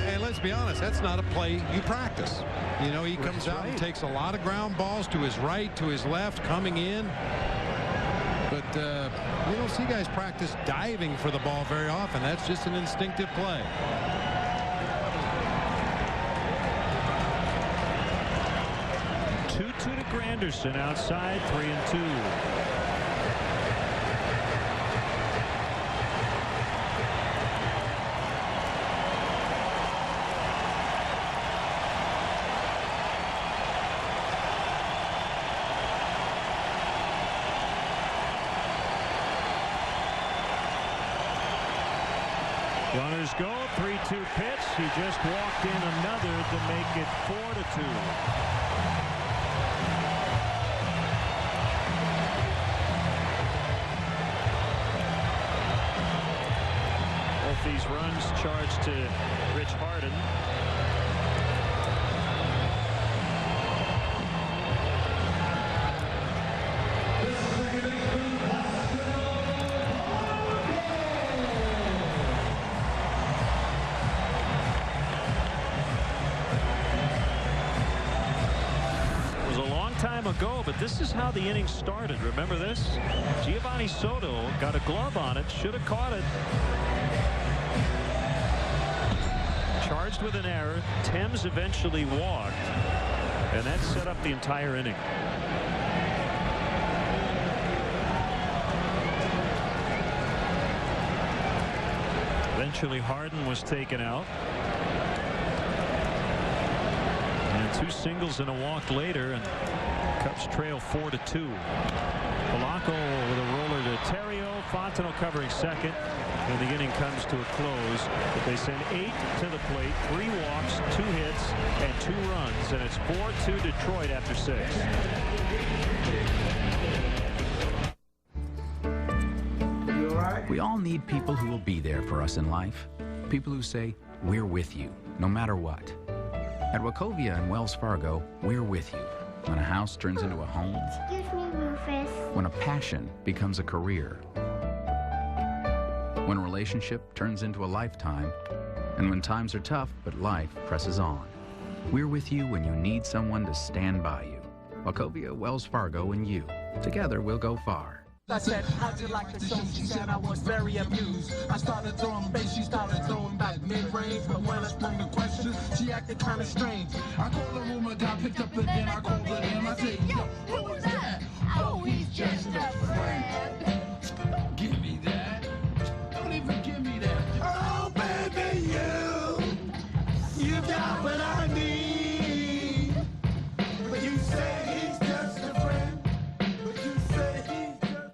And let's be honest, that's not a play you practice. You know, he comes out and takes a lot of ground balls to his right, to his left, coming in. But you don't see guys practice diving for the ball very often. That's just an instinctive play. 2-2 to Granderson outside, 3-2. Runners go, 3-2 pitch. He just walked in another to make it 4-2. These runs charged to Rich Harden. It was a long time ago, but this is how the inning started. Remember this? Giovanni Soto got a glove on it, should have caught it. Charged with an error. Thames eventually walked, and that set up the entire inning. Eventually Harden was taken out, and 2 singles and a walk later, and Cubs trail 4-2. Polanco with a roller to Terrio. Fontenot covering second. And the inning comes to a close. But they send 8 to the plate, 3 walks, 2 hits, and 2 runs. And it's 4-2 Detroit after 6. You all right? We all need people who will be there for us in life. People who say, we're with you, no matter what. At Wachovia and Wells Fargo, we're with you. When a house turns into a home. Excuse me, Rufus. When a passion becomes a career. When a relationship turns into a lifetime, and when times are tough but life presses on. We're with you when you need someone to stand by you. Wachovia, Wells Fargo, and you. Together we'll go far. I said, how'd you like the show? She said I was very amused. I started throwing bass, she started throwing back mid-range. But when I sprung the question, she acted kind of strange. I called the room, a guy picked up again. I called her in, I said, yo, who's that? Oh, he's just a friend. Give me that. Don't even give me that. Oh, baby, you got what I need. But you say he's just a friend. But you say he's just...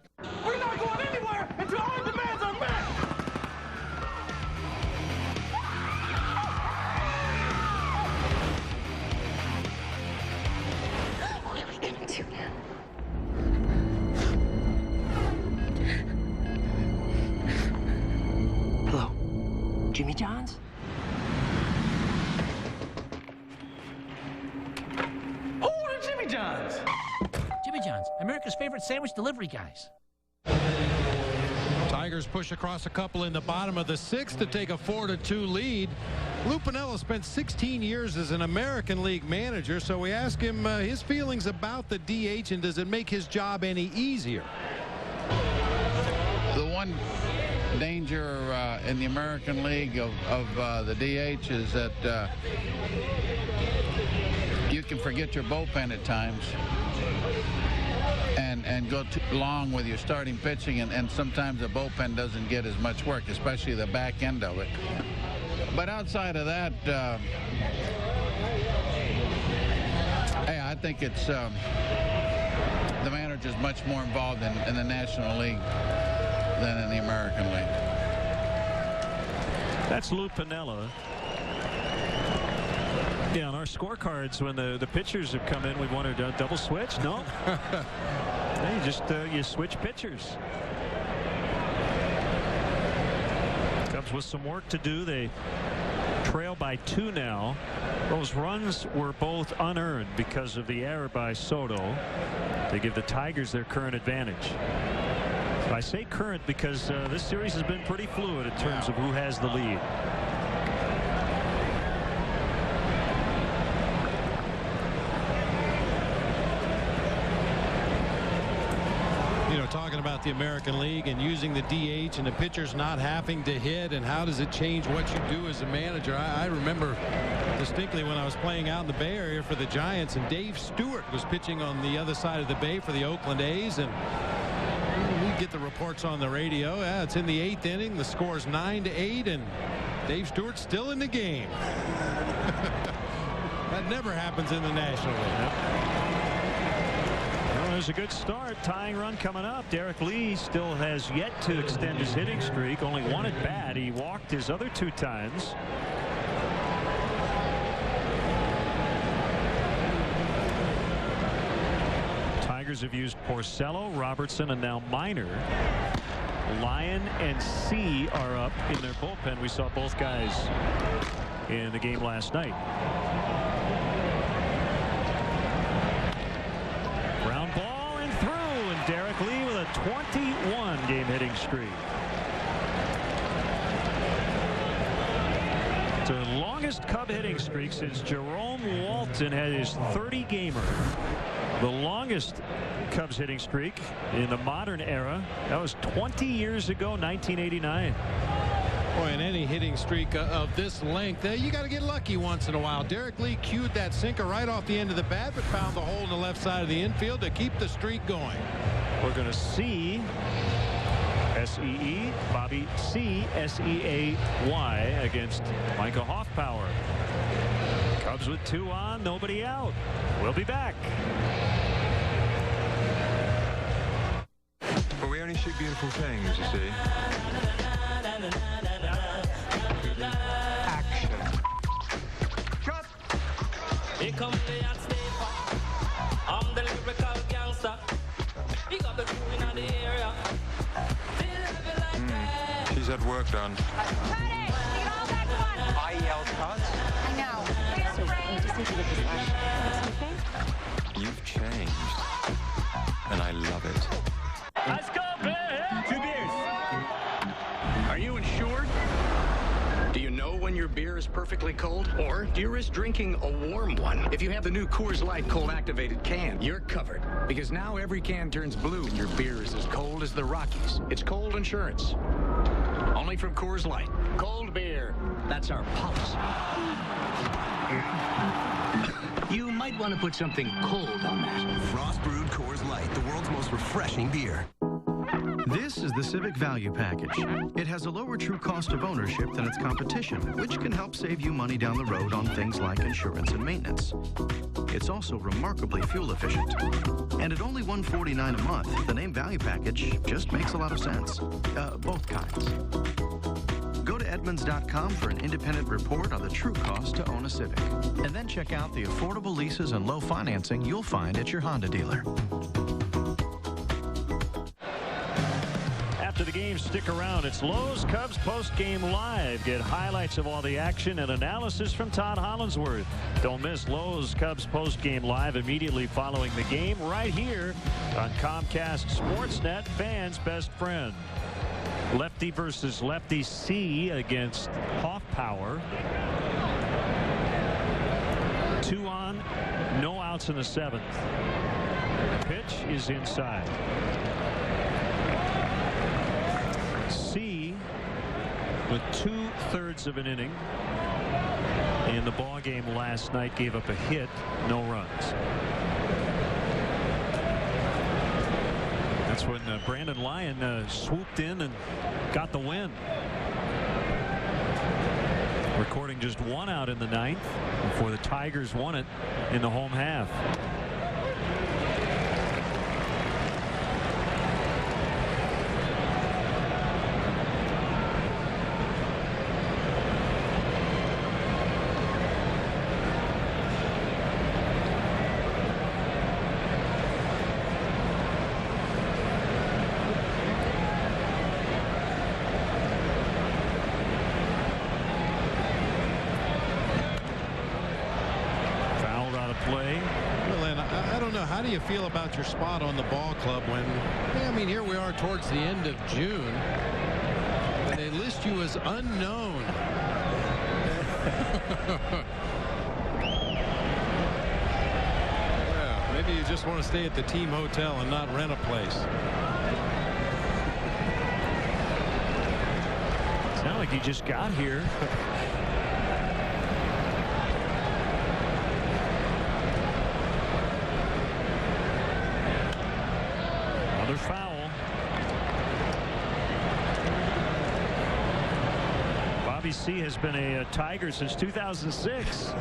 We're not going anywhere until our demands are met. What are we gonna do now? Hello, Jimmy John's? Order Jimmy John's! Jimmy John's, America's favorite sandwich delivery guys. Tigers Tigers push across a couple in the bottom of the 6th to take a 4-2 lead. Lou Piniella spent 16 years as an American League manager, so we ask him his feelings about the DH and does it make his job any easier? The one danger in the American League of the DH is that you can forget your bullpen at times and go too long with your starting pitching, and sometimes the bullpen doesn't get as much work, especially the back end of it. But outside of that, hey, I think it's the manager's much more involved in the National League than in the American League. That's Lou Piniella. Yeah, on our scorecards, when the pitchers have come in, we've wanted a double switch. No, you just you switch pitchers. Cubs with some work to do. They trail by 2 now. Those runs were both unearned because of the error by Soto. They give the Tigers their current advantage. I say current because this series has been pretty fluid in terms of who has the lead. Talking about the American League and using the DH and the pitchers not having to hit, and how does it change what you do as a manager? I remember distinctly when I was playing out in the Bay Area for the Giants, and Dave Stewart was pitching on the other side of the Bay for the Oakland A's, and we get the reports on the radio. Yeah, it's in the 8th inning. The score's 9-8, and Dave Stewart's still in the game. That never happens in the National League. There's a good start. Tying run coming up. Derek Lee still has yet to extend his hitting streak. Only 1 at bat. He walked his other 2 times. Tigers have used Porcello, Robertson, and now Minor. Lyon and C are up in their bullpen. We saw both guys in the game last night. Ground ball and through, and Derek Lee with a 21 game hitting streak. It's the longest Cub hitting streak since Jerome Walton had his 30 gamer. The longest Cubs hitting streak in the modern era. That was 20 years ago, 1989. Boy, in any hitting streak of this length, you got to get lucky once in a while. Derek Lee cued that sinker right off the end of the bat, but found the hole in the left side of the infield to keep the streak going. We're going to see S-E-E, Bobby C, S-E-A-Y against Micah Hoffpower. Cubs with 2 on, nobody out. We'll be back. Well, we only shoot beautiful things, you see. Action. Cut. Here comes the hot stepper. I'm the lyrical gangster. Big up the crew in the area. She's had work done. I yelled cut. I know. So we just need to get this last. Okay? You've changed. And I love it. Let's go, Bill. 2 beers. Are you insured? Do you know when your beer is perfectly cold? Or do you risk drinking a warm one? If you have the new Coors Light cold activated can, you're covered. Because now every can turns blue and your beer is as cold as the Rockies. It's cold insurance. Only from Coors Light. Cold beer. That's our policy. You might want to put something cold on that. Frost brewed Coors Light, the world's most refreshing beer. This is the Civic Value Package. It has a lower true cost of ownership than its competition, which can help save you money down the road on things like insurance and maintenance. It's also remarkably fuel efficient. And at only $149 a month, the name Value Package just makes a lot of sense. Both kinds. Go to Edmunds.com for an independent report on the true cost to own a Civic. And then check out the affordable leases and low financing you'll find at your Honda dealer. After the game, stick around. It's Lowe's Cubs Post-Game Live. Get highlights of all the action and analysis from Todd Hollandsworth. Don't miss Lowe's Cubs Post-Game Live immediately following the game right here on Comcast Sportsnet, fans' best friend. Lefty versus lefty. C against Hoffpower. 2 on, no outs in the 7th. Pitch is inside. C with 2/3 of an inning in the ball game last night, gave up a hit, no runs. That's when Brandon Lyon swooped in and got the win, recording just 1 out in the 9th before the Tigers won it in the home half. How do you feel about your spot on the ball club when, I mean, here we are towards the end of June and they list you as unknown? Well, maybe you just want to stay at the team hotel and not rent a place. It's not like you just got here. Foul. Bobby C has been a Tiger since 2006.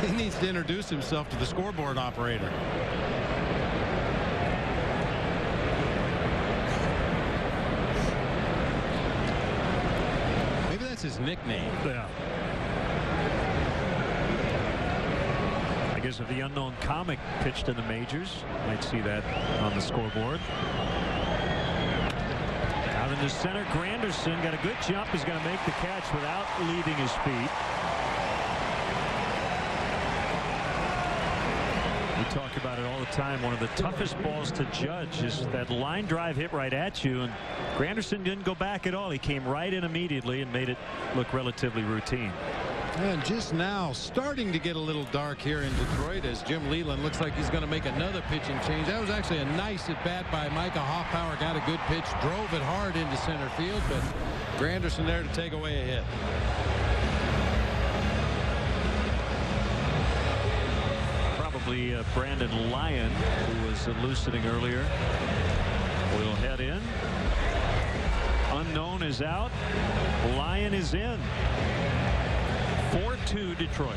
He needs to introduce himself to the scoreboard operator. Maybe that's his nickname. Yeah. I guess if the unknown comic pitched in the majors, might see that on the scoreboard. Out into center, Granderson got a good jump. He's going to make the catch without leaving his feet. We talk about it all the time. One of the toughest balls to judge is that line drive hit right at you, and Granderson didn't go back at all. He came right in immediately and made it look relatively routine. And just now starting to get a little dark here in Detroit as Jim Leland looks like he's going to make another pitching change. That was actually a nice at bat by Micah Hoffpower. Got a good pitch, drove it hard into center field, but Granderson there to take away a hit. Probably Brandon Lyon, who was eliciting earlier, will head in. Unknown is out. Lyon is in. 4-2 Detroit.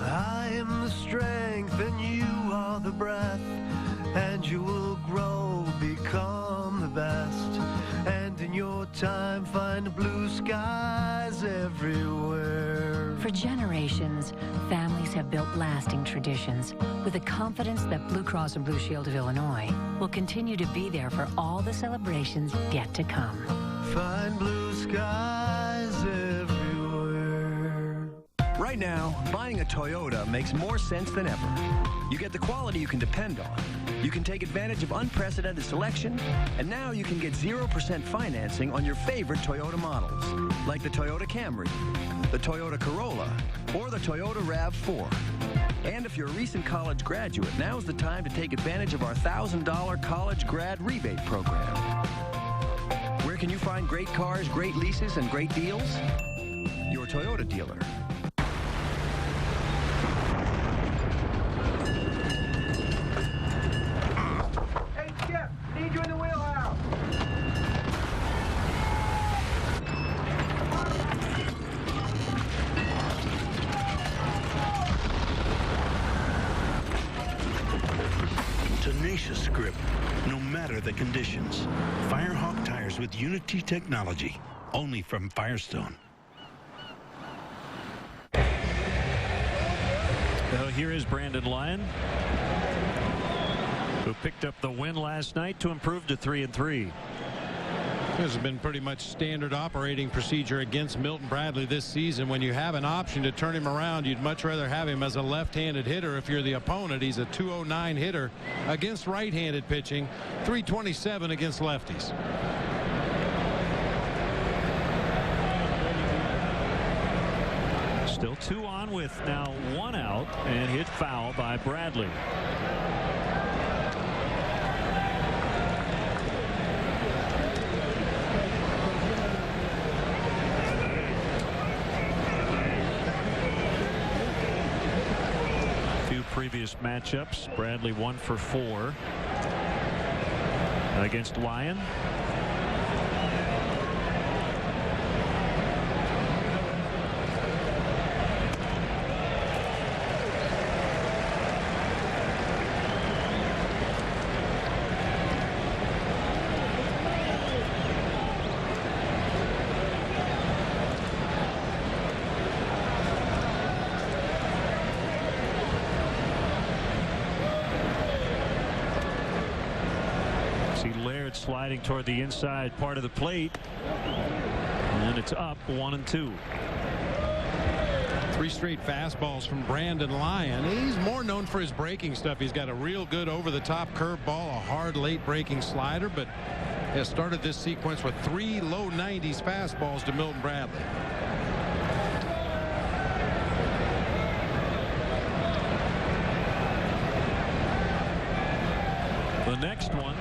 I am the strength and you are the breath, and you will grow, become the best, and in your time find blue skies everywhere. For generations, families have built lasting traditions with the confidence that Blue Cross and Blue Shield of Illinois will continue to be there for all the celebrations yet to come. Find blue skies everywhere. Right now, buying a Toyota makes more sense than ever. You get the quality you can depend on. You can take advantage of unprecedented selection, and now you can get 0% financing on your favorite Toyota models, like the Toyota Camry, the Toyota Corolla, or the Toyota RAV4. And if you're a recent college graduate, now's the time to take advantage of our $1,000 college grad rebate program. Where can you find great cars, great leases, and great deals? Your Toyota dealer. Hey, Skip, need you in the wheelhouse. Tenacious grip, no matter the conditions. Firehawk tires with Unity technology, only from Firestone. Well, here is Brandon Lyon, who picked up the win last night to improve to 3-3. This has been pretty much standard operating procedure against Milton Bradley this season. When you have an option to turn him around, you'd much rather have him as a left-handed hitter. If you're the opponent, he's a .209 hitter against right-handed pitching, .327 against lefties. Still 2 on with now 1 out, and hit foul by Bradley. Previous matchups, Bradley 1 for 4 against Lyon. Sliding toward the inside part of the plate, and it's up 1-2. 3 straight fastballs from Brandon Lyon. He's more known for his breaking stuff. He's got a real good over-the-top curveball, a hard late breaking slider, but has started this sequence with 3 low 90s fastballs to Milton Bradley. The next one,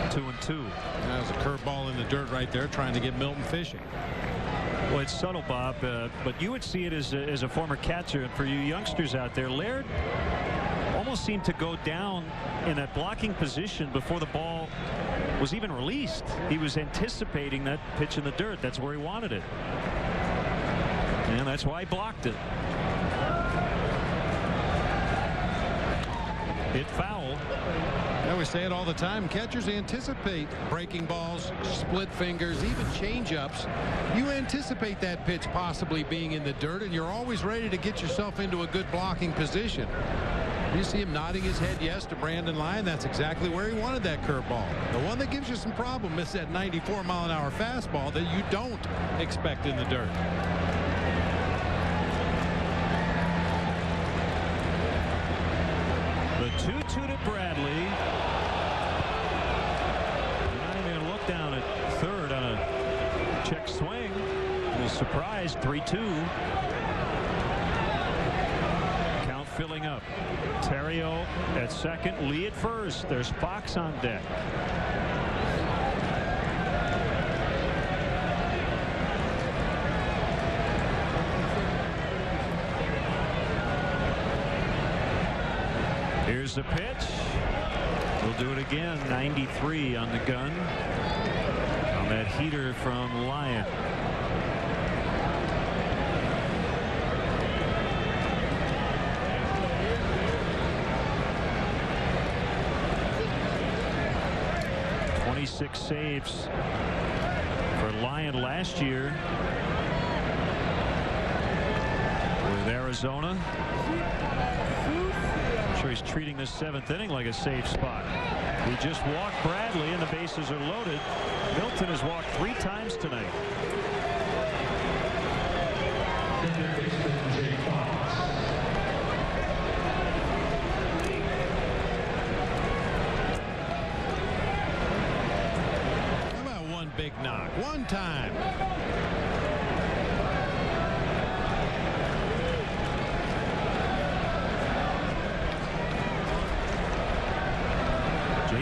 2-2. That was a curveball in the dirt right there, trying to get Milton fishing. Well, it's subtle, Bob, but you would see it as a former catcher. And for you youngsters out there, Laird almost seemed to go down in that blocking position before the ball was even released. He was anticipating that pitch in the dirt. That's where he wanted it. And that's why he blocked it. Hit foul. Yeah, we say it all the time. Catchers anticipate breaking balls, split fingers, even change-ups. You anticipate that pitch possibly being in the dirt, and you're always ready to get yourself into a good blocking position. You see him nodding his head yes to Brandon Lyon. That's exactly where he wanted that curveball. The one that gives you some problem is that 94-mile-an-hour fastball that you don't expect in the dirt. The 2-2 to Bradley. Not even going to look down at third on a check swing. A little surprise, 3-2. Count filling up. Terrio at second, Lee at first. There's Fox on deck. Here's the pitch. We'll do it again. 93 on the gun on that heater from Lyon. .26 saves for Lyon last year with Arizona. He's treating this 7th inning like a safe spot. He just walked Bradley and the bases are loaded. Milton has walked 3 times tonight. How about one big knock? One time.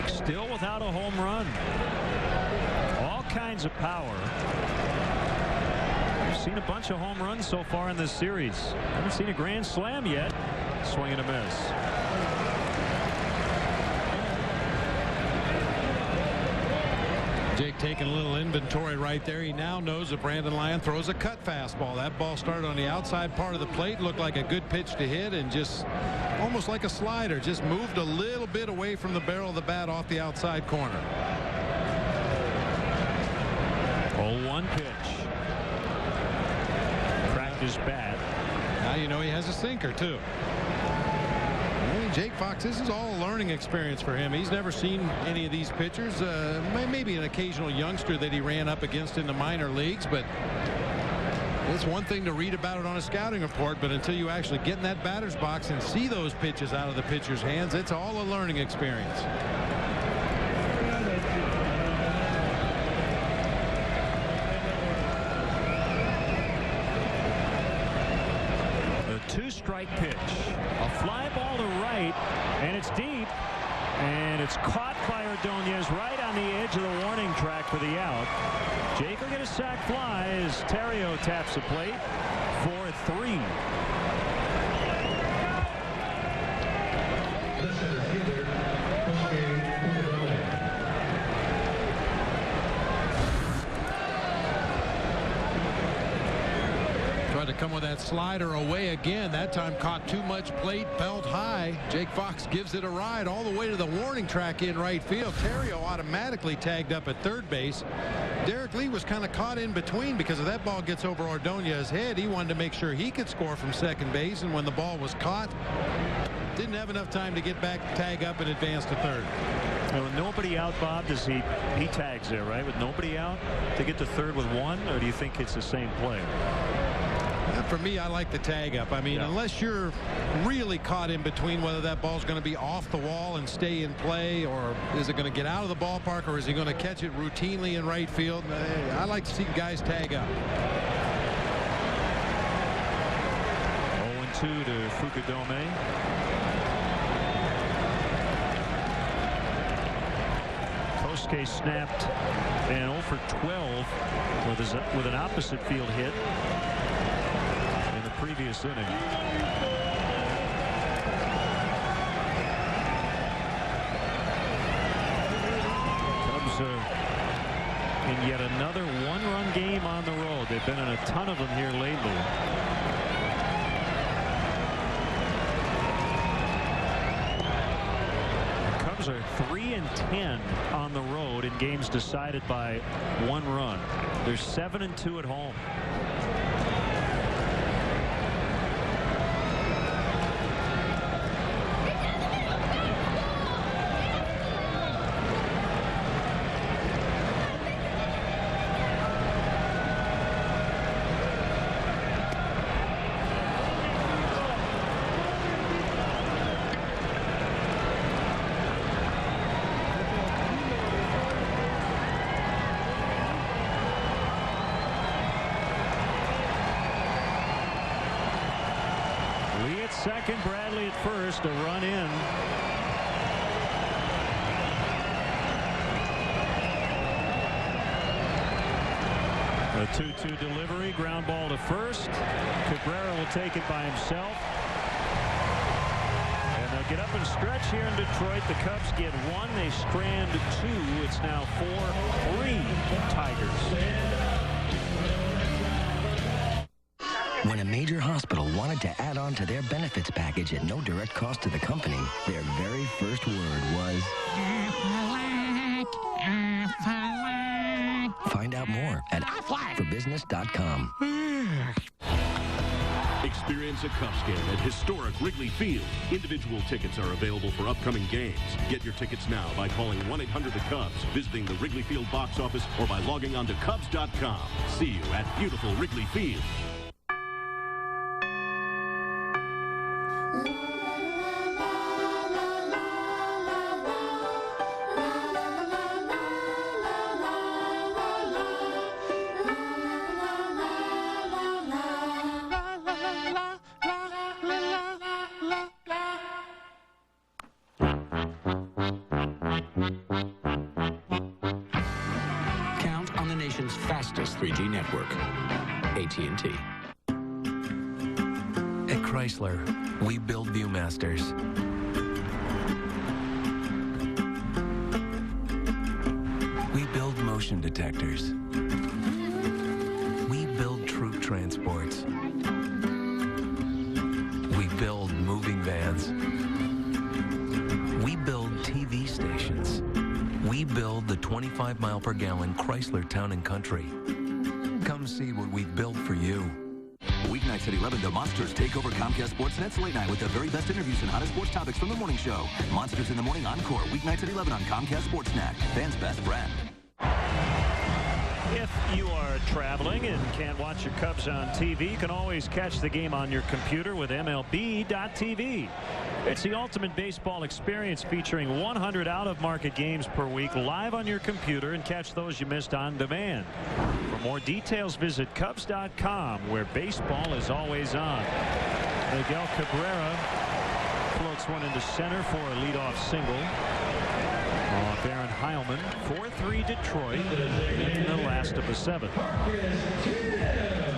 Still without a home run. All kinds of power. We've seen a bunch of home runs so far in this series. Haven't seen a grand slam yet. Swing and a miss. Jake taking a little inventory right there. He now knows that Brandon Lyon throws a cut fastball. That ball started on the outside part of the plate. Looked like a good pitch to hit, and just almost like a slider, just moved a little bit away from the barrel of the bat off the outside corner. 0-1 pitch. Cracked his bat. Now you know he has a sinker too. Jake Fox, this is all a learning experience for him. He's never seen any of these pitchers. Maybe an occasional youngster that he ran up against in the minor leagues, but it's one thing to read about it on a scouting report, but until you actually get in that batter's box and see those pitches out of the pitcher's hands, it's all a learning experience. The two-strike pitch. A fly ball to right, and it's deep. And it's caught by Ordonez right on the edge of the warning track for the out. Jake will get a sac fly as Terrio taps the plate for 3. Tried to come with that slider away again. That time caught too much plate, belt high. Jake Fox gives it a ride all the way to the warning track in right field. Terrio automatically tagged up at third base. Derek Lee was kind of caught in between because if that ball gets over Ordonez's head, he wanted to make sure he could score from second base, and when the ball was caught, didn't have enough time to get back, tag up, and advance to third. And with nobody out, Bob, does he tags there, right? With nobody out to get to third with 1, or do you think it's the same play? For me, I like the tag up. I mean, unless you're really caught in between whether that ball's going to be off the wall and stay in play, or is it going to get out of the ballpark, or is he going to catch it routinely in right field? I like to see guys tag up. 0-2 to Fukudome. Kosuke snapped and 0 for 12 with an opposite field hit in the previous inning. Cubs in yet another one-run game on the road. They've been in a ton of them here lately. Are 3-10 on the road in games decided by 1 run. They're 7-2 at home. Second, Bradley at first, a run in. A 2-2 delivery, ground ball to first. Cabrera will take it by himself. And they'll get up and stretch here in Detroit. The Cubs get 1, they strand 2. It's now 4-3 Tigers. When a major hospital wanted to add on to their benefits package at no direct cost to the company, their very first word was... Find out more at forbusiness.com. Experience a Cubs game at historic Wrigley Field. Individual tickets are available for upcoming games. Get your tickets now by calling 1-800-THE-CUBS, visiting the Wrigley Field box office, or by logging on to Cubs.com. See you at beautiful Wrigley Field. Count on the nation's fastest 3G network, AT&T. At Chrysler, we build Viewmasters. We build motion detectors. We build troop transports. We build moving vans. We build TV stations. We build the 25-mile-per-gallon Chrysler Town & Country. Come see what we've built for you. Weeknight Weeknights at 11, the Monsters take over Comcast Sportsnet's Late Night with the very best interviews and hottest sports topics from the morning show. Monsters in the Morning Encore, weeknights at 11 on Comcast Sportsnet. Fans' best friend. If you are traveling and can't watch your Cubs on TV, you can always catch the game on your computer with MLB.tv. It's the ultimate baseball experience, featuring 100 out-of-market games per week live on your computer, and catch those you missed on demand. For more details, visit Cubs.com, where baseball is always on. Miguel Cabrera floats one into center for a leadoff single. Baron Heilman, 4-3 Detroit in the last of the 7th.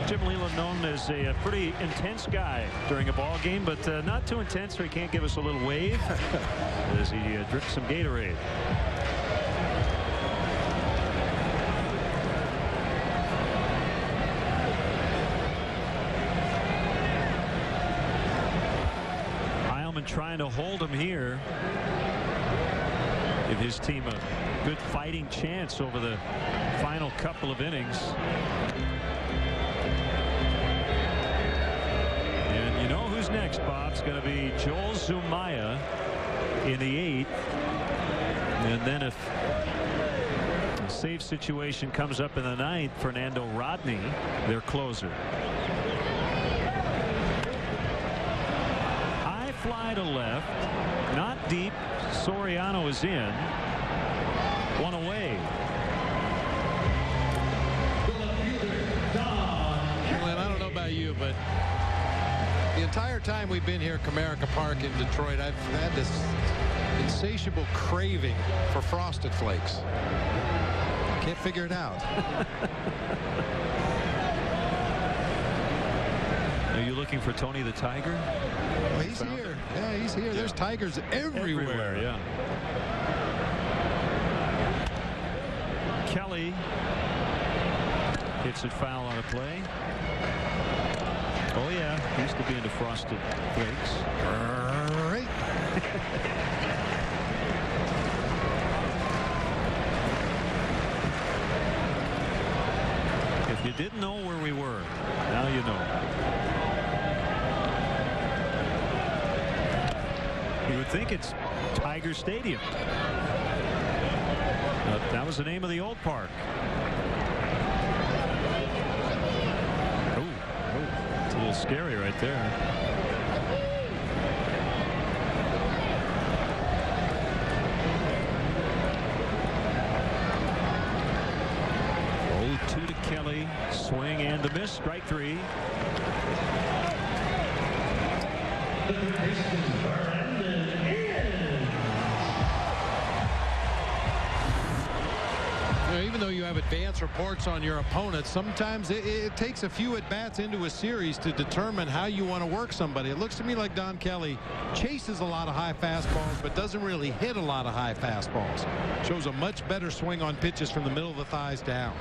Jim Leyland, known as a pretty intense guy during a ball game, but not too intense so he can't give us a little wave as he drinks some Gatorade. Heilman trying to hold him here. Give his team a good fighting chance over the final couple of innings. And you know who's next, Bob? It's going to be Joel Zumaya in the 8th. And then if a save situation comes up in the 9th, Fernando Rodney, their closer. High fly to left. Not deep. Soriano is in. One away. Glenn, I don't know about you, but the entire time we've been here at Comerica Park in Detroit, I've had this insatiable craving for Frosted Flakes. Can't figure it out. Are you looking for Tony the Tiger? Well, he's here. Yeah, he's here. Yeah. There's tigers everywhere. Yeah. Kelly hits it foul on a play. Oh yeah, he used to be into Frosted Flakes. Right. If you didn't know where we were, now you know. You would think it's Tiger Stadium. That was the name of the old park. Oh, it's a little scary right there. Oh, 2 to Kelly. Swing and a miss. Strike 3. Even though you have advance reports on your opponent, sometimes it takes a few at-bats into a series to determine how you want to work somebody. It looks to me like Don Kelly chases a lot of high fastballs but doesn't really hit a lot of high fastballs. Shows a much better swing on pitches from the middle of the thighs down.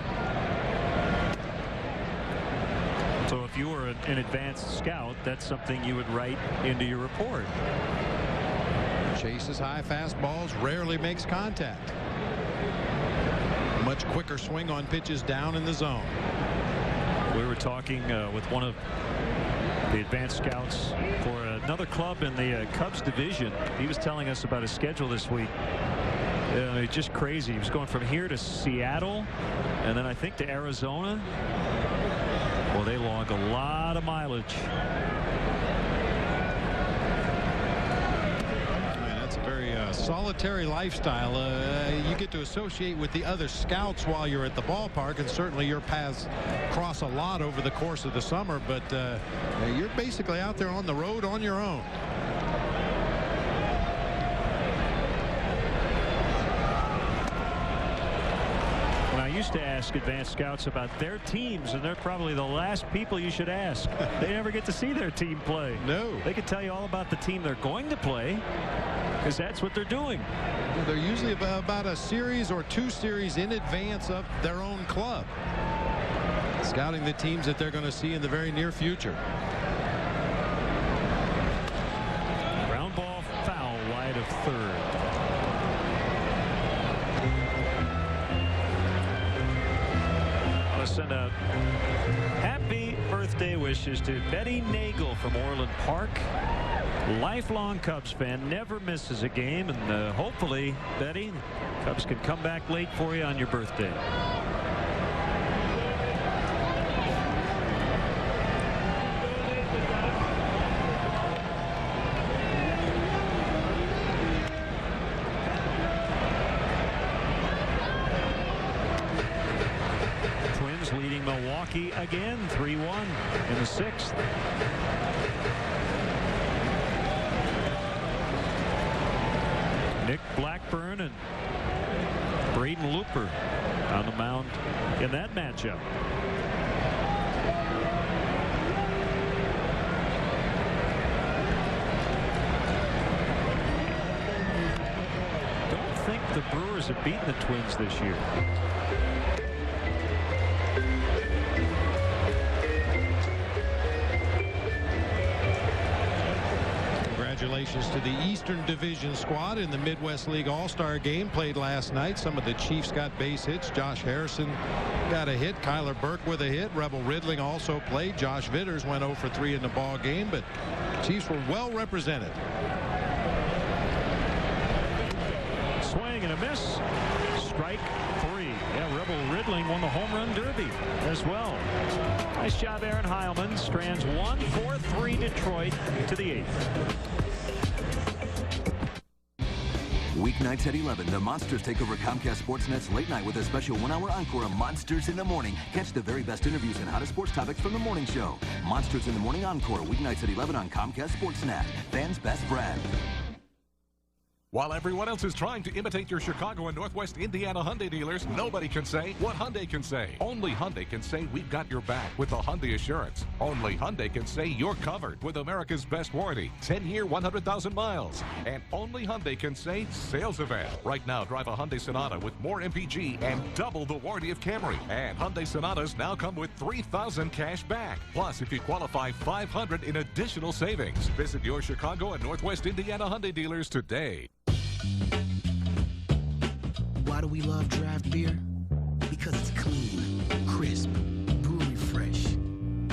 So if you were an advanced scout, that's something you would write into your report. Chases high fastballs, rarely makes contact. Much quicker swing on pitches down in the zone. We were talking with one of the advanced scouts for another club in the Cubs division. He was telling us about his schedule this week. Just crazy. He was going from here to Seattle and then I think to Arizona. Well, they log a lot of mileage. Solitary lifestyle. You get to associate with the other scouts while you're at the ballpark, and certainly your paths cross a lot over the course of the summer, but you're basically out there on the road on your own. When I used to ask advanced scouts about their teams, and they're probably the last people you should ask. They never get to see their team play. No. They could tell you all about the team they're going to play, because that's what they're doing. They're usually about a series or 2 series in advance of their own club, scouting the teams that they're going to see in the very near future. Ground ball foul wide of third. I want to send a happy birthday birthday wishes to Betty Nagel from Orland Park. Lifelong Cubs fan, never misses a game, and hopefully, Betty, Cubs can come back late for you on your birthday. Twins leading Milwaukee again, 3-1 in the 6th. Nick Blackburn and Braden Looper on the mound in that matchup. Don't think the Brewers have beaten the Twins this year. Congratulations to the Eastern Division squad in the Midwest League All-Star game played last night. Some of the Chiefs got base hits. Josh Harrison got a hit. Kyler Burke with a hit. Rebel Ridling also played. Josh Vitters went 0 for 3 in the ball game, but Chiefs were well represented. Swing and a miss. Strike 3. Yeah, Rebel Ridling won the home run derby as well. Nice job, Aaron Heilman. Strands 1-4-3 Detroit to the 8th. Weeknights at 11, the Monsters take over Comcast Sportsnet's late night with a special 1-hour encore of Monsters in the Morning. Catch the very best interviews and hottest sports topics from the morning show. Monsters in the Morning Encore, weeknights at 11 on Comcast Sportsnet. Fans' best friend. While everyone else is trying to imitate your Chicago and Northwest Indiana Hyundai dealers, nobody can say what Hyundai can say. Only Hyundai can say we've got your back with the Hyundai Assurance. Only Hyundai can say you're covered with America's best warranty, 10-year, 100,000 miles. And only Hyundai can say sales event. Right now, drive a Hyundai Sonata with more MPG and double the warranty of Camry. And Hyundai Sonatas now come with $3,000 cash back. Plus, if you qualify, $500 in additional savings. Visit your Chicago and Northwest Indiana Hyundai dealers today. Why do we love draft beer? Because it's clean, crisp, brewery fresh.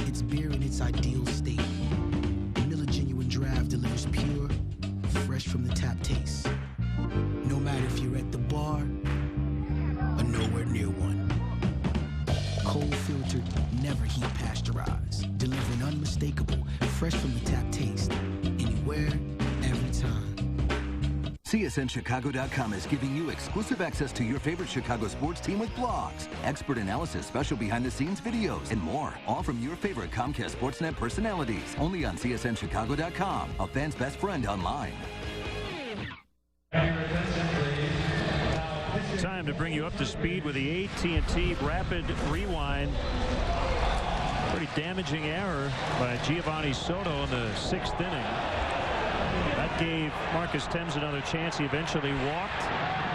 It's beer in its ideal state. Miller Genuine Draft delivers pure, fresh from the tap taste. No matter if you're at the bar or nowhere near one. Cold filtered, never heat pasteurized. Delivering unmistakable, fresh from the tap taste. Anywhere, every time. CSNChicago.com is giving you exclusive access to your favorite Chicago sports team with blogs, expert analysis, special behind-the-scenes videos, and more. All from your favorite Comcast Sportsnet personalities. Only on CSNChicago.com, a fan's best friend online. Time to bring you up to speed with the AT&T Rapid Rewind. Pretty damaging error by Giovanni Soto in the 6th inning. That gave Marcus Thames another chance. He eventually walked.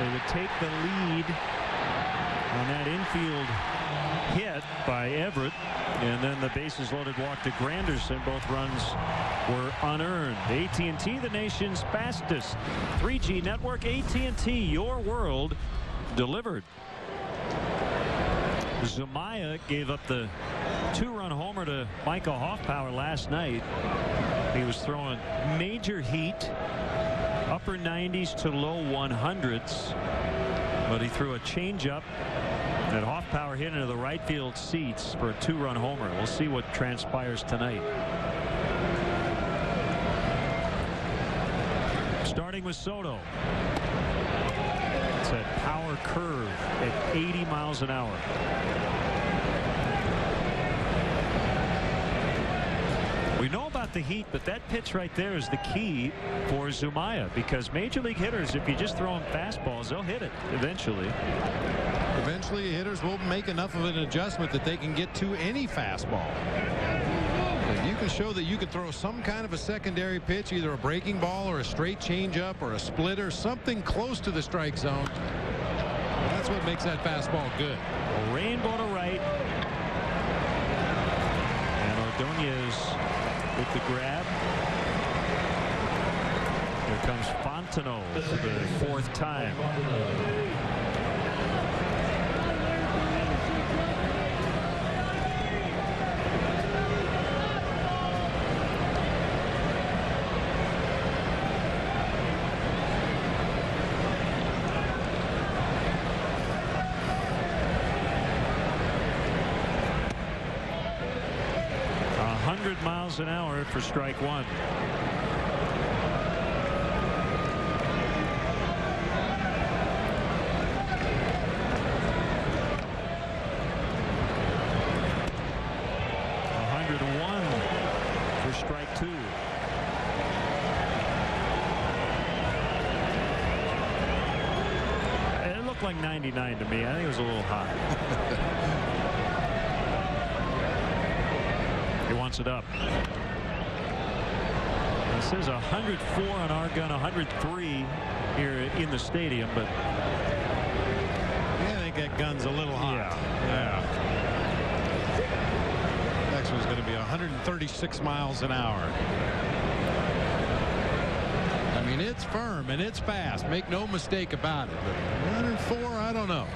They would take the lead on that infield hit by Everett. And then the bases loaded walk to Granderson. Both runs were unearned. AT&T, the nation's fastest 3G network. AT&T, your world delivered. Zumaya gave up the 2-run homer to Michael Hoffpower last night. He was throwing major heat, upper 90s to low 100s, but he threw a changeup that Hoffpower hit into the right field seats for a 2-run homer. We'll see what transpires tonight. Starting with Soto. It's a power curve at 80 miles an hour. We know about the heat, but that pitch right there is the key for Zumaya, because major league hitters, if you just throw them fastballs, they'll hit it eventually. Eventually, hitters will make enough of an adjustment that they can get to any fastball. If you can show that you can throw some kind of a secondary pitch, either a breaking ball or a straight changeup or a splitter, something close to the strike zone, that's what makes that fastball good. A rainbow to right. And Ordonez with the grab. Here comes Fontenot for the 4th time. miles an hour for strike one. Strike two. It looked like 99 to me. I think it was a little high. He wants it up. It says 104 on our gun, 103 here in the stadium, but yeah, I think that gun's a little hot. Yeah. Next one's going to be 136 miles an hour. I mean, it's firm and it's fast. Make no mistake about it. But 104, I don't know.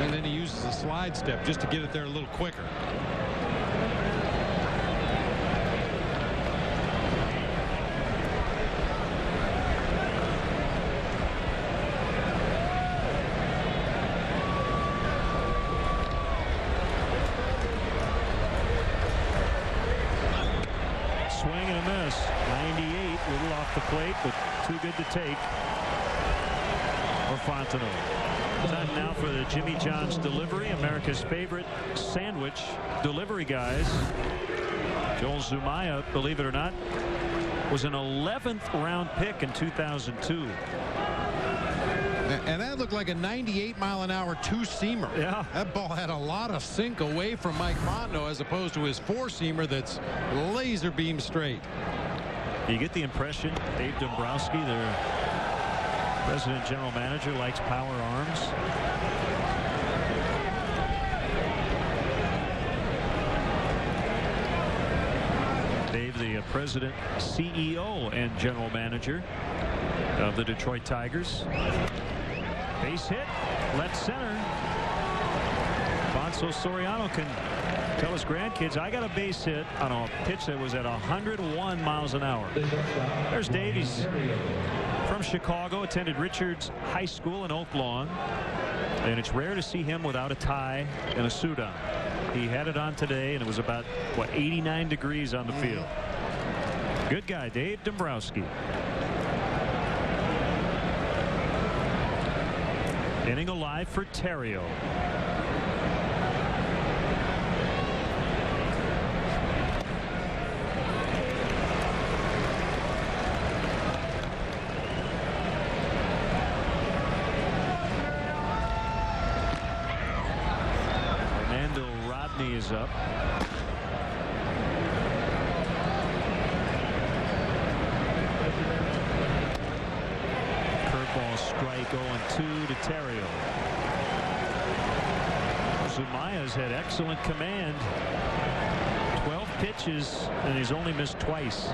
And then he uses a slide step just to get it there a little quicker. The plate, but too good to take for Fontenot. Time now for the Jimmy John's delivery, America's favorite sandwich delivery guys. Joel Zumaya, believe it or not, was an 11th round pick in 2002. And that looked like a 98-mile-an-hour two-seamer. Yeah. That ball had a lot of sink away from Mike Fontenot as opposed to his four-seamer that's laser beam straight. You get the impression Dave Dombrowski, their president general manager, likes power arms. Dave, the president, CEO, and general manager of the Detroit Tigers. Base hit, left center. Bonso Soriano can tell his grandkids, I got a base hit on a pitch that was at 101 miles an hour. There's Dave. He's from Chicago, attended Richards High School in Oak Lawn, and it's rare to see him without a tie and a suit on. He had it on today, and it was about, what, 89 degrees on the field. Good guy, Dave Dombrowski. Inning alive for Terrio. Is up. Curveball strike 0-2 to Terrio. Zumaya's had excellent command. 12 pitches and he's only missed twice.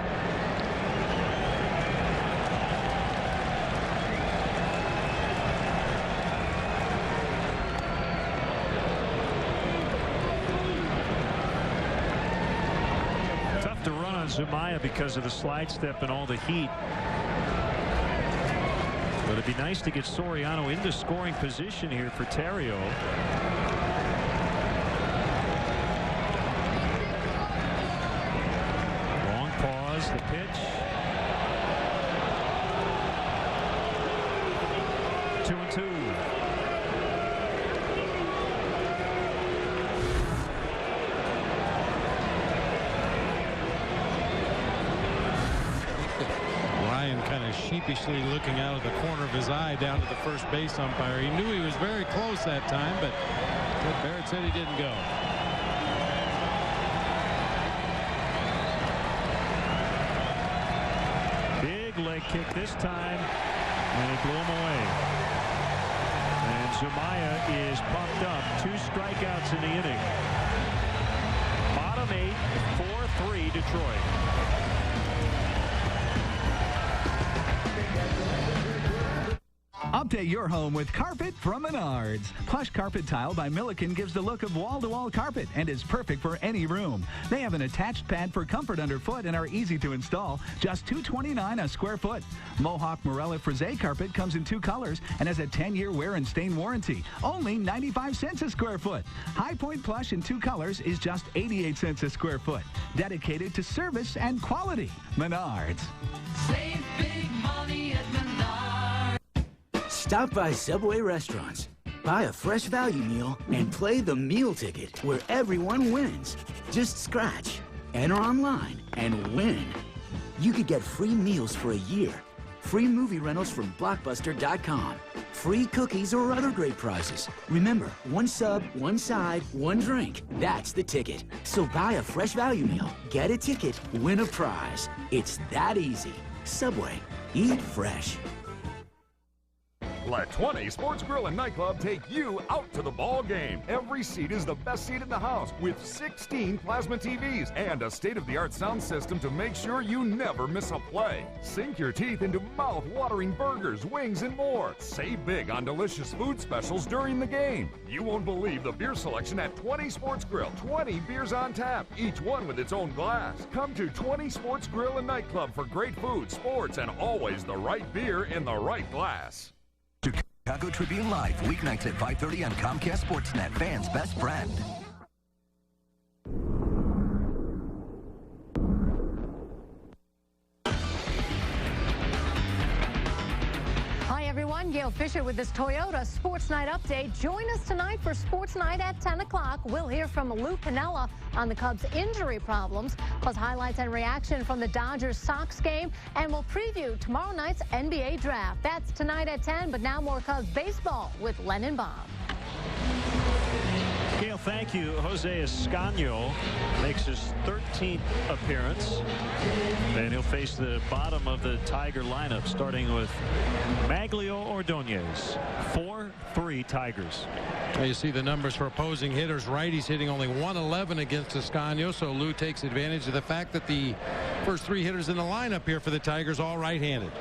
Zumaya because of the slide step and all the heat. But it'd be nice to get Soriano into scoring position here for Terrio. Long pause, the pitch. 2-2. Sheepishly looking out of the corner of his eye down to the first base umpire. He knew he was very close that time, but Ted Barrett said he didn't go. Big leg kick this time, and it blew him away. And Zumaya is pumped up. 2 strikeouts in the inning. Bottom 8, 4-3 Detroit. Update Update your home with carpet from Menards. Plush carpet tile by Milliken gives the look of wall-to-wall carpet and is perfect for any room. They have an attached pad for comfort underfoot and are easy to install, just $229 a square foot. Mohawk Morella Frise carpet comes in 2 colors and has a 10-year wear and stain warranty, only 95 cents a square foot. High Point Plush in 2 colors is just 88 cents a square foot. Dedicated to service and quality. Menards. Save big money at Menards. Stop by Subway restaurants, buy a fresh value meal, and play the meal ticket where everyone wins. Just scratch, enter online, and win. You could get free meals for a year, free movie rentals from Blockbuster.com, free cookies or other great prizes. Remember, 1 sub, 1 side, 1 drink. That's the ticket. So buy a fresh value meal, get a ticket, win a prize. It's that easy. Subway. Eat fresh. Let 20 Sports Grill and Nightclub take you out to the ball game. Every seat is the best seat in the house with 16 plasma TVs and a state-of-the-art sound system to make sure you never miss a play. Sink your teeth into mouth-watering burgers, wings, and more. Save big on delicious food specials during the game. You won't believe the beer selection at 20 Sports Grill. 20 beers on tap, each one with its own glass. Come to 20 Sports Grill and Nightclub for great food, sports, and always the right beer in the right glass. Chicago Tribune Live, weeknights at 5:30 on Comcast Sportsnet, fans' best friend. Hi, everyone. Gail Fisher with this Toyota Sports Night update. Join us tonight for Sports Night at 10 o'clock. We'll hear from Lou Piniella on the Cubs' injury problems, plus highlights and reaction from the Dodgers-Sox game, and we'll preview tomorrow night's NBA draft. That's tonight at 10, but now more Cubs baseball with Len and Bob. Gail, thank you. Jose Escanio makes his 13th appearance, and he'll face the bottom of the Tiger lineup, starting with Maglio Ordonez. 4-3 Tigers. You see the numbers for opposing hitters. Righties hitting only 111 against Escanio, so Lou takes advantage of the fact that the first 3 hitters in the lineup here for the Tigers all right-handed.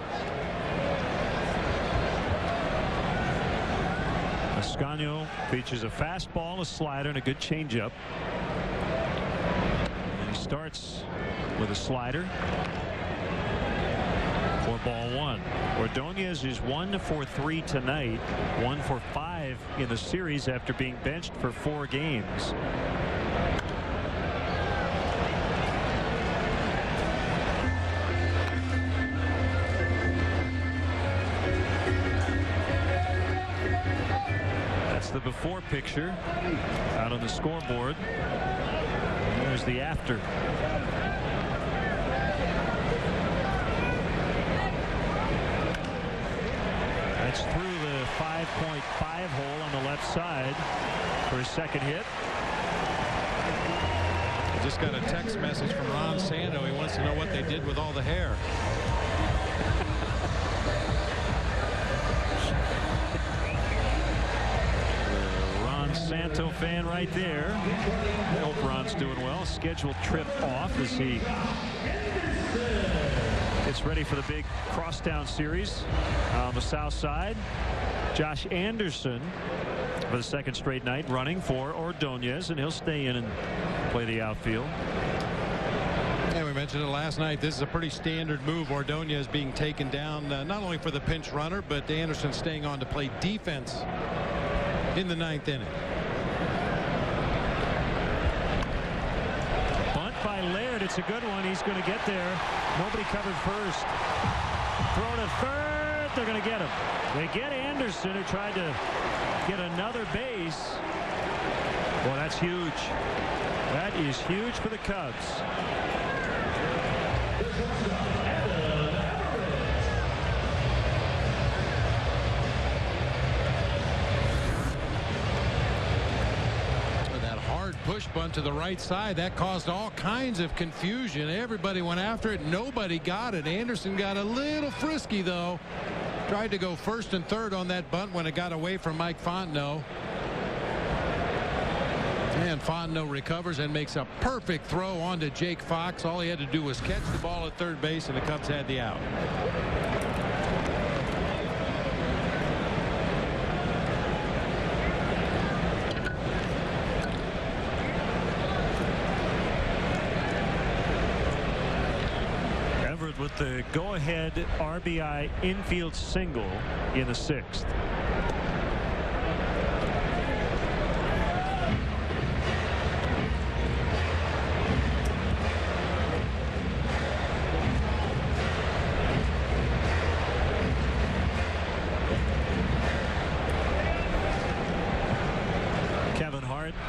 Escanio features a fastball, a slider, and a good changeup. And he starts with a slider. 4-1. Ordonez is 1 for 3 tonight, 1 for 5 in the series after being benched for 4 games. The before picture out on the scoreboard. And there's the after. That's through the 5.5 hole on the left side for his second hit. I just got a text message from Ron Santo. He wants to know what they did with all the hair. Santo fan right there. I hope Ron's doing well. Scheduled trip off as he gets ready for the big crosstown series on the south side. Josh Anderson for the 2nd straight night running for Ordonez, and he'll stay in and play the outfield. Yeah, we mentioned it last night. This is a pretty standard move. Ordonez being taken down not only for the pinch runner, but Anderson staying on to play defense in the 9th inning. Bunt by Laird. It's a good one. He's going to get there. Nobody covered first. Throw to third. They're going to get him. They get Anderson, who tried to get another base. Well, that's huge. That is huge for the Cubs. Push bunt to the right side. That caused all kinds of confusion. Everybody went after it. Nobody got it. Anderson got a little frisky, though. Tried to go 1st and 3rd on that bunt when it got away from Mike Fontenot. And Fontenot recovers and makes a perfect throw onto Jake Fox. All he had to do was catch the ball at 3rd base, and the Cubs had the out. with the go-ahead RBI infield single in the 6th.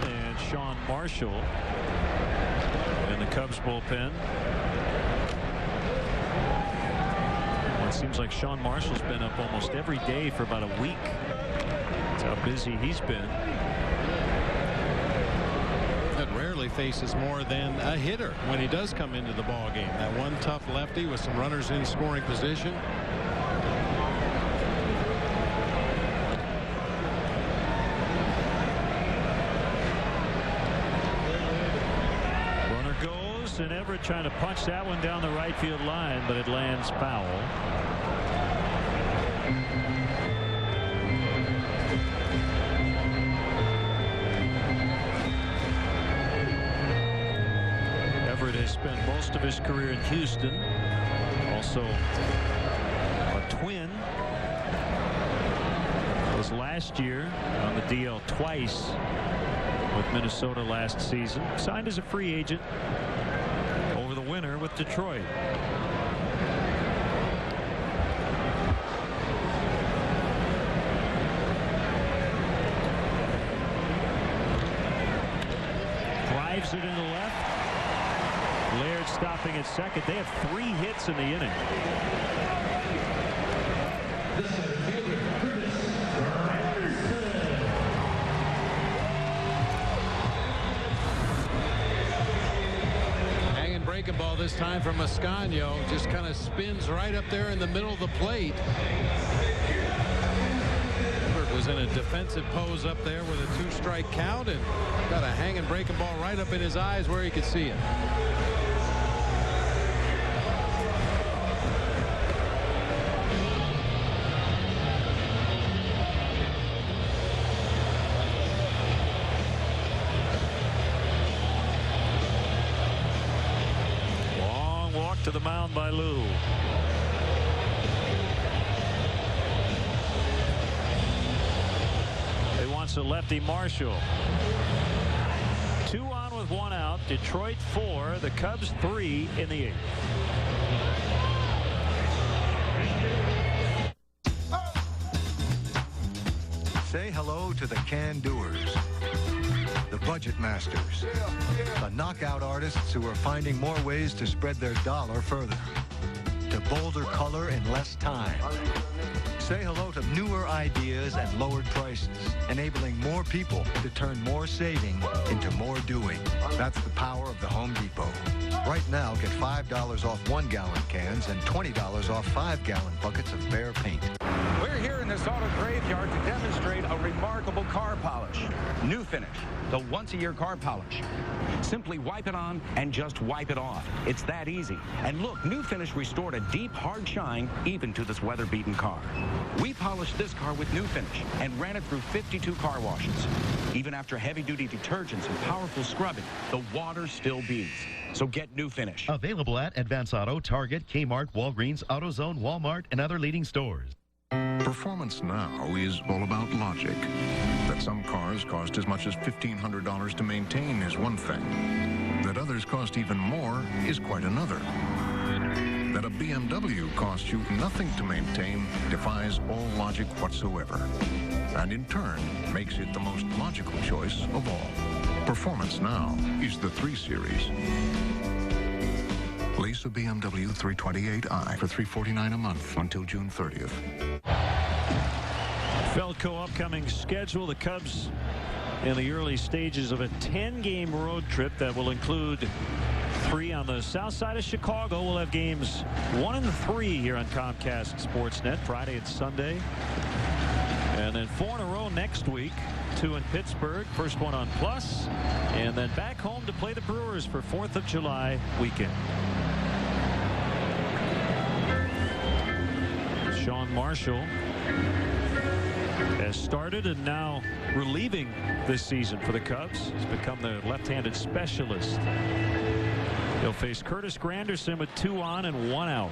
And Sean Marshall in the Cubs bullpen. Well, it seems like Sean Marshall's been up almost every day for about a week. That's how busy he's been. That rarely faces more than a hitter when he does come into the ball game. That one tough lefty with some runners in scoring position. And Everett trying to punch that one down the right field line, but it lands foul. Everett has spent most of his career in Houston. Also a Twin. Was last year on the DL twice with Minnesota last season. Signed as a free agent over the winter with Detroit. Drives it into left. Laird stopping at second. They have 3 hits in the inning. Breaking ball this time from Mascano. Just kind of spins right up there in the middle of the plate. Everett was in a defensive pose up there with a 2-strike count and got a hanging breaking ball right up in his eyes where he could see it. To the mound by Lou. He wants a lefty Marshall. 2 on with 1 out. Detroit 4. The Cubs 3 in the 8th. Say hello to the can-doers. The budget masters, the knockout artists who are finding more ways to spread their dollar further, to bolder color in less time. Say hello to newer ideas and lowered prices, enabling more people to turn more saving into more doing. That's the power of the Home Depot. Right now, get $5 off 1-gallon cans and $20 off 5-gallon buckets of Behr paint. We're here in this auto graveyard to demonstrate a remarkable car polish. New Finish, the once-a-year car polish. Simply wipe it on and just wipe it off. It's that easy. And look, New Finish restored a deep, hard shine even to this weather-beaten car. We polished this car with New Finish and ran it through 52 car washes. Even after heavy-duty detergents and powerful scrubbing, the water still beads. So get New Finish. Available at Advance Auto, Target, Kmart, Walgreens, AutoZone, Walmart, and other leading stores. Performance now is all about logic. That some cars cost as much as $1,500 to maintain is one thing. That others cost even more is quite another. That a BMW costs you nothing to maintain defies all logic whatsoever. And in turn, makes it the most logical choice of all. Performance now is the 3 Series. Lease a BMW 328i for $349 a month until June 30th. Felco upcoming schedule. The Cubs in the early stages of a 10-game road trip that will include 3 on the south side of Chicago. We'll have games 1 and 3 here on Comcast Sportsnet, Friday and Sunday. And then 4 in a row next week. 2 in Pittsburgh, first one on Plus, and then back home to play the Brewers for 4th of July weekend. Sean Marshall has started and now relieving this season for the Cubs. He's become the left-handed specialist. He'll face Curtis Granderson with 2 on and 1 out.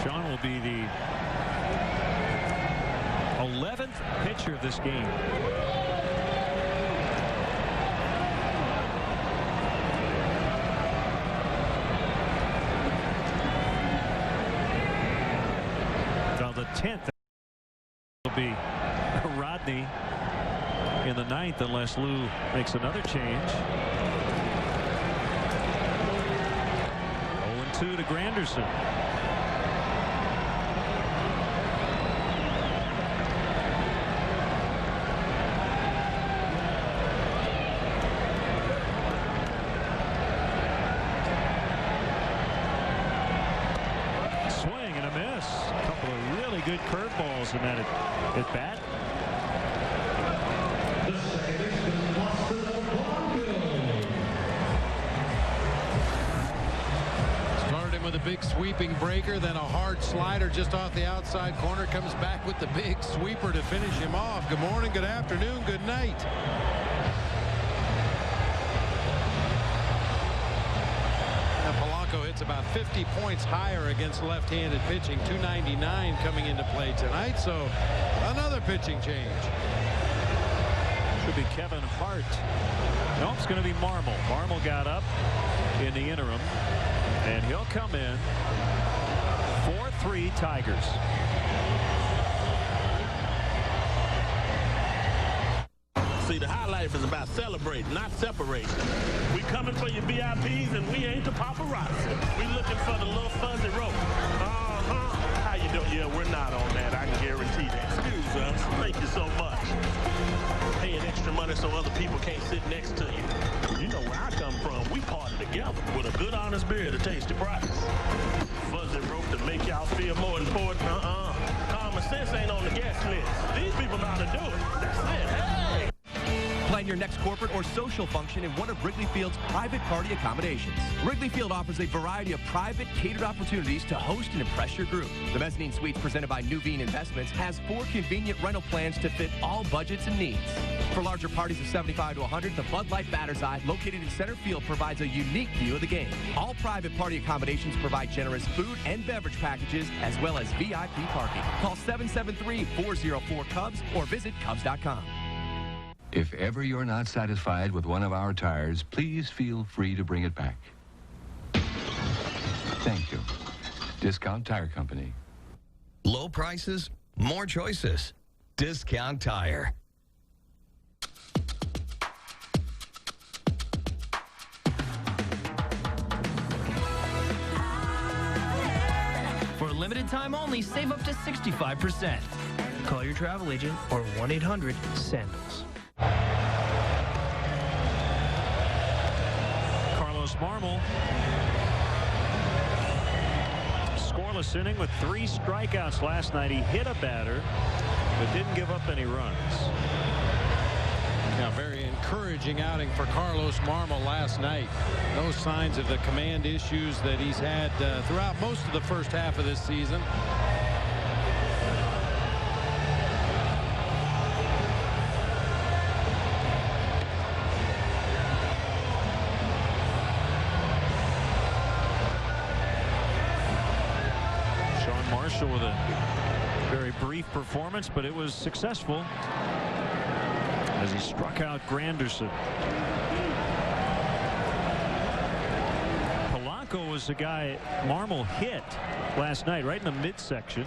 Sean will be the 11th pitcher of this game. Now the 10th will be Rodney in the 9th unless Lou makes another change. 0-2 to Granderson. Good curveballs in that at bat. Started him with a big sweeping breaker, then a hard slider just off the outside corner. Comes back with the big sweeper to finish him off. Good morning, good afternoon, good night. Hits about 50 points higher against left-handed pitching. 299 coming into play tonight, so another pitching change. Should be Kevin Hart. Nope, it's going to be Marmol. Marmol got up in the interim, and he'll come in. 4-3 Tigers. See, the high life is about celebrating, not separating. We coming for your VIPs, and we ain't the paparazzi. We looking for the little fuzzy rope. How you doing? Yeah, we're not on that. I can guarantee that. Excuse us. Thank you so much. Paying extra money so other people can't sit next to you. You know where I come from. We party together with a good, honest beer at a tasty price. Fuzzy rope to make y'all feel more important. Common sense ain't on the guest list. These people know how to do it. That's it. Hey! Plan your next corporate or social function in one of Wrigley Field's private party accommodations. Wrigley Field offers a variety of private catered opportunities to host and impress your group. The Mezzanine Suites presented by Nuveen Investments has 4 convenient rental plans to fit all budgets and needs. For larger parties of 75 to 100, the Bud Light Batter's Eye, located in center field, provides a unique view of the game. All private party accommodations provide generous food and beverage packages, as well as VIP parking. Call 773-404-CUBS or visit Cubs.com. If ever you're not satisfied with one of our tires, please feel free to bring it back. Thank you. Discount Tire Company. Low prices, more choices. Discount Tire. For a limited time only, save up to 65%. Call your travel agent or 1-800-SANDALS. Carlos Marmol. Scoreless inning with 3 strikeouts last night. He hit a batter, but didn't give up any runs. Now, very encouraging outing for Carlos Marmol last night. No signs of the command issues that he's had throughout most of the first half of this season. With a very brief performance, but it was successful as he struck out Granderson. Polanco was the guy Marmol hit last night, right in the midsection.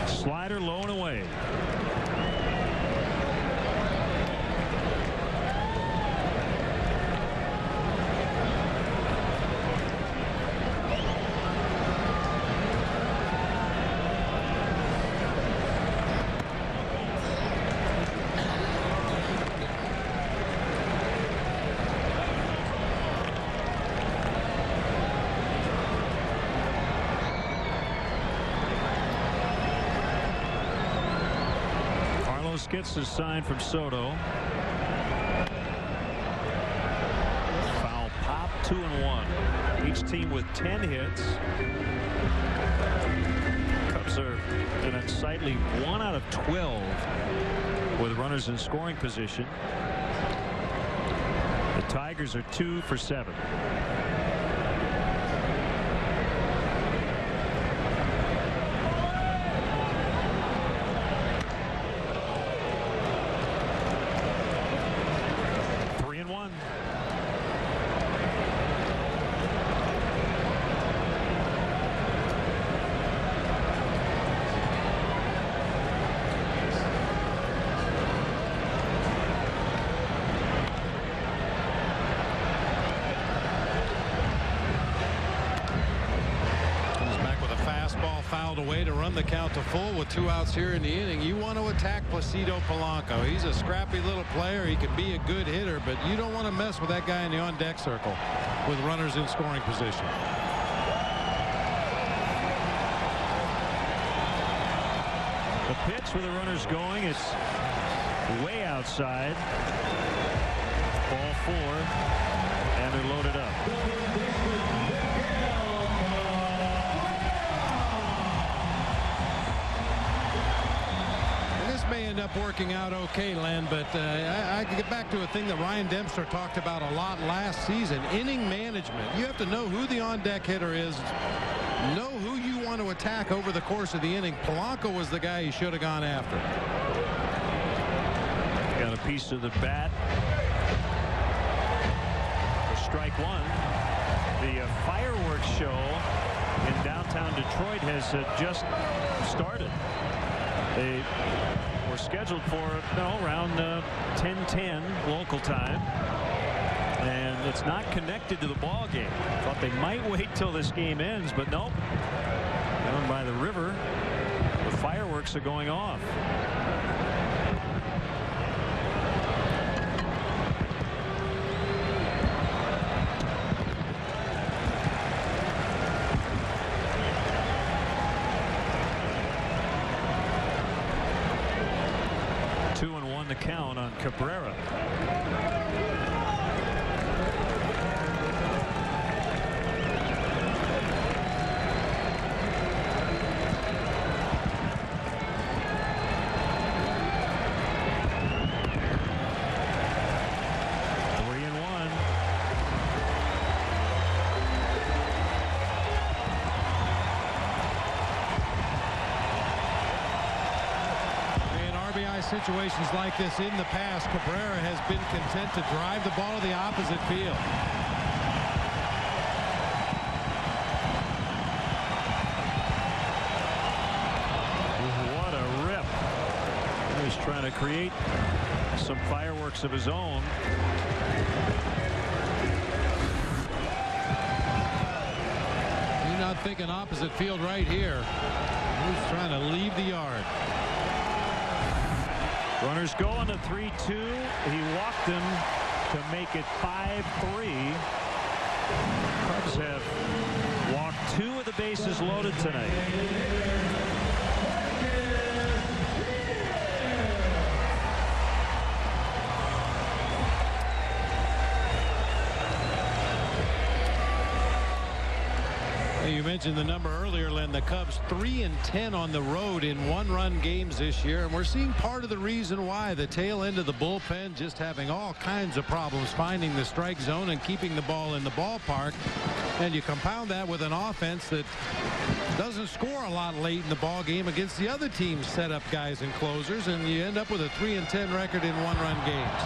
Slider low and away. almost gets the sign from Soto. Foul pop, 2-1. Each team with 10 hits. Cubs are an unsightly 1 out of 12 with runners in scoring position. The Tigers are 2 for 7. Away to run the count to full with 2 outs here in the inning. You want to attack Placido Polanco. He's a scrappy little player. He can be a good hitter, but you don't want to mess with that guy in the on-deck circle with runners in scoring position. The pitch with the runners going. It's way outside. Ball 4, and they're loaded up. May end up working out okay, Len, but I get back to a thing that Ryan Dempster talked about a lot last season. Inning management. You have to know who the on-deck hitter is, know who you want to attack over the course of the inning. Polanco was the guy you should have gone after. Got a piece of the bat for strike 1. The fireworks show in downtown Detroit has just started. They were scheduled for around 10:10 local time, and it's not connected to the ball game. Thought they might wait till this game ends, but nope. Down by the river, the fireworks are going off. The count on Cabrera. Situations like this in the past, Cabrera has been content to drive the ball to the opposite field. What a rip. He's trying to create some fireworks of his own. You're not thinking opposite field right here. He's trying to leave the yard. Runners go on to 3-2. He walked them to make it 5-3. Cubs have walked 2 of the bases loaded tonight. You mentioned the number earlier, Len. The Cubs 3-10 on the road in 1-run games this year, and we're seeing part of the reason why. The tail end of the bullpen just having all kinds of problems finding the strike zone and keeping the ball in the ballpark. And you compound that with an offense that doesn't score a lot late in the ball game against the other team's setup guys and closers, and you end up with a 3-10 record in 1-run games.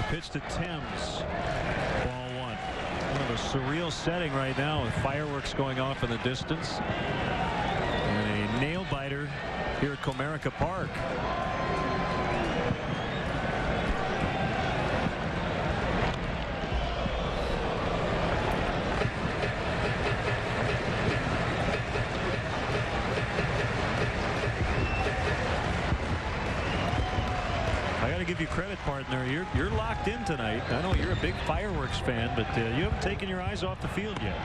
Pitch to Thames. Ball 1. Kind of a surreal setting right now with fireworks going off in the distance. And a nail biter here at Comerica Park. I got to give you credit, partner. You're locked in tonight. I know you're a big fireworks fan, but you haven't taken your eyes off the field yet.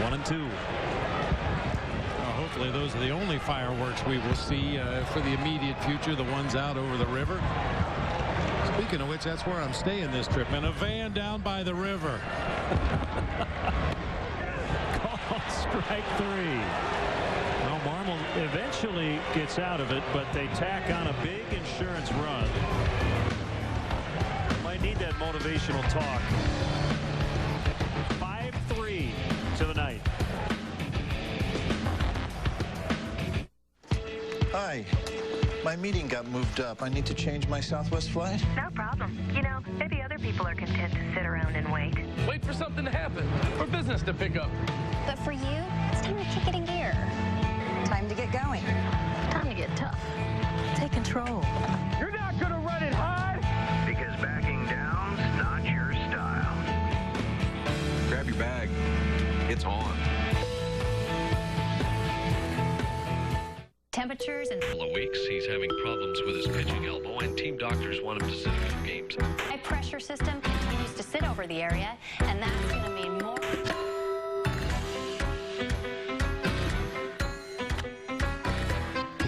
1-2. Hopefully those are the only fireworks we will see for the immediate future, the ones out over the river. Speaking of which, that's where I'm staying this trip, in a van down by the river. Call strike 3. Well, Marmol eventually gets out of it, but they tack on a big insurance run. Might need that motivational talk. 5-3 to the night. Hi. My meeting got moved up. I need to change my Southwest flight. No problem. You know, maybe other people are content to sit around and wait. Wait for something to happen, for business to pick up. But for you, it's time to kick it in gear. Time to get going. Time to get tough. Take control. You're not going to run it hard. Because backing down's not your style. Grab your bag. It's on. Temperatures and... A couple of weeks, he's having problems with his pitching elbow, and team doctors want him to sit a few games. High pressure system continues to sit over the area, and that's going to mean more...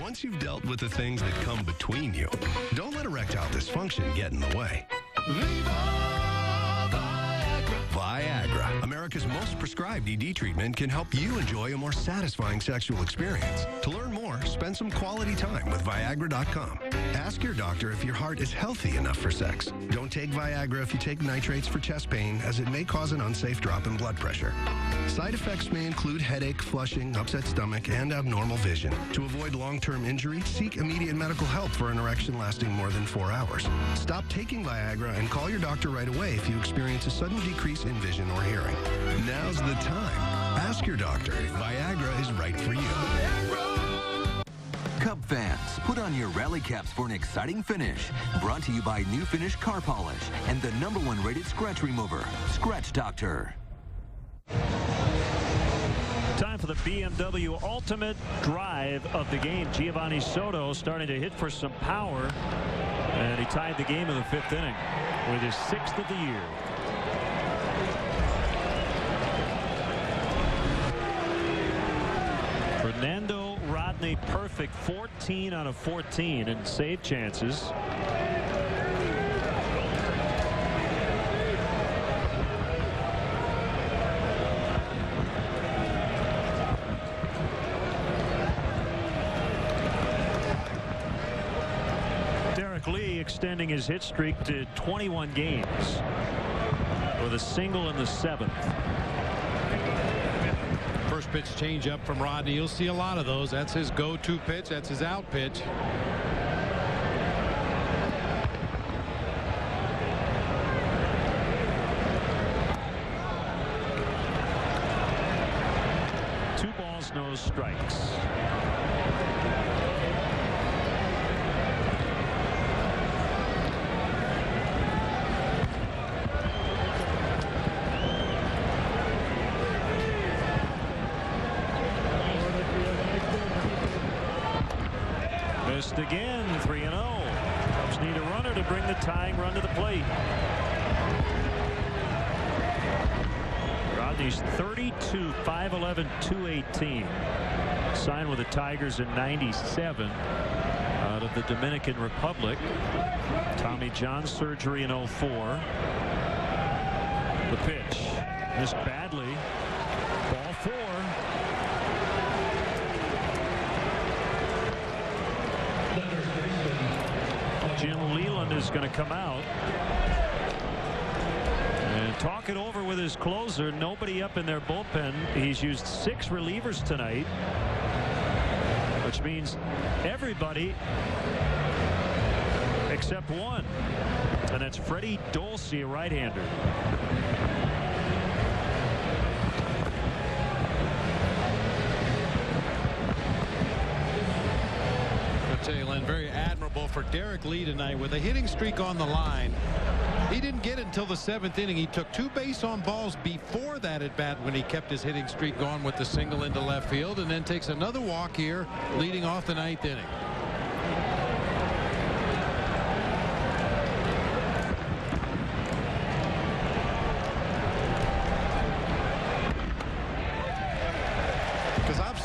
Once you've dealt with the things that come between you, don't let erectile dysfunction get in the way. Viagra, America's most prescribed ED treatment, can help you enjoy a more satisfying sexual experience. To learn more, spend some quality time with Viagra.com. Ask your doctor if your heart is healthy enough for sex. Don't take Viagra if you take nitrates for chest pain, as it may cause an unsafe drop in blood pressure. Side effects may include headache, flushing, upset stomach, and abnormal vision. To avoid long-term injury, seek immediate medical help for an erection lasting more than 4 hours. Stop taking Viagra and call your doctor right away if you experience a sudden decrease in vision or hearing. Now's the time. Ask your doctor if Viagra is right for you. Cub fans, put on your rally caps for an exciting finish. Brought to you by New Finish Car Polish and the #1 rated scratch remover, Scratch Doctor. Time for the BMW Ultimate Drive of the game. Giovanni Soto starting to hit for some power, and he tied the game in the 5th inning with his 6th of the year. Fernando Rodney perfect, 14 out of 14 in save chances. Derek Lee extending his hit streak to 21 games with a single in the 7th. First pitch change up from Rodney. You'll see a lot of those. That's his go-to pitch. That's his out pitch. Two balls, no strikes. Missed again, 3-0. Cubs need a runner to bring the tying run to the plate. Rodney's 32, 5'11", 218. Signed with the Tigers in '97 out of the Dominican Republic. Tommy John surgery in '04. The pitch missed badly. Ball 4. Jim Leland is going to come out and talk it over with his closer. Nobody up in their bullpen. He's used 6 relievers tonight, which means everybody except one, and that's Freddie Dulce, a right-hander. Very admirable for Derek Lee tonight with a hitting streak on the line. He didn't get it until the 7th inning. He took 2 base on balls before that at bat when he kept his hitting streak going with the single into left field, and then takes another walk here leading off the 9th inning.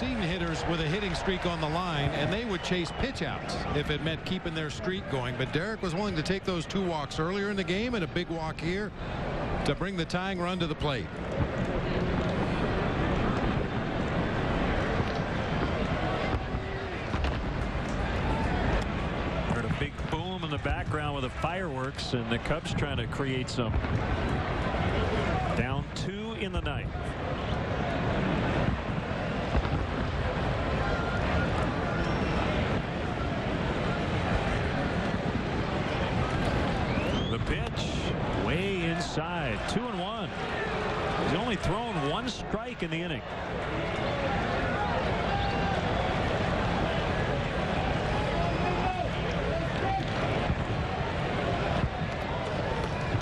seen hitters with a hitting streak on the line, and they would chase pitch outs if it meant keeping their streak going. But Derek was willing to take those 2 walks earlier in the game and a big walk here to bring the tying run to the plate. Heard a big boom in the background with the fireworks, and the Cubs trying to create some. Down 2 in the ninth. The pitch way inside. 2-1. He's only thrown 1 strike in the inning.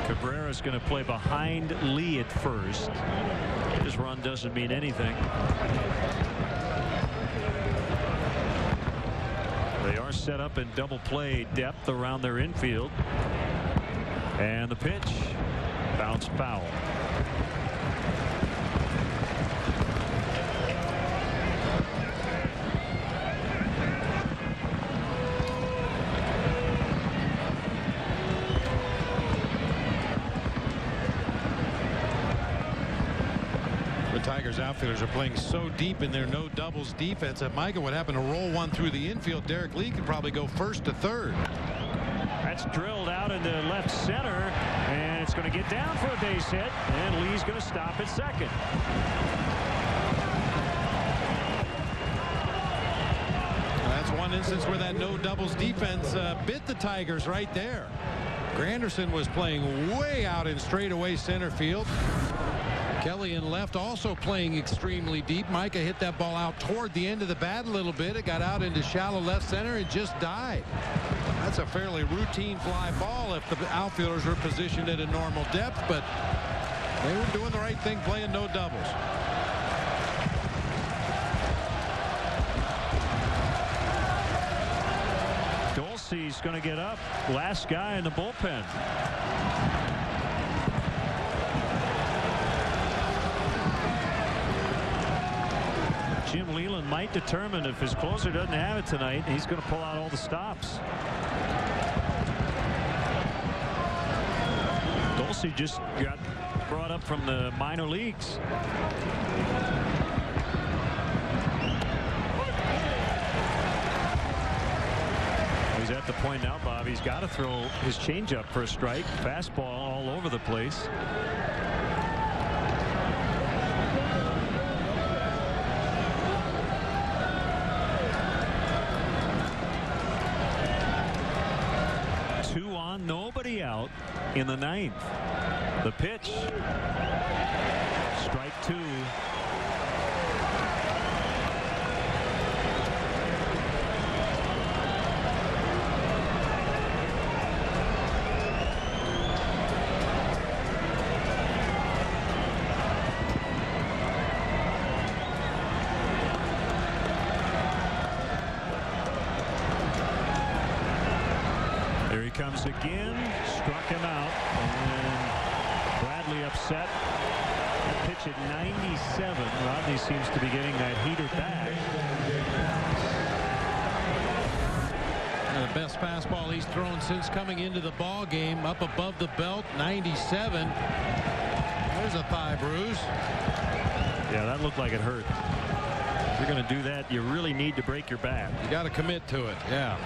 Cabrera's going to play behind Lee at first. His run doesn't mean anything. They are set up in double play depth around their infield. And the pitch bounced foul. Tigers outfielders are playing so deep in their no doubles defense that Micah would happen to roll one through the infield. Derek Lee could probably go first to third. That's drilled out into left center, and it's going to get down for a base hit, and Lee's going to stop at second. That's one instance where that no doubles defense bit the Tigers right there. Granderson was playing way out in straightaway center field. Kelly in left also playing extremely deep. Micah hit that ball out toward the end of the bat a little bit. It got out into shallow left center and just died. That's a fairly routine fly ball if the outfielders were positioned at a normal depth, but they were doing the right thing playing no doubles. Dulce's going to get up. Last guy in the bullpen. Jim Leland might determine if his closer doesn't have it tonight, he's going to pull out all the stops. Dulce just got brought up from the minor leagues. He's at the point now, Bob. He's got to throw his changeup for a strike. Fastball all over the place. Nobody out in the ninth. The pitch. Strike 2. Comes again, struck him out, and Bradley upset. That pitch at 97. Rodney seems to be getting that heater back. The best fastball he's thrown since coming into the ball game, up above the belt, 97. There's a thigh bruise. Yeah, that looked like it hurt. If you're going to do that, you really need to break your back. You got to commit to it. Yeah.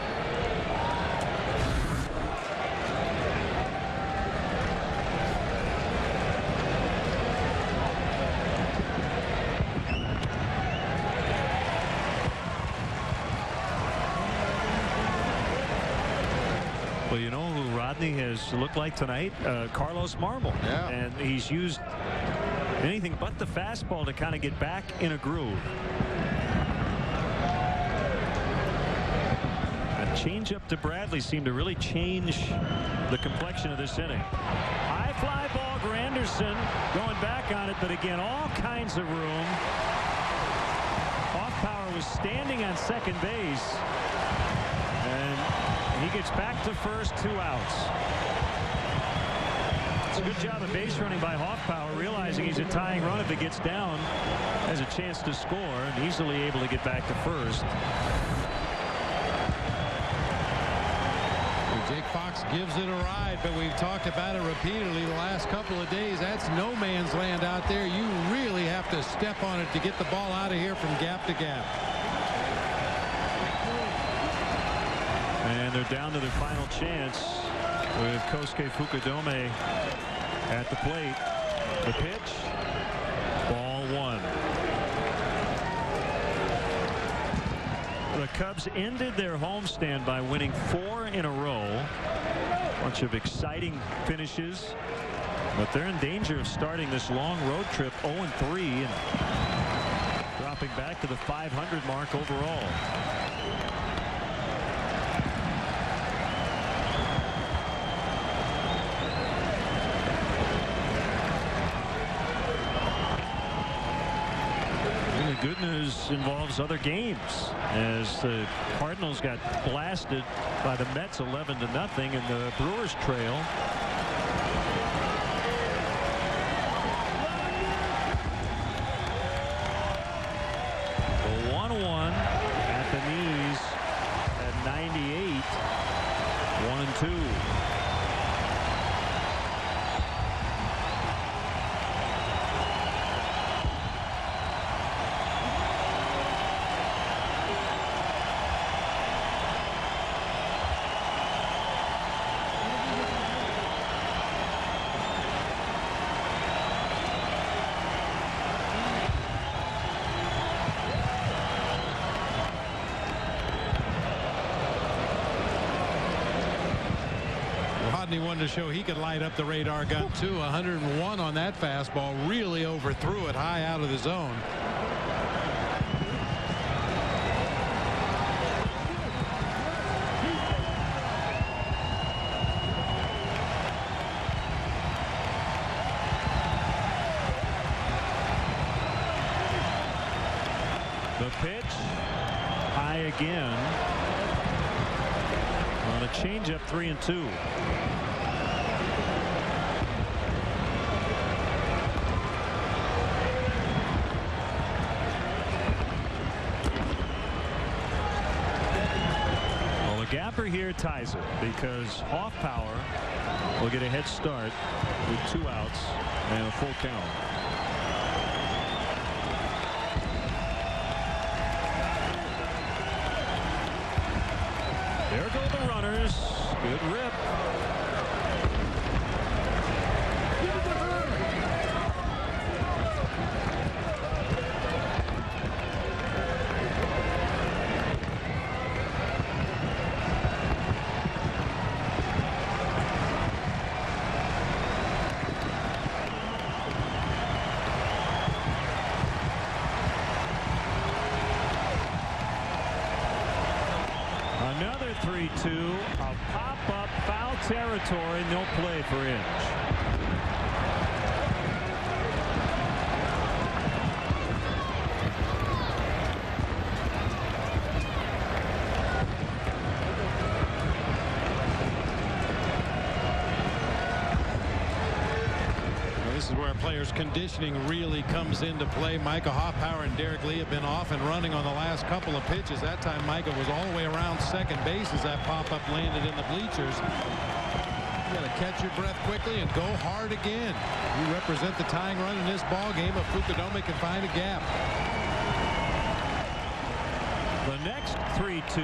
Well, you know who Rodney has looked like tonight? Carlos Marmol. Yeah. And he's used anything but the fastball to kind of get back in a groove. A changeup to Bradley seemed to really change the complexion of this inning. High fly ball, Granderson going back on it, but again, all kinds of room. Hoffpower was standing on second base. And he gets back to first, 2 outs. It's a good job of base running by Hoffpower, realizing he's a tying run. If it gets down, has a chance to score and easily able to get back to first. Jake Fox gives it a ride, but we've talked about it repeatedly the last couple of days. That's no man's land out there. You really have to step on it to get the ball out of here from gap to gap. And they're down to their final chance with Kosuke Fukudome at the plate. The pitch, ball one. The Cubs ended their homestand by winning 4 in a row. Bunch of exciting finishes, but they're in danger of starting this long road trip 0-3 and dropping back to the 500 mark overall. Good news involves other games, as the Cardinals got blasted by the Mets 11-0, and the Brewers trail. The 1-1 at the knees at 98, 1-2. He wanted to show he could light up the radar gun too. 101 on that fastball, really overthrew it high out of the zone. The pitch high again on a changeup, 3-2. Gapper here ties it because Hoffpower will get a head start with 2 outs and a full count. There go the runners. Good rip. Another 3-2, a pop-up, foul territory, no play for Inge. This is where players' conditioning really comes into play. Micah Hoffpower and Derek Lee have been off and running on the last couple of pitches. That time Micah was all the way around second base as that pop-up landed in the bleachers. You got to catch your breath quickly and go hard again. You represent the tying run in this ball game if Fukudome can find a gap. The next 3-2.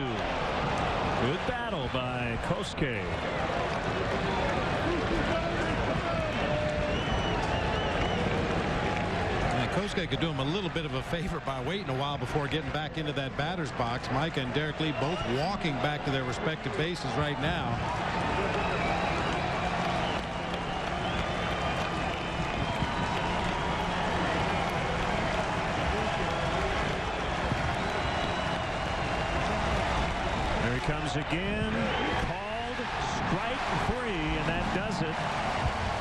Good battle by Kosuke. Kosuke could do him a little bit of a favor by waiting a while before getting back into that batter's box. Micah and Derek Lee both walking back to their respective bases right now. There he comes again. Called strike 3, and that does it.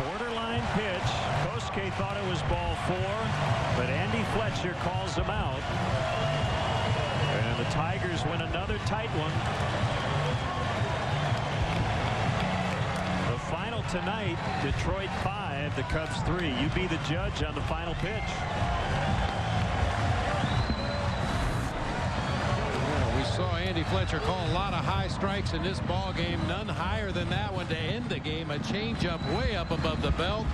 Borderline pitch. Kosuke thought it was ball 4, but Andy Fletcher calls him out. And the Tigers win another tight one. The final tonight, Detroit 5, the Cubs 3. You be the judge on the final pitch. We saw Andy Fletcher call a lot of high strikes in this ball game. None higher than that one to end the game. A changeup way up above the belt.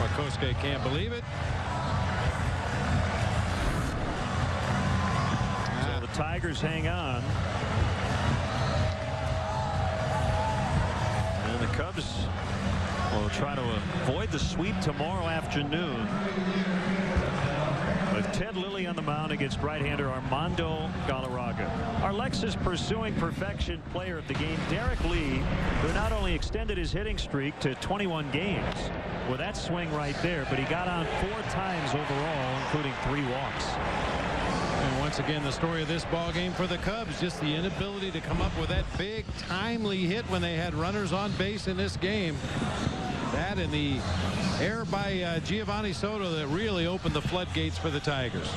Markoske can't believe it. So the Tigers hang on. And the Cubs will try to avoid the sweep tomorrow afternoon. With Ted Lilly on the mound against right-hander Armando Galarraga. Our Lexus pursuing perfection player of the game, Derek Lee, who not only extended his hitting streak to 21 games with that swing right there, but he got on 4 times overall, including 3 walks. And once again, the story of this ball game for the Cubs, just the inability to come up with that big timely hit when they had runners on base in this game. That and the error by Giovanni Soto that really opened the floodgates for the Tigers.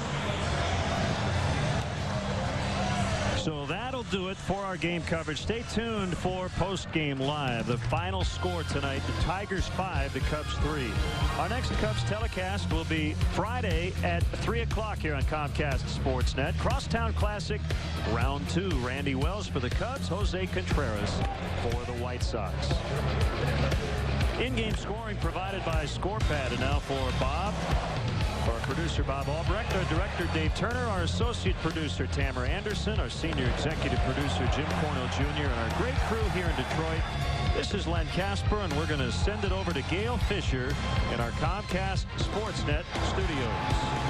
So that'll do it for our game coverage. Stay tuned for post-game live. The final score tonight, the Tigers 5, the Cubs 3. Our next Cubs telecast will be Friday at 3 o'clock here on Comcast Sportsnet. Crosstown Classic, round 2. Randy Wells for the Cubs, Jose Contreras for the White Sox. In-game scoring provided by ScorePad. And now for Bob. Our producer Bob Albrecht, our director Dave Turner, our associate producer Tamara Anderson, our senior executive producer Jim Cornell Jr., and our great crew here in Detroit. This is Len Casper, and we're going to send it over to Gail Fisher in our Comcast Sportsnet studios.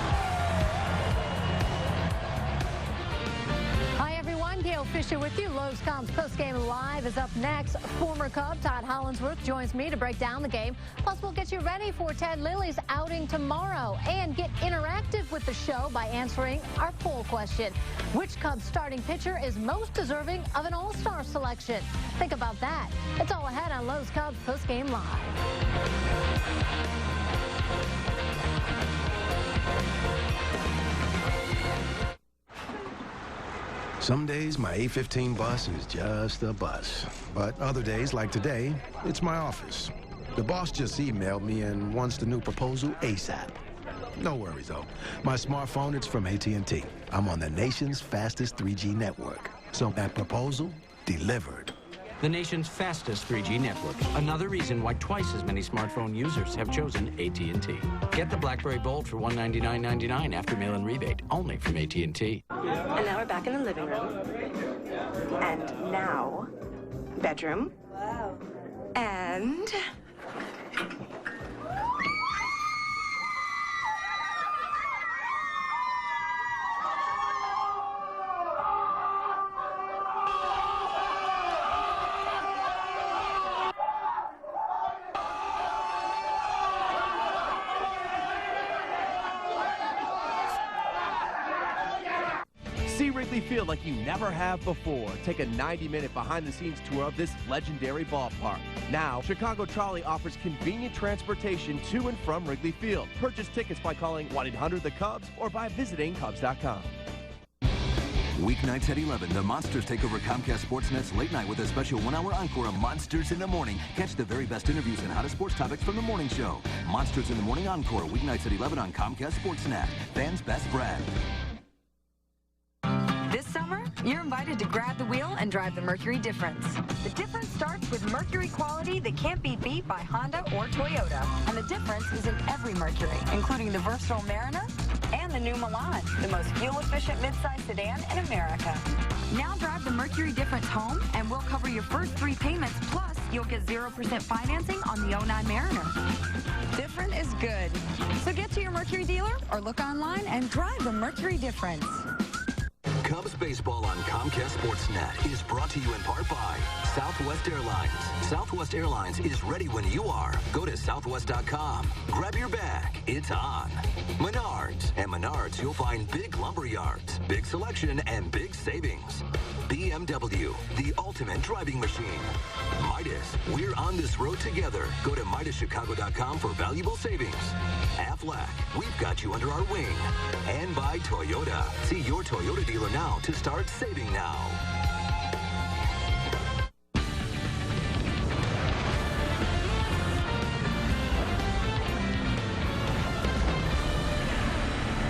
Gail Fisher with you. Lowe's Comps postgame live is up next. Former Cub Todd Hollinsworth joins me to break down the game. Plus, we'll get you ready for Ted Lilly's outing tomorrow and get interactive with the show by answering our poll question. Which Cubs starting pitcher is most deserving of an all-star selection? Think about that. It's all ahead on Lowe's Cubs postgame live. Some days my 8:15 bus is just a bus. But other days, like today, it's my office. The boss just emailed me and wants the new proposal ASAP. No worries, though. My smartphone, it's from AT&T. I'm on the nation's fastest 3G network. So that proposal, delivered. The nation's fastest 3G network. Another reason why twice as many smartphone users have chosen AT&T. Get the BlackBerry Bold for $199.99 after mail-in rebate, only from AT&T. And now we're back in the living room. And now, bedroom. Wow. And... See Wrigley Field like you never have before. Take a 90-minute behind-the-scenes tour of this legendary ballpark. Now, Chicago Trolley offers convenient transportation to and from Wrigley Field. Purchase tickets by calling 1-800-THE-CUBS or by visiting Cubs.com. Weeknights at 11, the Monsters take over Comcast Sportsnet's late night with a special 1-hour encore of Monsters in the Morning. Catch the very best interviews and hottest sports topics from the morning show. Monsters in the Morning encore, weeknights at 11 on Comcast Sportsnet. Fans' best friend. This summer, you're invited to grab the wheel and drive the Mercury Difference. The difference starts with Mercury quality that can't be beat by Honda or Toyota. And the difference is in every Mercury, including the versatile Mariner and the new Milan, the most fuel-efficient midsize sedan in America. Now drive the Mercury Difference home, and we'll cover your first 3 payments, plus you'll get 0% financing on the 09 Mariner. Different is good. So get to your Mercury dealer or look online and drive the Mercury Difference. Cubs baseball on Comcast Sportsnet is brought to you in part by Southwest Airlines. Southwest Airlines is ready when you are. Go to southwest.com. Grab your bag. It's on. Menards and Menards. Menards, you'll find big lumber yards, big selection, and big savings. BMW, the ultimate driving machine. Midas, we're on this road together. Go to MidasChicago.com for valuable savings. Aflac, we've got you under our wing. And by Toyota. See your Toyota dealer now to start saving now.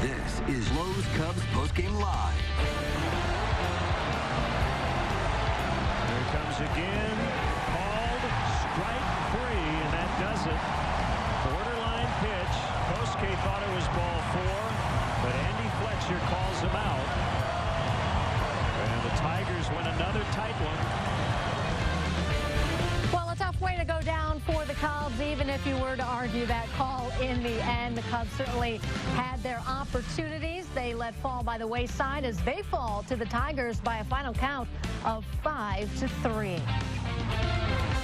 This is Lowe's Cubs postgame live. Here comes again, called strike 3, and that does it. Borderline pitch. Kosuke thought it was ball 4, but Andy Fletcher calls him out. And the Tigers win another tight one. Well, a tough way to go down for the Cubs, even if you were to argue that call in the end. The Cubs certainly had their opportunities. They let fall by the wayside as they fall to the Tigers by a final count of 5-3.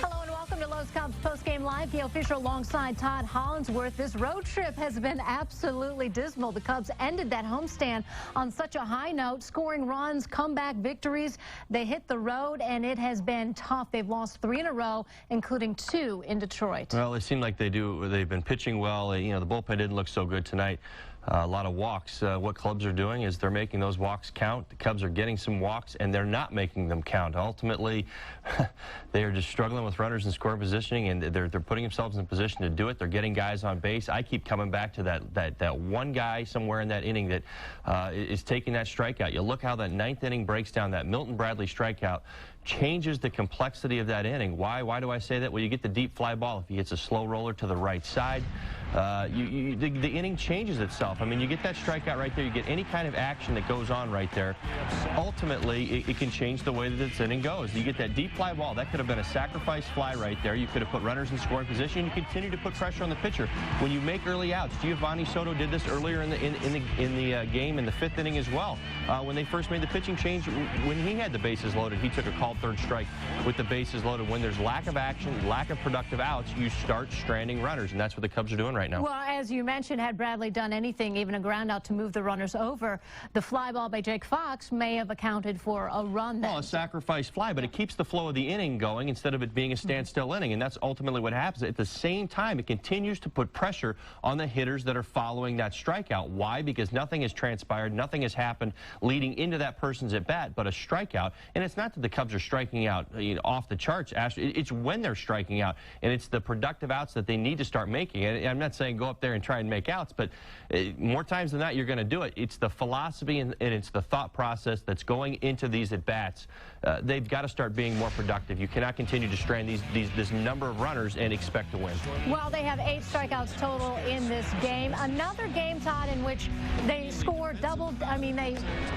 Hello and welcome to Lowe's Cubs postgame live. Gail Fisher alongside Todd Hollinsworth. This road trip has been absolutely dismal. The Cubs ended that homestand on such a high note, scoring runs, comeback victories. They hit the road, and it has been tough. They've lost 3 in a row, including 2 in Detroit. Well, it seemed like they've been pitching well. You know, the bullpen didn't look so good tonight. A lot of walks. What clubs are doing is they're making those walks count. The Cubs are getting some walks, and they're not making them count. Ultimately, they are just struggling with runners in scoring positioning, and they're putting themselves in a position to do it. They're getting guys on base. I keep coming back to that one guy somewhere in that inning that is taking that strikeout. You look how that 9th inning breaks down. That Milton Bradley strikeout changes the complexity of that inning. Why do I say that? Well, you get the deep fly ball. If he hits a slow roller to the right side, the inning changes itself. I mean, you get that strikeout right there. You get any kind of action that goes on right there. Ultimately, it can change the way that this inning goes. You get that deep fly ball. That could have been a sacrifice fly right there. You could have put runners in scoring position. You continue to put pressure on the pitcher. When you make early outs, Giovanni Soto did this earlier in the game in the 5th inning as well. When they first made the pitching change, when he had the bases loaded, he took a called 3rd strike with the bases loaded. When there's lack of action, lack of productive outs, you start stranding runners, and that's what the Cubs are doing right now. Well, as you mentioned, had Bradley done anything, even a ground out to move the runners over, the fly ball by Jake Fox may have accounted for a run then. Well, a sacrifice fly, but it keeps the flow of the inning going instead of it being a standstill inning, and that's ultimately what happens. At the same time, it continues to put pressure on the hitters that are following that strikeout. Why? Because nothing has transpired, nothing has happened leading into that person's at-bat but a strikeout. And it's not that the Cubs are striking out off the charts, Ashley. It's when they're striking out, and it's the productive outs that they need to start making. And I'm not saying go up there and try and make outs, but more times than not, you're going to do it. It's the philosophy and it's the thought process that's going into these at-bats. They've got to start being more productive. You cannot continue to strand this number of runners and expect to win. Well, they have 8 strikeouts total in this game. Another game, Todd, in which they score they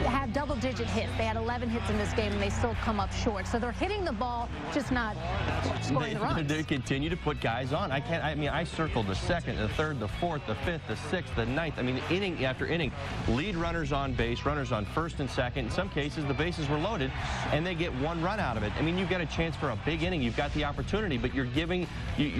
have double-digit hits. They had 11 hits in this game, and they still come up short. So they're hitting the ball, just not scoring the runs. They continue to put guys on. I circled the 2nd, the 3rd, the 4th, the 5th, the 6th, the 9th. I mean, inning after inning, lead runners on base, runners on 1st and 2nd. In some cases, the bases were loaded, and they get 1 run out of it. I mean, you've got a chance for a big inning. You've got the opportunity, but you're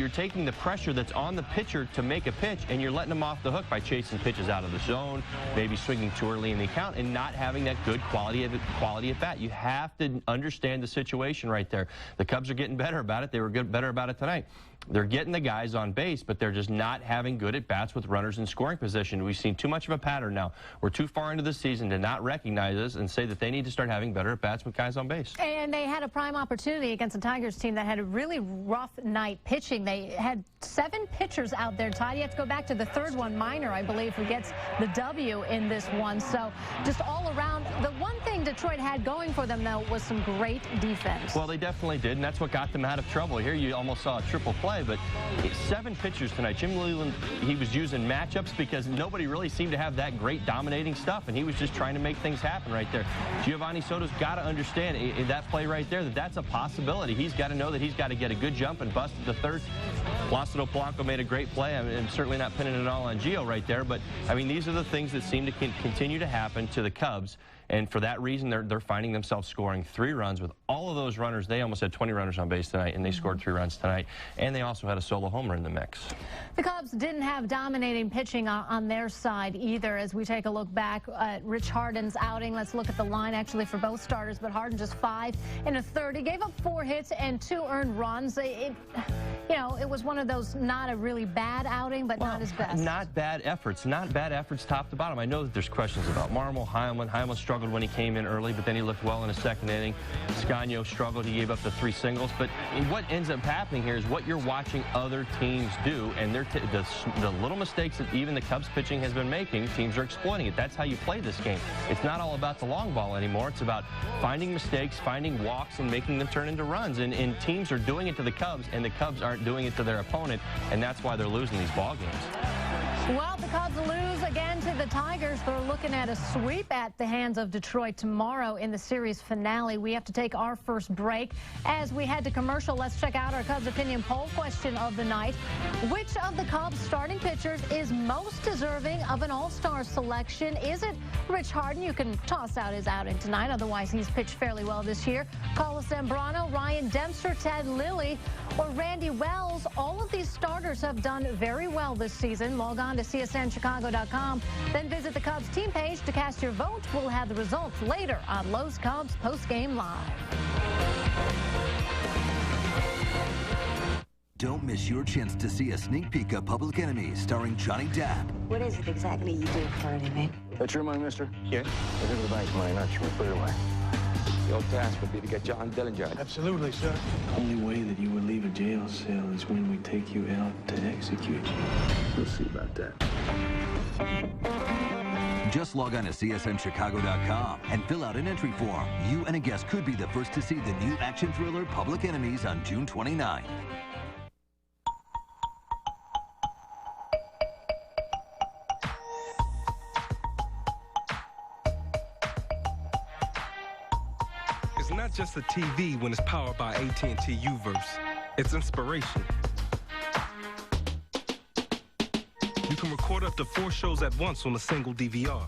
taking the pressure that's on the pitcher to make a pitch, and you're letting them off the hook by chasing pitches out of the zone, maybe swinging too early in the count, and not having that good quality at bat. You have to understand the situation right there. The Cubs are getting better about it. They were better about it tonight. They're getting the guys on base, but they're just not having good at-bats with runners in scoring position. We've seen too much of a pattern now. We're too far into the season to not recognize this and say that they need to start having better at-bats with guys on base. And they had a prime opportunity against the Tigers team that had a really rough night pitching. They had 7 pitchers out there, Todd. You have to go back to the 3rd one, Minor, I believe, who gets the W in this one. So just all around, the one thing Detroit had going for them, though, was some great defense. Well, they definitely did, and that's what got them out of trouble. Here you almost saw a triple play. But 7 pitchers tonight. Jim Leland, he was using matchups because nobody really seemed to have that great dominating stuff, and he was just trying to make things happen right there. Giovanni Soto's got to understand in that play right there that that's a possibility. He's got to know that he's got to get a good jump and bust at the 3rd. Placido Polanco made a great play. I mean, I'm certainly not pinning it all on Gio right there, but I mean, these are the things that seem to continue to happen to the Cubs. And for that reason, they're finding themselves scoring 3 runs with all of those runners. They almost had 20 runners on base tonight, and they scored 3 runs tonight. And they also had a solo homer in the mix. The Cubs didn't have dominating pitching on their side either. As we take a look back at Rich Harden's outing, let's look at the line actually for both starters. But Harden just 5 in a third. He gave up 4 hits and 2 earned runs. You know, it was one of those not a really bad outing, but not his best. Not bad efforts top to bottom. I know that there's questions about Marmol, Heilman. Heilman struggled when he came in early, but then he looked well in the second inning. Scagno struggled. He gave up the 3 singles. But what ends up happening here is what you're watching other teams do, and the little mistakes that even the Cubs pitching has been making, teams are exploiting it. That's how you play this game. It's not all about the long ball anymore. It's about finding mistakes, finding walks, and making them turn into runs. And teams are doing it to the Cubs, and the Cubs aren't doing it to their opponent, and that's why they're losing these ball games. Well, the Cubs lose again to the Tigers. They're looking at a sweep at the hands of Detroit tomorrow in the series finale. We have to take our first break. As we head to commercial, let's check out our Cubs opinion poll question of the night. Which of the Cubs starting pitchers is most deserving of an all-star selection? Is it Rich Harden? You can toss out his outing tonight. Otherwise, he's pitched fairly well this year. Carlos Zambrano, Ryan Dempster, Ted Lilly, or Randy Wells. All of these starters have done very well this season. Log on to CSNChicago.com. Then visit the Cubs team page to cast your vote. We'll have the results later on Lowe's Cubs Postgame Live. Don't miss your chance to see a sneak peek of Public Enemies starring Johnny Depp. What is it exactly you do for a living? That's your money, mister? Yes. This is the bank's money, not yours. Put it away. Your task would be to get John Dillinger. Absolutely, sir. The only way that you would leave a jail cell is when we take you out to execute you. We'll see about that. Just log on to CSNChicago.com and fill out an entry form. You and a guest could be the first to see the new action thriller Public Enemies on June 29th. It's not just a TV when it's powered by AT&T U-verse. It's inspiration. You can record up to 4 shows at once on a single DVR.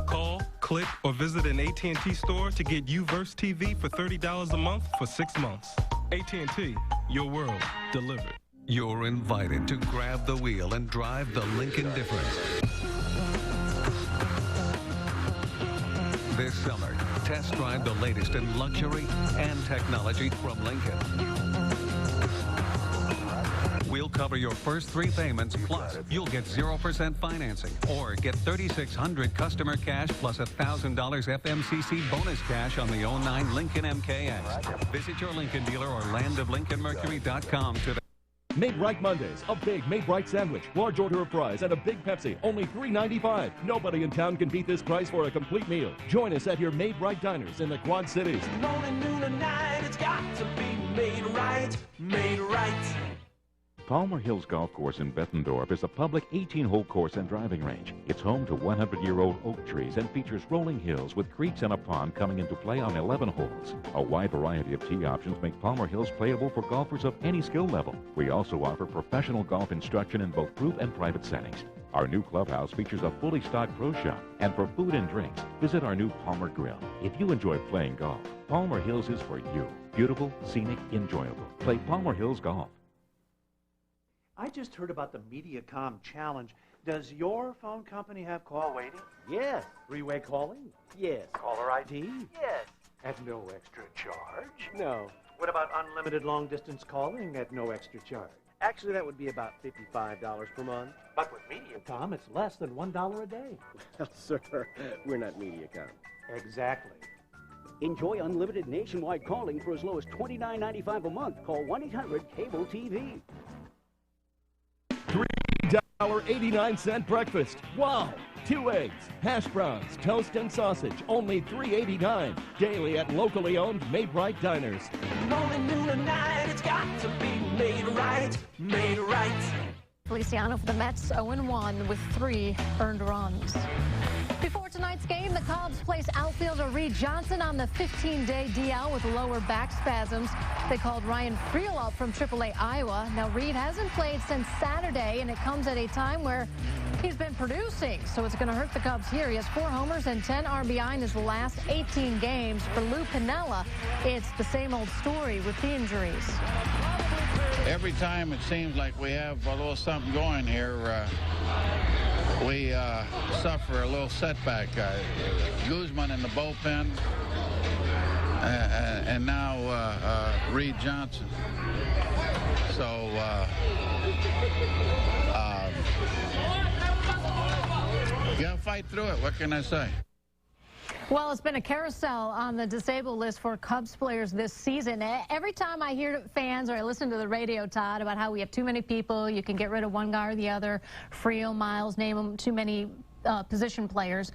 Call, click, or visit an AT&T store to get U-verse TV for $30 a month for 6 months. AT&T, your world, delivered. You're invited to grab the wheel and drive the Lincoln difference. This summer, test drive the latest in luxury and technology from Lincoln. We'll cover your first 3 payments, plus you'll get 0% financing or get $3,600 customer cash plus $1,000 FMCC bonus cash on the 09 Lincoln MKX. Visit your Lincoln dealer or landoflincolnmercury.com today. Made Right Mondays, a big Made Right sandwich, large order of fries, and a big Pepsi, only $3.95. Nobody in town can beat this price for a complete meal. Join us at your Made Right diners in the Quad Cities. Morning, noon, and night, it's got to be made right, made right. Palmer Hills Golf Course in Bettendorf is a public 18-hole course and driving range. It's home to 100-year-old oak trees and features rolling hills with creeks and a pond coming into play on 11 holes. A wide variety of tee options make Palmer Hills playable for golfers of any skill level. We also offer professional golf instruction in both group and private settings. Our new clubhouse features a fully stocked pro shop, and for food and drinks, visit our new Palmer Grill. If you enjoy playing golf, Palmer Hills is for you. Beautiful, scenic, enjoyable. Play Palmer Hills Golf. I just heard about the MediaCom Challenge. Does your phone company have call waiting? Yes. Three-way calling? Yes. Caller ID? Yes. At no extra charge? No. What about unlimited long-distance calling at no extra charge? Actually, that would be about $55 per month. But with MediaCom, it's less than $1 a day. Well, sir, we're not MediaCom. Exactly. Enjoy unlimited nationwide calling for as low as $29.95 a month. Call 1-800-CABLE-TV. $3.89 breakfast. Wow! 2 eggs, hash browns, toast, and sausage. Only $3.89. Daily at locally owned Made Right diners. Morning, noon, and night, it's got to be made right, made right. Feliciano for the Mets 0-1 with 3 earned runs. Before tonight's game, the Cubs place outfielder Reed Johnson on the 15-day DL with lower back spasms. They called Ryan Friel up from AAA Iowa. Now, Reed hasn't played since Saturday, and it comes at a time where he's been producing, so it's going to hurt the Cubs here. He has 4 homers and 10 RBI in his last 18 games. For Lou Piniella, it's the same old story with the injuries. Every time it seems like we have a little something going here, we suffer a little setback. Guzman in the bullpen, and now Reed Johnson. So you gotta fight through it. What can I say? Well, it's been a carousel on the disabled list for Cubs players this season. Every time I hear fans or I listen to the radio, Todd, about how we have too many people, you can get rid of one guy or the other, Friel, Miles, name them, too many position players.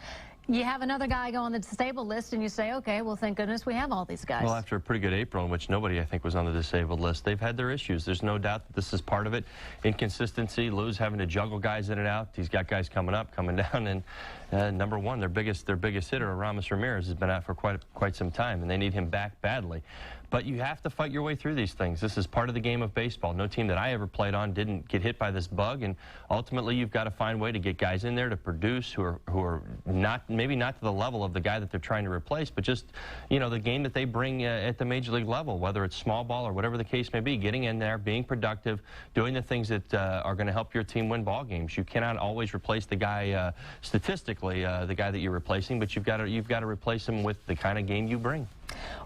You have another guy go on the disabled list, and you say, okay, well, thank goodness we have all these guys. Well, after a pretty good April in which nobody, I think, was on the disabled list, they've had their issues. There's no doubt that this is part of it. Inconsistency, Lou's having to juggle guys in and out. He's got guys coming up, coming down, and number one, their biggest hitter, Aramis Ramirez, has been out for quite some time, and they need him back badly. But you have to fight your way through these things. This is part of the game of baseball. No team that I ever played on didn't get hit by this bug, and ultimately you've got to find a way to get guys in there to produce who are not, maybe not to the level of the guy that they're trying to replace, but just, you know, the game that they bring at the major league level, whether it's small ball or whatever the case may be, getting in there, being productive, doing the things that are going to help your team win ball games. You cannot always replace the guy statistically, the guy that you're replacing, but you've got to replace him with the kind of game you bring.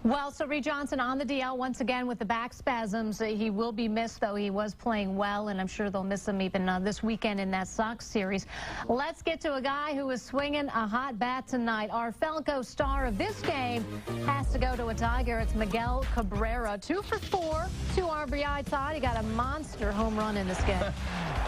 Well, so Reed Johnson on the DL once again with the back spasms. He will be missed, though. He was playing well, and I'm sure they'll miss him even this weekend in that Sox series. Let's get to a guy who is swinging a hot bat tonight. Our Falco star of this game has to go to a Tiger. It's Miguel Cabrera. 2 for 4, 2 RBI, Todd. He got a monster home run in this game.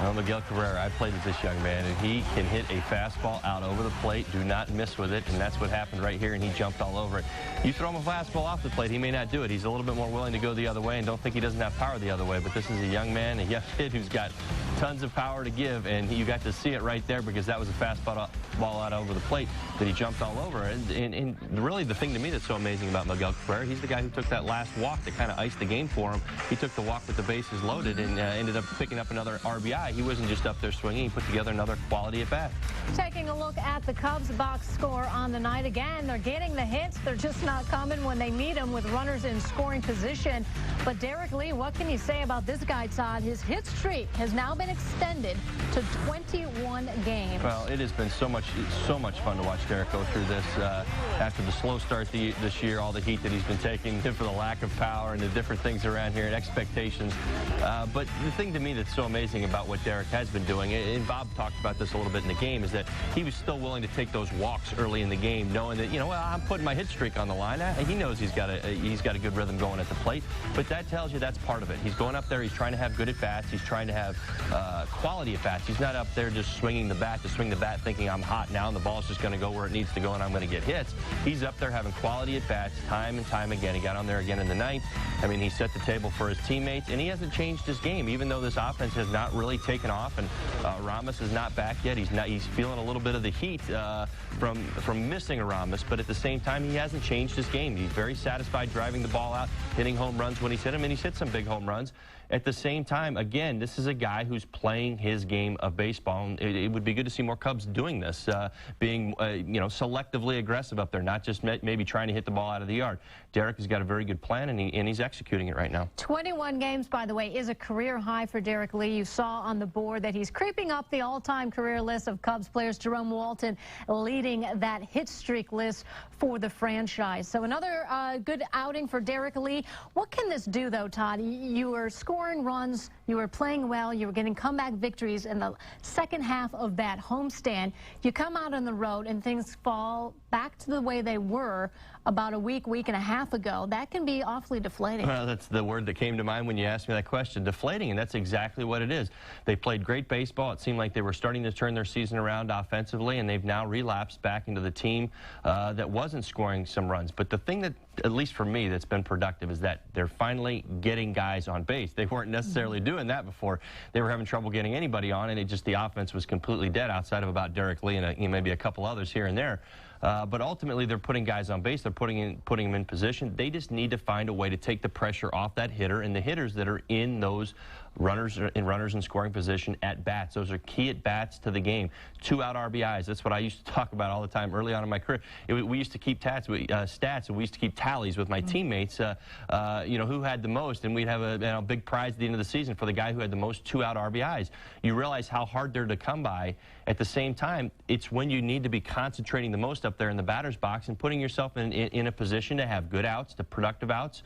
Well, Miguel Cabrera, I played with this young man, and he can hit a fastball out over the plate. Do not miss with it, and that's what happened right here, and he jumped all over it. You throw him a fastball off the plate, he may not do it. He's a little bit more willing to go the other way, and don't think he doesn't have power the other way. But this is a young man, a young kid who's got tons of power to give, and you got to see it right there because that was a fastball out over the plate that he jumped all over. And really the thing to me that's so amazing about Miguel Cabrera, he's the guy who took that last walk that kind of iced the game for him. He took the walk with the bases loaded and ended up picking up another RBI. He wasn't just up there swinging. He put together another quality at bat. Taking a look at the Cubs box score on the night. Again, they're getting the hits. They're just not coming when they need them with runners in scoring position. But Derek Lee, what can you say about this guy, Todd? His hit streak has now been extended to 21 games. Well, it has been so much fun to watch Derek go through this. After the slow start this year, all the heat that he's been taking for the lack of power and the different things around here and expectations. But the thing to me that's so amazing about what Derek has been doing, and Bob talked about this a little bit in the game, is that he was still willing to take those walks early in the game, knowing that, you know, well, I'm putting my hit streak on the line. He knows he's got a good rhythm going at the plate, but that tells you that's part of it. He's going up there, he's trying to have good at-bats, he's trying to have quality at-bats. He's not up there just swinging the bat to swing the bat thinking I'm hot now and the ball's just going to go where it needs to go and I'm going to get hits. He's up there having quality at-bats time and time again. He got on there again in the ninth. I mean, he set the table for his teammates, and he hasn't changed his game, even though this offense has not really taken off, and Aramis is not back yet. He's feeling a little bit of the heat from missing Aramis, but at the same time, he hasn't changed his game. He's very satisfied driving the ball out, hitting home runs when he's hit them, and he's hit some big home runs. At the same time, again, this is a guy who's playing his game of baseball. And it would be good to see more Cubs doing this, being you know, selectively aggressive up there, not just maybe trying to hit the ball out of the yard. Derek has got a very good plan, and he's executing it right now. 21 games, by the way, is a career high for Derek Lee. You saw on the board that he's creeping up the all-time career list of Cubs players. Jerome Walton leading that hit streak list for the franchise. So another good outing for Derek Lee. What can this do, though, Todd? You were scoring runs, you were playing well, you were getting comeback victories in the second half of that homestand. You come out on the road and things fall back to the way they were about a week and a half ago. That can be awfully deflating. Well, that's the word that came to mind when you asked me that question, deflating, and that's exactly what it is. They played great baseball. It seemed like they were starting to turn their season around offensively, and they've now relapsed back into the team that wasn't scoring some runs. But the thing that, at least for me, that's been productive is that they're finally getting guys on base. They weren't necessarily doing that before. They were having trouble getting anybody on, and the offense was completely dead outside of about Derek Lee and maybe a couple others here and there. But ultimately, they're putting guys on base. They're putting them in position. They just need to find a way to take the pressure off that hitter and the hitters that are in those runners in scoring position at bats. Those are key at bats to the game. 2-out RBIs. That's what I used to talk about all the time early on in my career. We used to keep stats, and we used to keep tallies with my teammates. Who had the most, and we'd have a big prize at the end of the season for the guy who had the most 2-out RBIs. You realize how hard they're to come by. At the same time, it's when you need to be concentrating the most up there in the batter's box and putting yourself in a position to have good outs, to productive outs,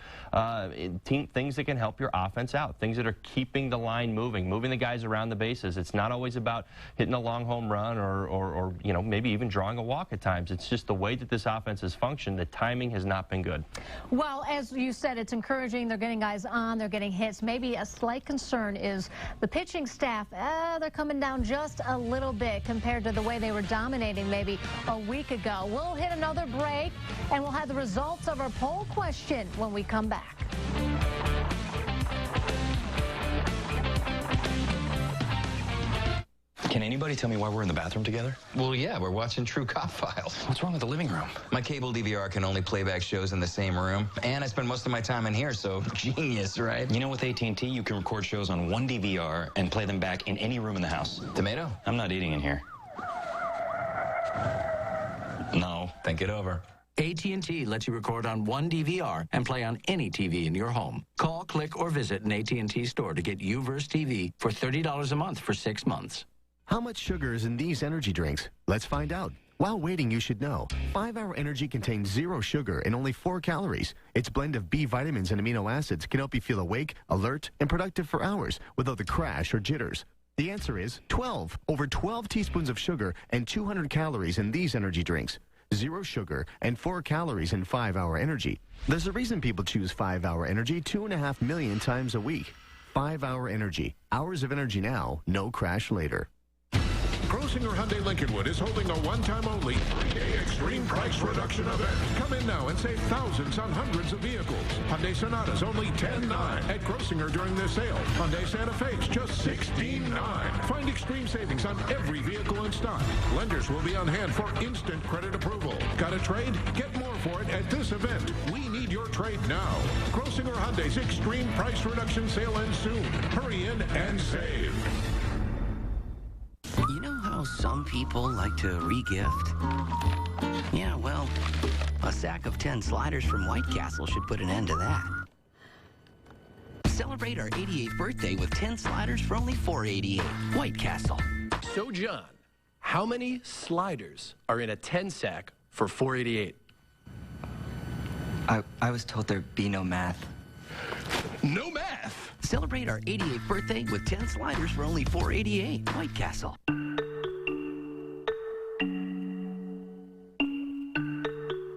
things that can help your offense out, things that are keeping the line moving the guys around the bases. It's not always about hitting a long home run or maybe even drawing a walk at times. It's just the way that this offense has functioned. The timing has not been good. Well, as you said, it's encouraging. They're getting guys on. They're getting hits. Maybe a slight concern is the pitching staff. They're coming down just a little bit compared to the way they were dominating maybe a week ago. We'll hit another break, and we'll have the results of our poll question when we come back. Can anybody tell me why we're in the bathroom together? Well, yeah, we're watching True Cop Files. What's wrong with the living room? My cable DVR can only play back shows in the same room, and I spend most of my time in here, so genius, right? You know, with AT&T, you can record shows on one DVR and play them back in any room in the house. Tomato? I'm not eating in here. No. Think it over. AT&T lets you record on one DVR and play on any TV in your home. Call, click, or visit an AT&T store to get UVerse TV for $30 a month for 6 months. How much sugar is in these energy drinks? Let's find out. While waiting, you should know. 5-Hour Energy contains 0 sugar and only 4 calories. Its blend of B vitamins and amino acids can help you feel awake, alert, and productive for hours without the crash or jitters. The answer is 12. Over 12 teaspoons of sugar and 200 calories in these energy drinks. 0 sugar and 4 calories in 5-Hour Energy. There's a reason people choose 5-Hour Energy 2.5 million times a week. 5-Hour Energy. Hours of energy now, no crash later. Grosinger Hyundai Lincolnwood is holding a one-time only 3-day extreme price reduction event. Come in now and save thousands on hundreds of vehicles. Hyundai Sonata's only $10,900 at Grosinger during this sale. Hyundai Santa Fe's just $16,900. Find extreme savings on every vehicle in stock. Lenders will be on hand for instant credit approval. Got a trade? Get more for it at this event. We need your trade now. Grosinger Hyundai's extreme price reduction sale ends soon. Hurry in and save. You know how some people like to re-gift? Yeah, well, a sack of 10 sliders from White Castle should put an end to that. Celebrate our 88th birthday with 10 sliders for only $4.88. White Castle. So, John, how many sliders are in a 10 sack for $4.88? I was told there'd be no math. No math! Celebrate our 88th birthday with 10 sliders for only $4.88. White Castle.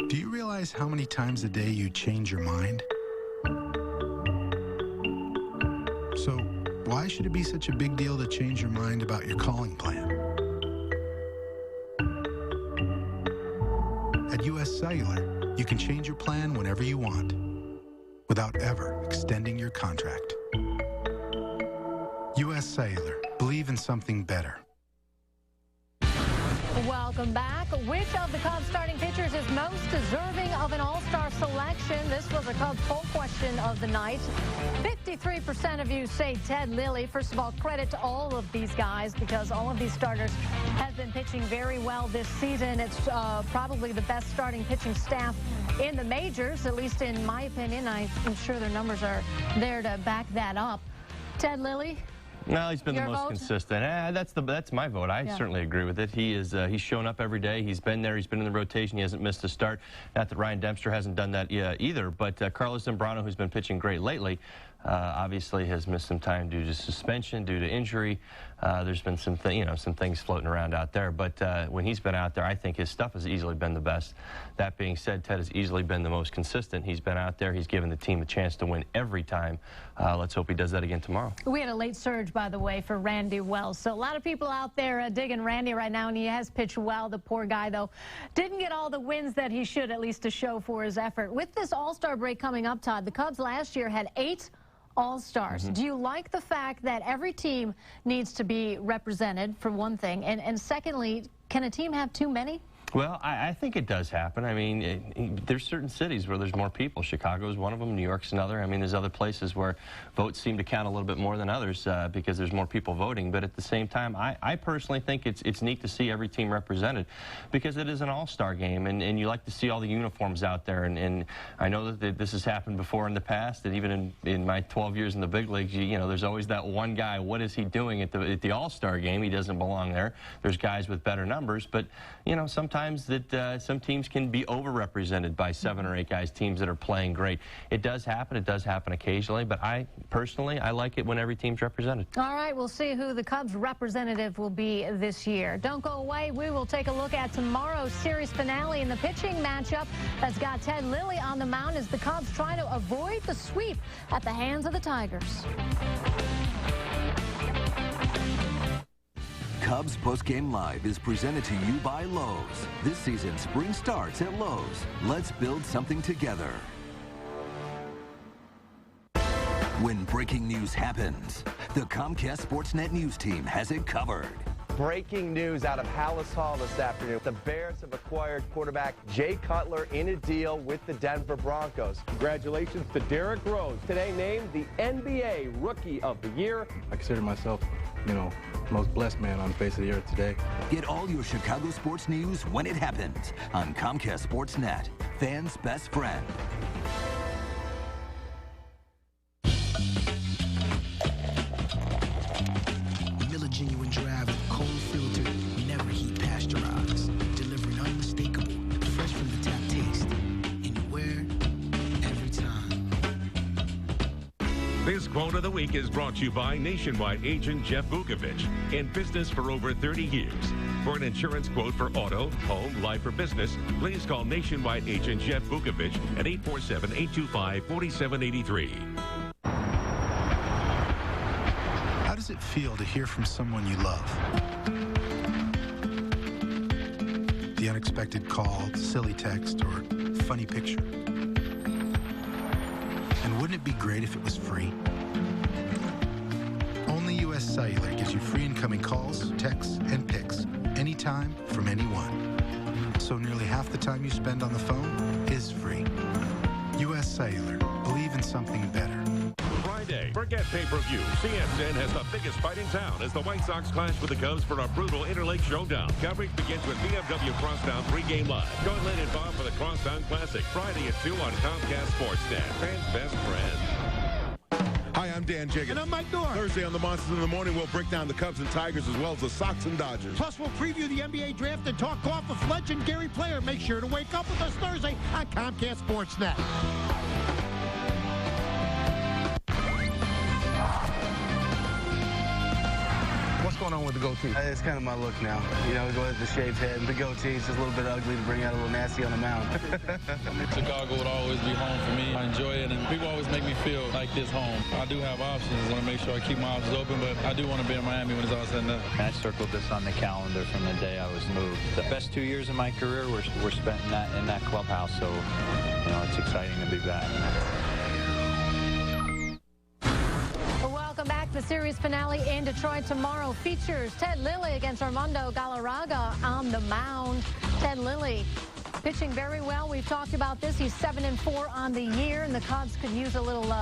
Do you realize how many times a day you change your mind? So, why should it be such a big deal to change your mind about your calling plan? At U.S. Cellular, you can change your plan whenever you want, without ever extending your contract. U.S. Cellular. Believe in something better. Welcome back. Which of the Cubs starting pitchers is most deserving of an all-star selection? This was a Cubs poll question of the night. 53% of you say Ted Lilly. First of all, credit to all of these guys because all of these starters have been pitching very well this season. It's probably the best starting pitching staff in the majors, at least in my opinion. I'm sure their numbers are there to back that up. Ted Lilly? No, he's been the most vote? consistent. That's my vote. I certainly agree with it. He's shown up every day. He's been there. He's been in the rotation. He hasn't missed a start. Not that Ryan Dempster hasn't done that either, but Carlos Zambrano, who's been pitching great lately, obviously has missed some time due to suspension, due to injury. There's been some things floating around out there, but when he's been out there, I think his stuff has easily been the best. That being said, Ted has easily been the most consistent. He's been out there. He's given the team a chance to win every time. Let's hope he does that again tomorrow. We had a late surge, by the way, for Randy Wells. So a lot of people out there digging Randy right now, and he has pitched well. The poor guy, though, didn't get all the wins that he should, at least to show for his effort. With this All-Star break coming up, Todd, the Cubs last year had 8 All-Stars. Do you like the fact that every team needs to be represented, for one thing? And secondly, can a team have too many? Well, I think it does happen. I mean, there's certain cities where there's more people. Chicago is one of them. New York's another. I mean, there's other places where votes seem to count a little bit more than others because there's more people voting. But at the same time, I personally think it's neat to see every team represented because it is an all-star game, and you like to see all the uniforms out there. And I know that this has happened before in the past, and even in my 12 years in the big leagues, you know, there's always that one guy. What is he doing at the all-star game? He doesn't belong there. There's guys with better numbers, but you know, sometimes that some teams can be overrepresented by 7 or 8 guys, teams that are playing great. It does happen. It does happen occasionally, but personally, I like it when every team's represented. All right, we'll see who the Cubs representative will be this year. Don't go away. We will take a look at tomorrow's series finale in the pitching matchup that's got Ted Lilly on the mound as the Cubs try to avoid the sweep at the hands of the Tigers. Cubs Postgame Live is presented to you by Lowe's. This season, spring starts at Lowe's. Let's build something together. When breaking news happens, the Comcast Sportsnet news team has it covered. Breaking news out of Hallis Hall this afternoon. The Bears have acquired quarterback Jay Cutler in a deal with the Denver Broncos. Congratulations to Derrick Rose, today named the NBA Rookie of the Year. I consider myself, you know, most blessed man on the face of the earth today. Get all your Chicago sports news when it happens on Comcast Sportsnet, fans' best friend. Miller Genuine Draft, cold filtered, never heat pasteurized, delivering unmistakable, fresh from the tap taste, anywhere, every time. This quote of the week is brought to you by Nationwide agent Jeff Vukovich, in business for over 30 years. For an insurance quote for auto, home, life, or business, please call Nationwide agent Jeff Vukovich at 847-825-4783. How does it feel to hear from someone you love? The unexpected call, silly text, or funny picture. And wouldn't it be great if it was free? Only U.S. Cellular gives you free incoming calls, texts, and pics anytime from anyone. So nearly half the time you spend on the phone is free. U.S. Cellular. Believe in something better. Friday, forget pay-per-view. CSN has the biggest fight in town as the White Sox clash with the Cubs for a brutal interlake showdown. Coverage begins with BMW Crosstown pregame live. Join Lynn and Bob for the Crosstown Classic Friday at 2 on Comcast Sportsnet. Fans' best friend. Hi, I'm Dan Jagan. And I'm Mike Dorn. Thursday on the Monsters in the Morning, we'll break down the Cubs and Tigers as well as the Sox and Dodgers. Plus, we'll preview the NBA draft and talk golf with legend Gary Player. Make sure to wake up with us Thursday on Comcast Sportsnet. What's going on with the goatee? It's kind of my look now. You know, we go with the shaved head. The goatee is just a little bit ugly to bring out a little nasty on the mound. Chicago would always be home for me. I enjoy it, and people always make me feel like this home. I do have options. I want to make sure I keep my options open, but I do want to be in Miami when it's all said and done. I circled this on the calendar from the day I was moved. The best 2 years of my career were spent in that clubhouse, so you know it's exciting to be back. Welcome back. The series finale in Detroit tomorrow features Ted Lilly against Armando Galarraga on the mound. Ted Lilly pitching very well. We've talked about this. He's 7-4 on the year, and the Cubs could use a little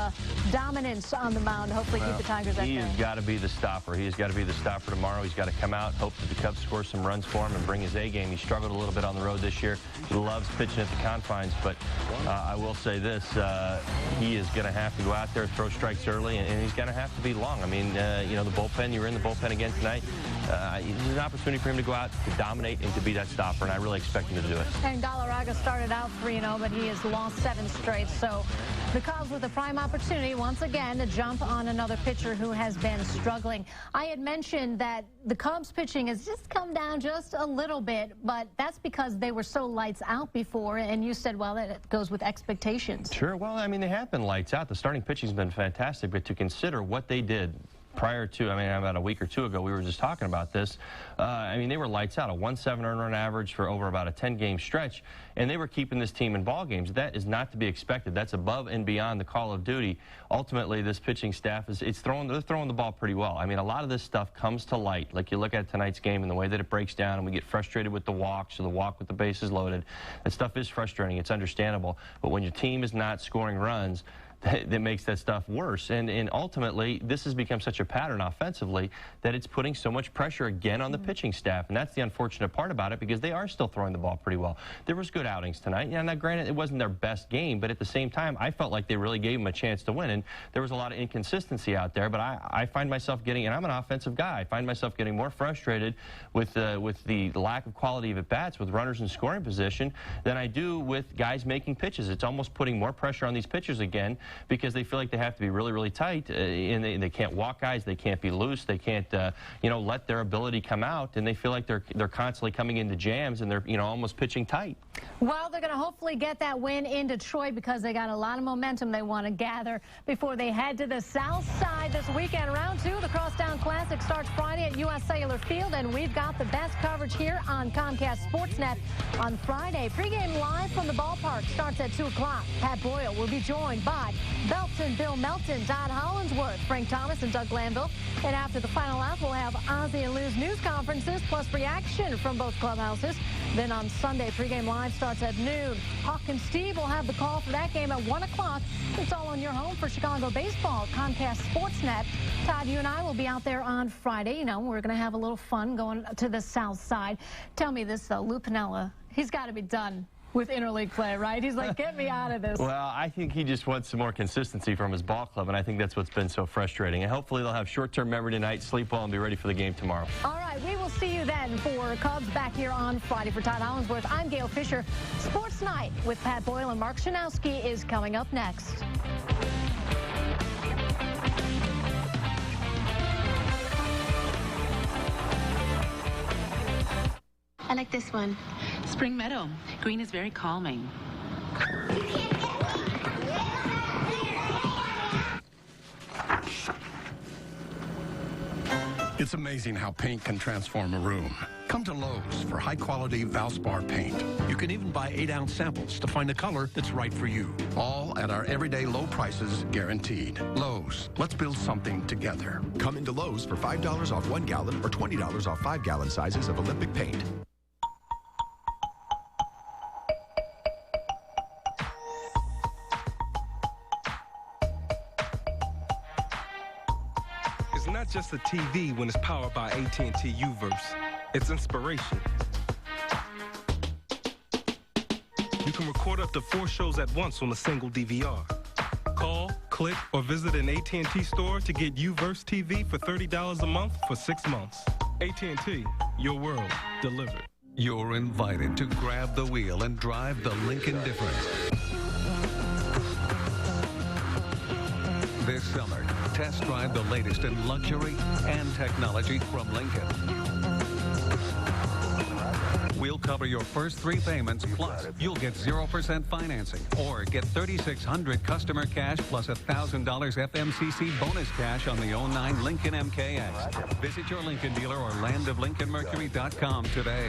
dominance on the mound to hopefully keep the Tigers at bay. He's got to be the stopper. He's got to be the stopper tomorrow. He's got to come out, hope that the Cubs score some runs for him and bring his A game. He struggled a little bit on the road this year. He loves pitching at the confines, but I will say this, he is going to have to go out there, throw strikes early, and he's going to have to be long. I mean, you know, the bullpen, you were in the bullpen again tonight. There's an opportunity for him to go out, to dominate, and to be that stopper, and I really expect him to do it. And Galarraga started out 3-0, but he has lost 7 straight. So the Cubs with a prime opportunity once again to jump on another pitcher who has been struggling. I had mentioned that the Cubs pitching has just come down just a little bit, but that's because they were so lights out before, and you said, well, that goes with expectations. Sure. Well, I mean, they have been lights out. The starting pitching's been fantastic, but to consider what they did prior to, I mean, about a week or two ago, we were just talking about this. I mean, they were lights out, a 1.7 earned run average for over about a 10-game stretch, and they were keeping this team in ball games. That is not to be expected. That's above and beyond the call of duty. Ultimately, this pitching staff they're throwing the ball pretty well. I mean, a lot of this stuff comes to light. Like you look at tonight's game and the way that it breaks down, and we get frustrated with the walks or the walk with the bases loaded. That stuff is frustrating. It's understandable. But when your team is not scoring runs, that makes that stuff worse. And ultimately, this has become such a pattern offensively that it's putting so much pressure again on the pitching staff. And that's the unfortunate part about it, because they are still throwing the ball pretty well. There was good outings tonight. Yeah, now granted, it wasn't their best game, but at the same time, I felt like they really gave them a chance to win. And there was a lot of inconsistency out there, but I find myself getting, and I'm an offensive guy, I find myself getting more frustrated with the lack of quality of at-bats with runners in scoring position than I do with guys making pitches. It's almost putting more pressure on these pitchers again, because they feel like they have to be really, really tight, and they can't walk guys, they can't be loose, they can't, you know, let their ability come out, and they feel like they're constantly coming into jams, and they're, you know, almost pitching tight. Well, they're going to hopefully get that win in Detroit, because they got a lot of momentum they want to gather before they head to the South Side this weekend. Round 2 of the Crosstown Classic starts Friday at U.S. Cellular Field, and we've got the best coverage here on Comcast Sportsnet on Friday. Pregame live from the ballpark starts at 2 o'clock. Pat Boyle will be joined by Belton, Bill Melton, Todd Hollinsworth, Frank Thomas, and Doug Glanville. And after the final out, we'll have Ozzie and Lou's news conferences, plus reaction from both clubhouses. Then on Sunday, pregame live starts at noon. Hawk and Steve will have the call for that game at 1 o'clock. It's all on your home for Chicago baseball, Comcast Sportsnet. Todd, you and I will be out there on Friday. You know, we're going to have a little fun going to the South Side. Tell me this, though, Lou Piniella, he's got to be done with interleague play, right? He's like, get me out of this. Well, I think he just wants some more consistency from his ball club, and I think that's what's been so frustrating. And hopefully they'll have short-term memory tonight, sleep well, and be ready for the game tomorrow. All right, we will see you then for Cubs back here on Friday. For Todd Hollinsworth, I'm Gail Fisher. Sports Night with Pat Boyle and Mark Shanowski is coming up next. I like this one. Spring Meadow. Green is very calming. It's amazing how paint can transform a room. Come to Lowe's for high-quality Valspar paint. You can even buy 8-ounce samples to find a color that's right for you. All at our everyday low prices, guaranteed. Lowe's, let's build something together. Come into Lowe's for $5 off 1 gallon or $20 off 5-gallon sizes of Olympic paint. It's not just a TV when it's powered by AT&T U-verse. It's inspiration. You can record up to 4 shows at once on a single DVR. Call, click, or visit an AT&T store to get U-verse TV for $30 a month for 6 months. AT&T, your world, delivered. You're invited to grab the wheel and drive the Lincoln difference. This summer, test drive the latest in luxury and technology from Lincoln. We'll cover your first 3 payments, plus you'll get 0% financing, or get $3,600 customer cash plus $1,000 FMCC bonus cash on the 09 Lincoln MKX. Visit your Lincoln dealer or landoflincolnmercury.com today.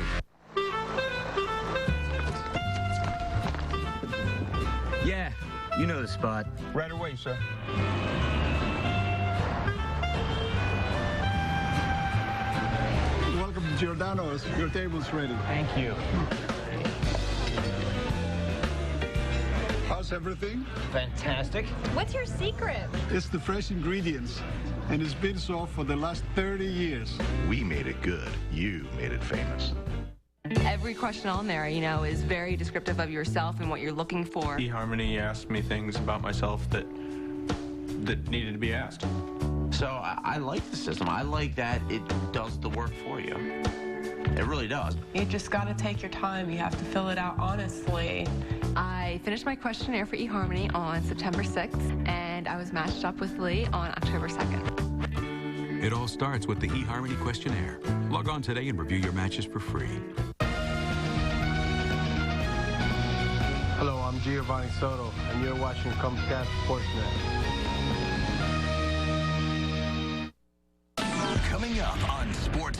Yeah, you know the spot. Right away, sir. Welcome to Giordano's. Your table's ready. Thank you. How's everything? Fantastic. What's your secret? It's the fresh ingredients, and it's been so for the last 30 years. We made it good. You made it famous. Every question on there, you know, is very descriptive of yourself and what you're looking for. eHarmony asked me things about myself that needed to be asked. So I like the system. I like that it does the work for you. It really does. You just got to take your time. You have to fill it out honestly. I finished my questionnaire for eHarmony on September 6th, and I was matched up with Lee on October 2nd. It all starts with the eHarmony questionnaire. Log on today and review your matches for free. Hello, I'm Giovanni Soto, and you're watching Comcast Sportsnet.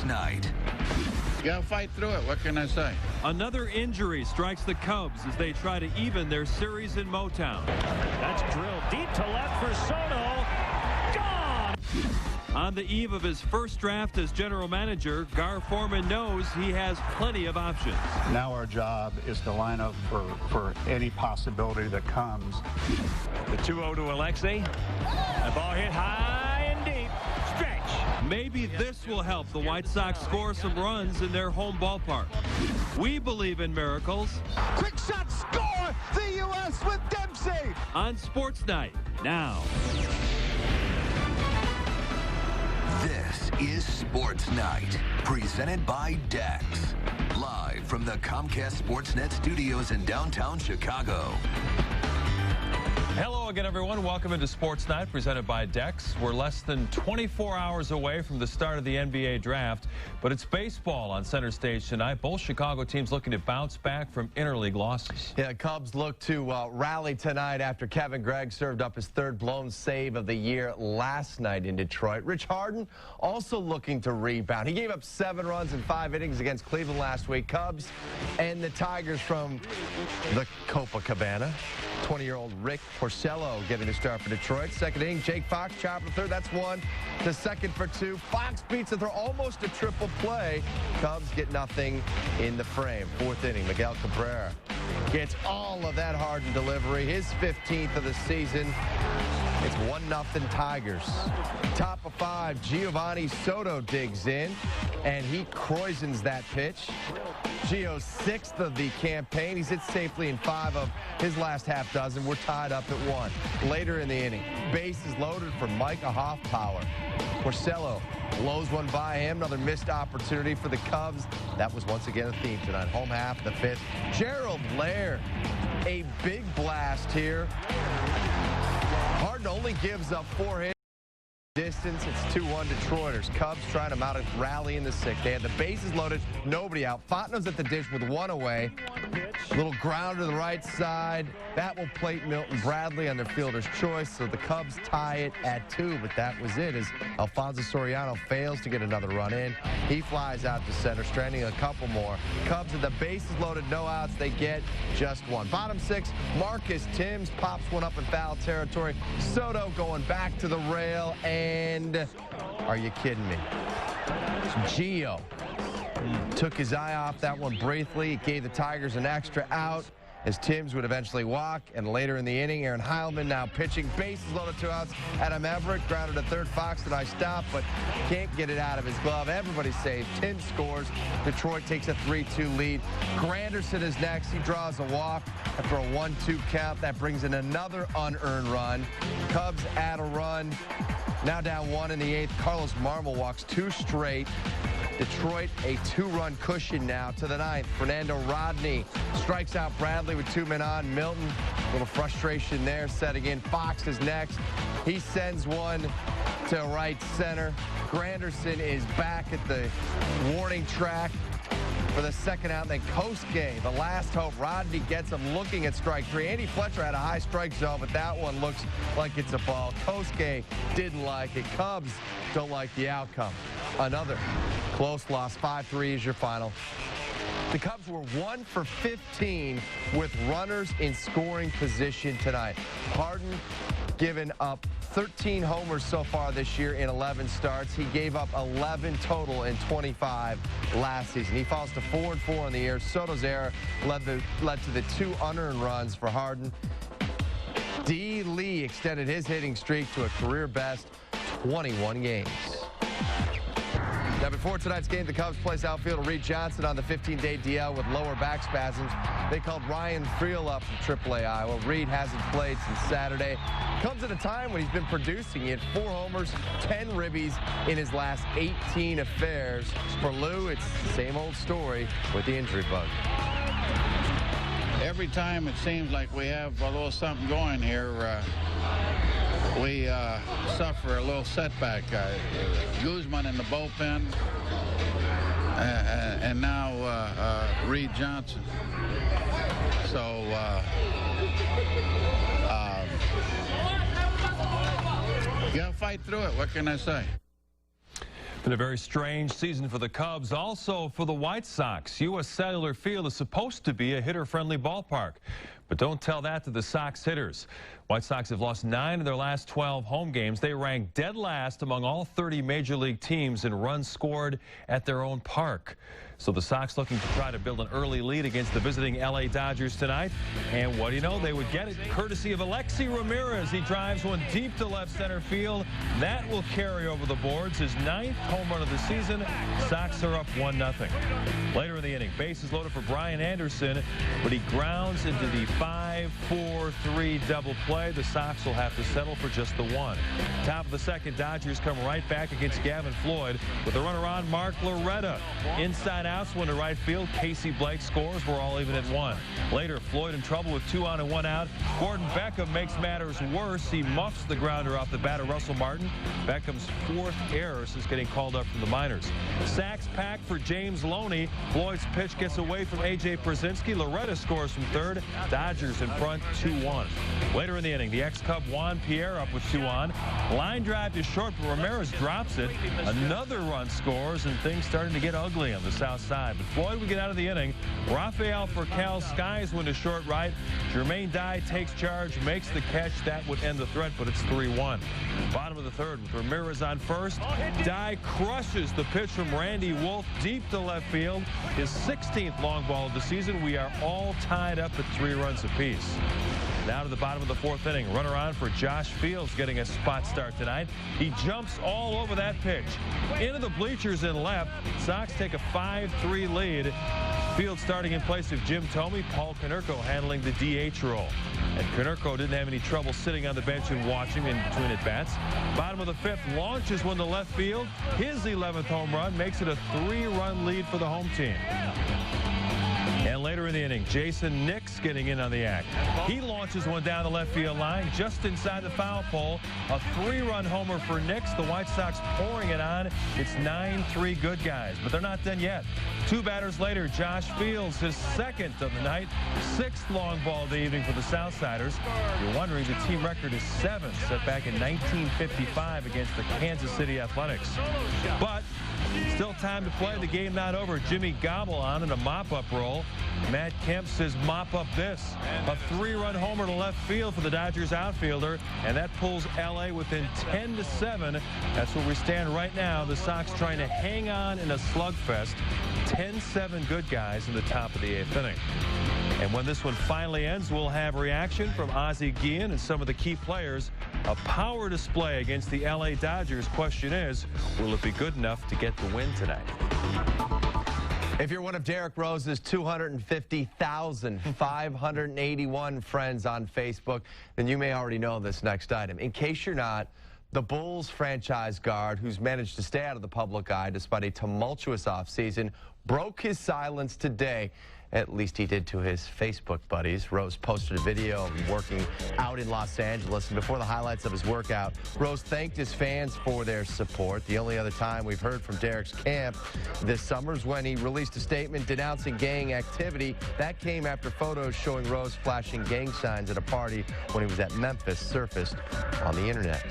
Night. You gotta fight through it. What can I say? Another injury strikes the Cubs as they try to even their series in Motown. That's drilled deep to left for Soto. Gone! On the eve of his first draft as general manager, Gar Forman knows he has plenty of options. Now our job is to line up for any possibility that comes. The 2-0 to Alexei. The ball hit high and deep. Stretch. Maybe this will help the White Sox score some runs in their home ballpark. We believe in miracles. Quick shot, score! The U.S. with Dempsey! On Sports Night, now. This is Sports Night, presented by Dex. Live from the Comcast Sportsnet studios in downtown Chicago. Hello again, everyone. Welcome into Sports Night, presented by Dex. We're less than 24 hours away from the start of the NBA draft, but it's baseball on center stage tonight. Both Chicago teams looking to bounce back from interleague losses. Yeah, Cubs look to rally tonight after Kevin Gregg served up his third blown save of the year last night in Detroit. Rich Harden also looking to rebound. He gave up 7 runs in 5 innings against Cleveland last week. Cubs and the Tigers from the Copacabana. 20-year-old Rick Porcello getting the start for Detroit. Second inning, Jake Fox chopped the third. That's 1 to second for 2. Fox beats it. They're almost a triple play. Cubs get nothing in the frame. 4th inning, Miguel Cabrera gets all of that Harden delivery. His 15th of the season. It's 1-0 Tigers. Top of 5, Giovanni Soto digs in, and he croisins that pitch. Gio's 6th of the campaign. He's hit safely in 5 of his last half dozen. We're tied up at 1. Later in the inning, bases loaded for Micah Hoffpower. Porcello blows one by him. Another missed opportunity for the Cubs. That was once again a theme tonight. Home half, the 5th. Gerald Laird, a big blast here. Harden only gives up 4 hits. Distance, it's 2-1 Detroiters. Cubs trying to mount a rally in the 6th. They had the bases loaded, nobody out. Fontenot's at the dish with 1 away. Little ground to the right side. That will plate Milton Bradley on their fielder's choice, so the Cubs tie it at 2, but that was it as Alfonso Soriano fails to get another run in. He flies out to center, stranding a couple more. Cubs at the bases loaded, no outs. They get just 1. Bottom 6, Marcus Timms pops one up in foul territory. Soto going back to the rail, and are you kidding me? Gio took his eye off that one briefly. It gave the Tigers an extra out as Timms would eventually walk. And later in the inning, Aaron Heilman now pitching. Bases loaded, 2 outs. Adam Everett grounded to third. Fox and I stop, but can't get it out of his glove. Everybody saved. Timms scores. Detroit takes a 3-2 lead. Granderson is next. He draws a walk after a 1-2 count. That brings in another unearned run. Cubs add a run. Now down 1 in the 8th. Carlos Marmol walks 2 straight. Detroit a 2-run cushion now to the 9th. Fernando Rodney strikes out Bradley with 2 men on. Milton, a little frustration there setting in. Fox is next. He sends one to right center. Granderson is back at the warning track for the 2nd out. Then Kosuke, the last hope. Rodney gets him looking at strike 3. Andy Fletcher had a high strike zone, but that one looks like it's a ball. Kosuke didn't like it. Cubs don't like the outcome. Another close loss. 5-3 is your final. The Cubs were 1 for 15 with runners in scoring position tonight. Harden given up 13 homers so far this year in 11 starts. He gave up 11 total in 25 last season. He falls to 4-4 on the year. Soto's error led to the 2 unearned runs for Harden. D. Lee extended his hitting streak to a career best 21 games. Now, before tonight's game, the Cubs place outfielder Reed Johnson on the 15-day DL with lower back spasms. They called Ryan Friel up from AAA Iowa. Reed hasn't played since Saturday. Comes at a time when he's been producing. He had 4 homers, 10 ribbies in his last 18 affairs. For Lou, it's the same old story with the injury bug. Every time it seems like we have a little something going here, we suffer a little setback. Guzman in the bullpen, and now Reed Johnson. So you gotta fight through it. What can I say? Been a very strange season for the Cubs, also for the White Sox. U.S. Cellular Field is supposed to be a hitter-friendly ballpark, but don't tell that to the Sox hitters. White Sox have lost 9 of their last 12 home games. They rank dead last among all 30 Major League teams in runs scored at their own park. So the Sox looking to try to build an early lead against the visiting L.A. Dodgers tonight. And what do you know? They would get it courtesy of Alexei Ramirez. He drives one deep to left center field. That will carry over the boards. His 9th home run of the season. Sox are up 1-0. Later in the inning, bases loaded for Brian Anderson, but he grounds into the 5-4-3 double play. The Sox will have to settle for just the one. Top of the second, Dodgers come right back against Gavin Floyd with a runner on Mark Loretta. Inside out, swing to right field. Casey Blake scores. We're all even at 1. Later, Floyd in trouble with 2 on and 1 out. Gordon Beckham makes matters worse. He muffs the grounder off the bat of Russell Martin. Beckham's 4th error since getting called up from the minors. Sacks packed for James Loney. Floyd's pitch gets away from A.J. Przinsky. Loretta scores from third. Dodgers in front 2-1. Later in the inning, the ex-Cub Juan Pierre up with 2 on. Line drive to short, but Ramirez drops it. Another run scores, and things starting to get ugly on the south side. But Floyd would get out of the inning. Rafael Furcal skies one to short right. Jermaine Dye takes charge, makes the catch. That would end the threat, but it's 3-1. Bottom of the third with Ramirez on first. Dye crushes the pitch from Randy Wolf deep to left field. His 16th long ball of the season. We are all tied up at 3 runs apiece. Now to the bottom of the 4th inning. Runner on for Josh Fields getting a spot start tonight. He jumps all over that pitch. Into the bleachers in left. Sox take a 5-3 lead. Fields starting in place of Jim Thome. Paul Konerko handling the DH role. And Konerko didn't have any trouble sitting on the bench and watching in between at-bats. Bottom of the 5th, launches one to left field. His 11th home run makes it a 3-run lead for the home team. And later in the inning, Jason Nix getting in on the act. He launches one down the left field line just inside the foul pole. A 3-run homer for Nix. The White Sox pouring it on. It's 9-3 good guys, but they're not done yet. 2 batters later, Josh Fields, his 2nd of the night, 6th long ball of the evening for the Southsiders. You're wondering, the team record is 7, set back in 1955 against the Kansas City Athletics. But still time to play. The game not over. Jimmy Gobble on in a mop-up role. Matt Kemp says mop up this. A 3-run homer to left field for the Dodgers outfielder, and that pulls L.A. within 10-7. That's where we stand right now. The Sox trying to hang on in a slugfest. 10-7 good guys in the top of the 8th inning. And when this one finally ends, we'll have reaction from Ozzie Guillen and some of the key players. A power display against the L.A. Dodgers. Question is, will it be good enough to get the win tonight? If you're one of Derrick Rose's 250,581 friends on Facebook, then you may already know this next item. In case you're not, the Bulls franchise guard, who's managed to stay out of the public eye despite a tumultuous offseason, broke his silence today. At least he did to his Facebook buddies. Rose posted a video of him working out in Los Angeles, and before the highlights of his workout, Rose thanked his fans for their support. The only other time we've heard from Derrick's camp this summer is when he released a statement denouncing gang activity. That came after photos showing Rose flashing gang signs at a party when he was at Memphis surfaced on the internet.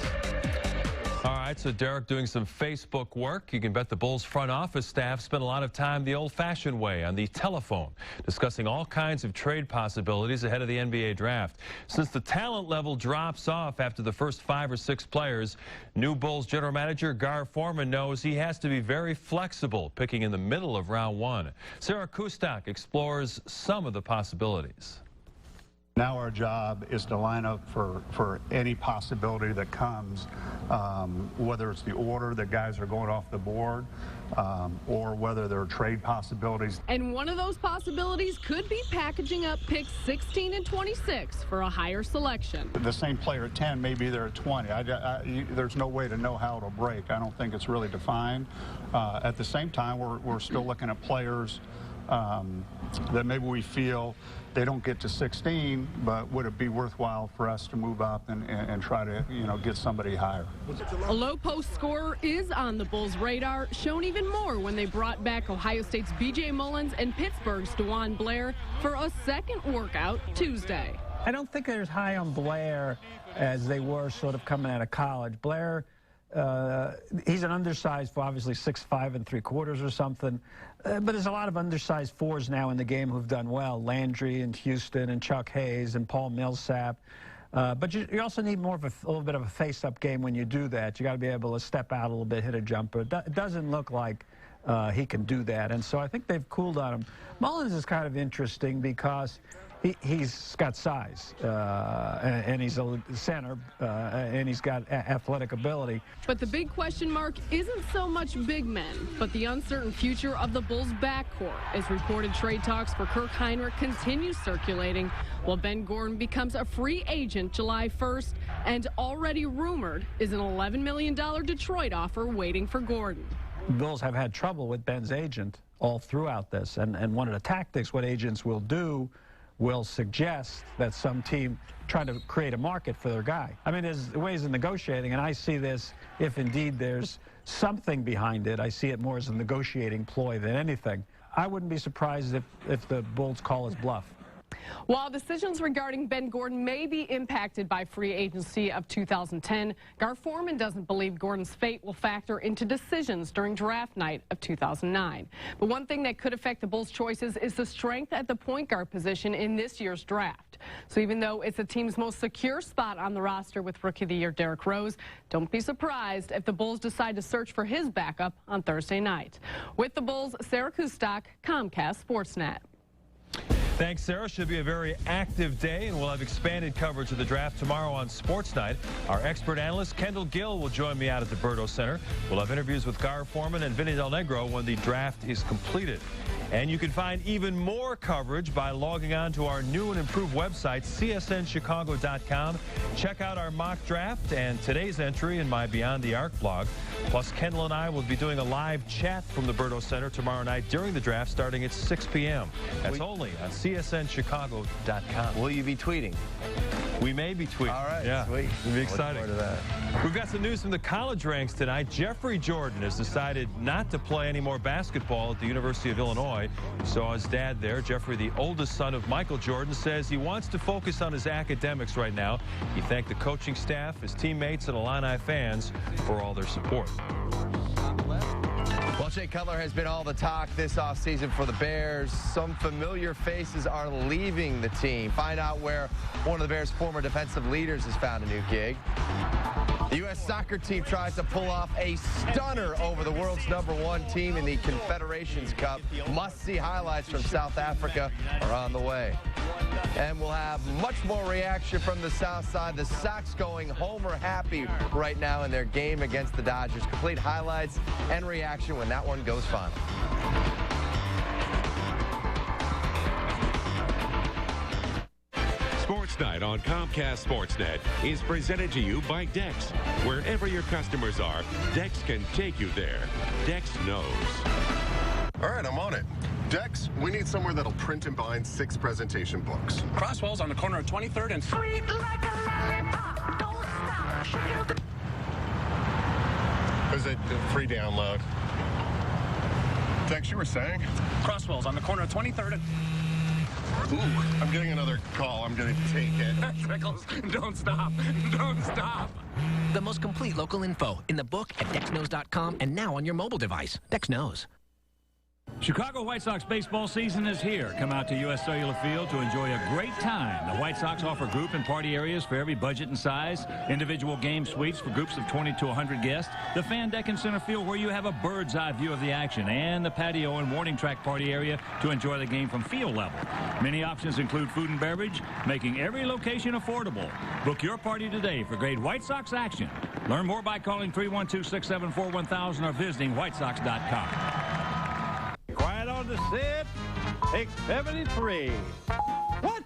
All right, so Derrick doing some Facebook work. You can bet the Bulls front office staff spent a lot of time the old-fashioned way on the telephone, discussing all kinds of trade possibilities ahead of the NBA draft. Since the talent level drops off after the first 5 or 6 players, new Bulls general manager Gar Forman knows he has to be very flexible, picking in the middle of round 1. Sarah Kustak explores some of the possibilities. Now our job is to line up for any possibility that comes, whether it's the order that guys are going off the board, or whether there are trade possibilities. And one of those possibilities could be packaging up picks 16 and 26 for a higher selection. The same player at 10 may be there at 20. There's no way to know how it'll break. I don't think it's really defined. At the same time, we're still looking at players that maybe we feel they don't get to 16, but would it be worthwhile for us to move up and try to, get somebody higher? A low post scorer is on the Bulls' radar, shown even more when they brought back Ohio State's B.J. Mullins and Pittsburgh's DeJuan Blair for a second workout Tuesday. I don't think they're as high on Blair as they were sort of coming out of college. Blair He's an undersized, obviously 6'5 3/4 or something. But there's a lot of undersized fours now in the game who've done well. Landry and Houston and Chuck Hayes and Paul Millsap. But you also need more of a little bit of a face-up game when you do that. You got to be able to step out a little bit, hit a jumper. It doesn't look like he can do that, and so I think they've cooled on him. Mullins is kind of interesting because he's got size, and he's a center, and he's got athletic ability. But the big question mark isn't so much big men, but the uncertain future of the Bulls' backcourt, as reported trade talks for Kirk Hinrich continue circulating, while Ben Gordon becomes a free agent July 1st, and already rumored is an $11 million Detroit offer waiting for Gordon. The Bulls have had trouble with Ben's agent all throughout this, and one of the tactics what agents will do will suggest that some team trying to create a market for their guy. I mean, there's ways of negotiating, and I see this, if indeed there's something behind it, I see it more as a negotiating ploy than anything. I wouldn't be surprised if the Bulls call his bluff. While decisions regarding Ben Gordon may be impacted by free agency of 2010, Gar Forman doesn't believe Gordon's fate will factor into decisions during draft night of 2009. But one thing that could affect the Bulls' choices is the strength at the point guard position in this year's draft. So even though it's the team's most secure spot on the roster with Rookie of the Year Derrick Rose, don't be surprised if the Bulls decide to search for his backup on Thursday night. With the Bulls, Sarah Kustok, Comcast Sportsnet. Thanks, Sarah. Should be a very active day, and we'll have expanded coverage of the draft tomorrow on Sports Night. Our expert analyst, Kendall Gill, will join me out at the Berto Center. We'll have interviews with Gar Forman and Vinny Del Negro when the draft is completed. And you can find even more coverage by logging on to our new and improved website, csnchicago.com. Check out our mock draft and today's entry in my Beyond the Arc blog. Plus, Kendall and I will be doing a live chat from the Berto Center tomorrow night during the draft starting at 6 p.m. That's only on csnchicago.com. Will you be tweeting? We may be tweeting. All right, yeah. sweet. It'll be exciting. Look forward to that. We've got some news from the college ranks tonight. Jeffrey Jordan has decided not to play any more basketball at the University of Illinois. We saw his dad there. Jeffrey, the oldest son of Michael Jordan, says he wants to focus on his academics right now. He thanked the coaching staff, his teammates, and Illini fans for all their support. Well, Jay Cutler has been all the talk this offseason for the Bears. Some familiar faces are leaving the team. Find out where one of the Bears' former defensive leaders has found a new gig. The U.S. soccer team tries to pull off a stunner over the world's #1 team in the Confederations Cup. Must-see highlights from South Africa are on the way. And we'll have much more reaction from the South Side. The Sox going homer happy right now in their game against the Dodgers. Complete highlights and reaction when that one goes final. Sports Night on Comcast Sportsnet is presented to you by Dex. Wherever your customers are, Dex can take you there. Dex knows. All right, I'm on it. Dex, we need somewhere that'll print and bind 6 presentation books. Crosswell's on the corner of 23rd and... Sweet like a lollipop, don't stop. Is it free download? Dex, you were saying? Crosswell's on the corner of 23rd and... Ooh, I'm getting another call. I'm going to take it. Trickles, don't stop. Don't stop. The most complete local info in the book at DexKnows.com and now on your mobile device. Dex knows. Chicago White Sox baseball season is here. Come out to U.S. Cellular Field to enjoy a great time. The White Sox offer group and party areas for every budget and size, individual game suites for groups of 20 to 100 guests, the fan deck in center field where you have a bird's eye view of the action, and the patio and warning track party area to enjoy the game from field level. Many options include food and beverage, making every location affordable. Book your party today for great White Sox action. Learn more by calling 312-674-1000 or visiting whitesox.com. Quiet on the set. Take 73. What?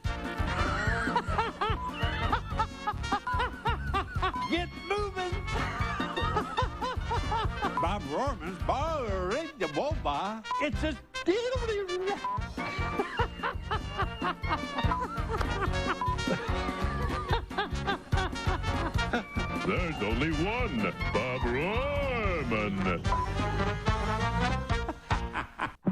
Get moving. Bob Rohrman's ball ring the boba. It's a There's only one Bob Rohrman.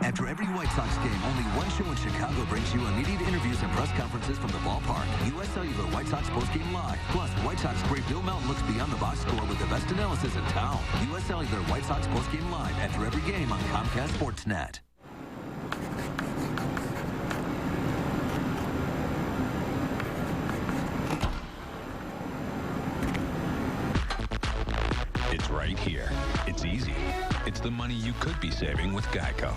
After every White White Sox game, only one show in Chicago brings you immediate interviews and press conferences from the ballpark. U.S. Cellular White Sox postgame live. Plus, White Sox great Bill Melton looks beyond the box score with the best analysis in town. U.S. Cellular White Sox postgame live after every game on Comcast Sportsnet. It's right here. It's easy. It's the money you could be saving with Geico.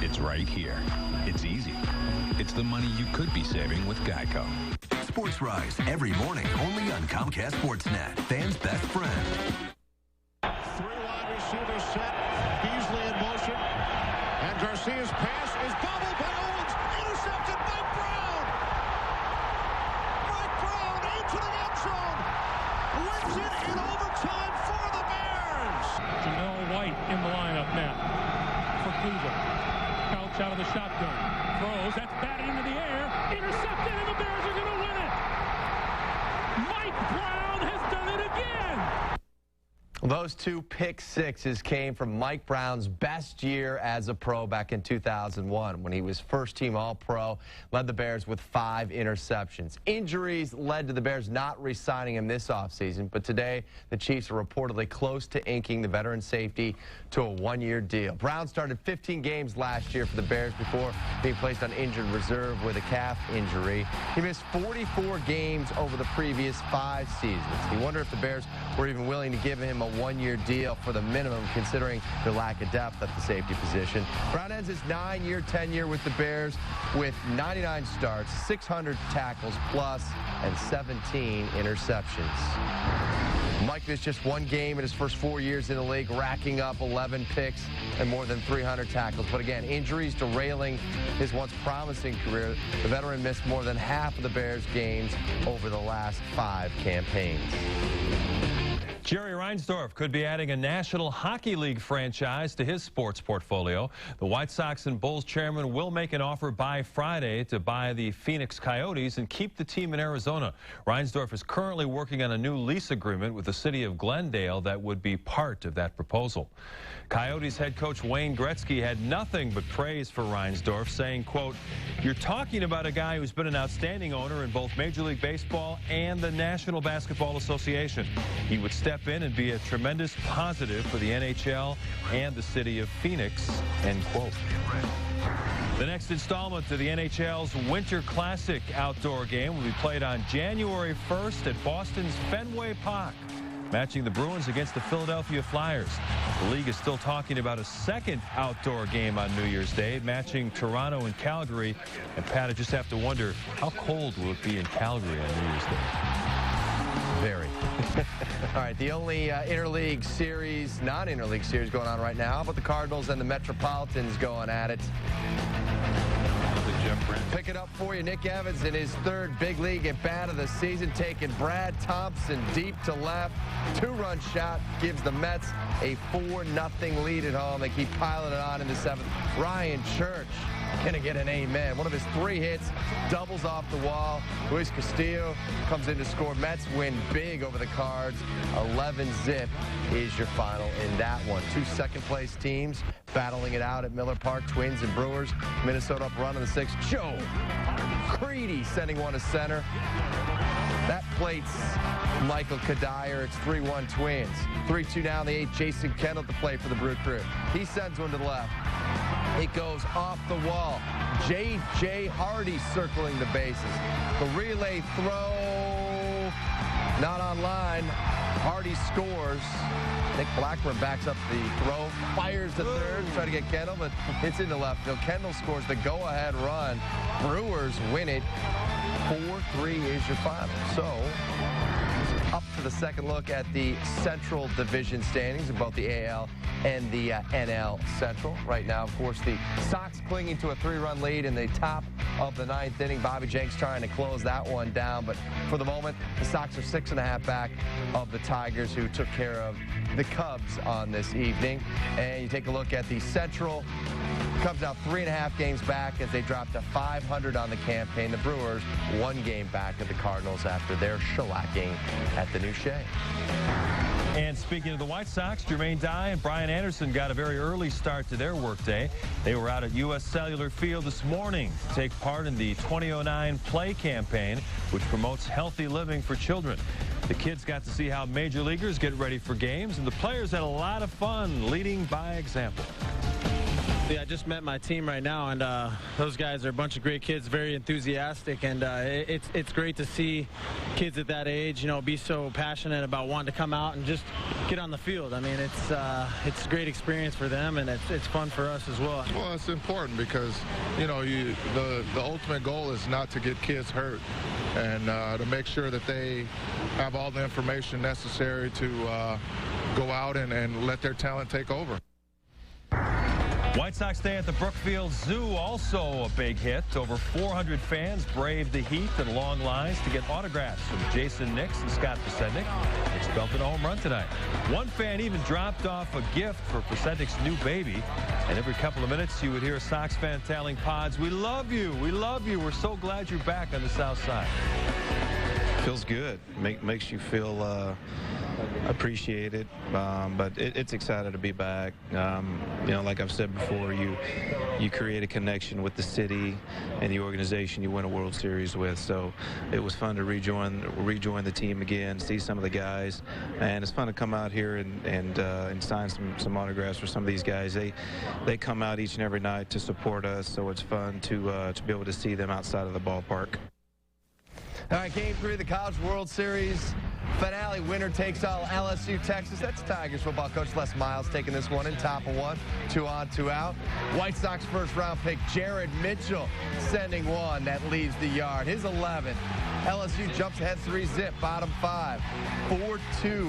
It's right here. It's easy. It's the money you could be saving with Geico. Sports Rise every morning only on Comcast Sportsnet. Fans' best friend. 3 wide receivers set. Beasley in motion. And Garcia's pass is gobbled by Owens. Intercepted by Brown. Mike Brown into the end zone. Wins it in overtime for the Bears. Jamel White in the lineup now for Cleveland. Couch out of the shotgun. Throws. That's batted into the air. Intercepted, and the Bears are going to win it. Mike Brown has done it again. Those 2 pick sixes came from Mike Brown's best year as a pro back in 2001 when he was first-team All-Pro, led the Bears with 5 interceptions. Injuries led to the Bears not re-signing him this offseason, but today the Chiefs are reportedly close to inking the veteran safety to a 1-year deal. Brown started 15 games last year for the Bears before being placed on injured reserve with a calf injury. He missed 44 games over the previous 5 seasons. He wondered if the Bears were even willing to give him a 1-year deal for the minimum, considering their lack of depth at the safety position. Brown ends his 9-year tenure with the Bears with 99 starts, 600 tackles plus, and 17 interceptions. Mike missed just 1 game in his first 4 years in the league, racking up 11 picks and more than 300 tackles. But again, injuries derailing his once promising career. The veteran missed more than half of the Bears' games over the last 5 campaigns. Jerry Reinsdorf could be adding a National Hockey League franchise to his sports portfolio. The White Sox and Bulls chairman will make an offer by Friday to buy the Phoenix Coyotes and keep the team in Arizona. Reinsdorf is currently working on a new lease agreement with the city of Glendale that would be part of that proposal. Coyotes head coach Wayne Gretzky had nothing but praise for Reinsdorf, saying, quote, "You're talking about a guy who's been an outstanding owner in both Major League Baseball and the National Basketball Association. He would step in and be a tremendous positive for the NHL and the city of Phoenix," end quote. The next installment to the NHL's Winter Classic outdoor game will be played on January 1st at Boston's Fenway Park, matching the Bruins against the Philadelphia Flyers. The league is still talking about a second outdoor game on New Year's Day, matching Toronto and Calgary. And Pat, I just have to wonder, how cold will it be in Calgary on New Year's Day? Very. All right, the only interleague series, non-interleague series going on right now, but the Cardinals and the Metropolitans going at it. Pick it up for you. Nick Evans in his 3rd big league at bat of the season, taking Brad Thompson deep to left. 2-run shot gives the Mets a 4-0 lead at home. They keep piling it on in the 7th. Ryan Church gonna get an amen. One of his 3 hits, doubles off the wall. Luis Castillo comes in to score. Mets win big over the Cards. 11-zip is your final in that one. 2 second-place teams battling it out at Miller Park, Twins and Brewers. Minnesota up run in the 6th. Joe Creedy sending one to center. That plates Michael Kadire. It's 3-1 Twins. 3-2 now in the 8th. Jason Kendall to play for the Brew Crew. He sends one to the left. It goes off the wall. J.J. Hardy circling the bases. The relay throw, not online. Hardy scores. Nick Blackburn backs up the throw, fires to third, try to get Kendall, but it's into left field. Kendall scores the go-ahead run. Brewers win it. 4-3 is your final. So, up to the second look at the Central Division standings of both the AL and the NL Central. Right now, of course, the Sox clinging to a 3-run lead in the top of the 9th inning. Bobby Jenks trying to close that one down, but for the moment, the Sox are 6.5 back of the Tigers, who took care of the Cubs on this evening. And you take a look at the Central Cubs now 3.5 games back as they dropped to 500 on the campaign. The Brewers 1 game back of the Cardinals after their shellacking at the new Shea. And speaking of the White Sox, Jermaine Dye and Brian Anderson got a very early start to their workday. They were out at U.S. Cellular Field this morning to take part in the 2009 Play campaign, which promotes healthy living for children. The kids got to see how major leaguers get ready for games, and the players had a lot of fun leading by example. Yeah, I just met my team right now, and those guys are a bunch of great kids, very enthusiastic, and it's great to see kids at that age, you know, be so passionate about wanting to come out and just get on the field. I mean, it's a great experience for them, and it's fun for us as well. Well, it's important because, you know, the ultimate goal is not to get kids hurt, and to make sure that they have all the information necessary to go out and let their talent take over. White Sox Day at the Brookfield Zoo, also a big hit. Over 400 fans braved the heat and long lines to get autographs from Jason Nix and Scott Pasednik. Nix belted a home run tonight. One fan even dropped off a gift for Pasednik's new baby. And every couple of minutes, you would hear a Sox fan telling Pods, "We love you. We love you. We're so glad you're back on the South Side." Feels good. Makes you feel appreciated, but it's excited to be back. You know, like I've said before, you create a connection with the city and the organization you win a World Series with. So it was fun to rejoin the team again, see some of the guys, and it's fun to come out here and sign some autographs for some of these guys. They come out each and every night to support us, so it's fun to be able to see them outside of the ballpark. All right, Game 3 of the College World Series finale. Winner takes all, LSU, Texas. That's Tigers football coach Les Miles taking this one in, top of 1, 2 on, 2 out. White Sox first-round pick Jared Mitchell sending one that leaves the yard. His 11th. LSU jumps ahead 3-zip, bottom 5, 4-2.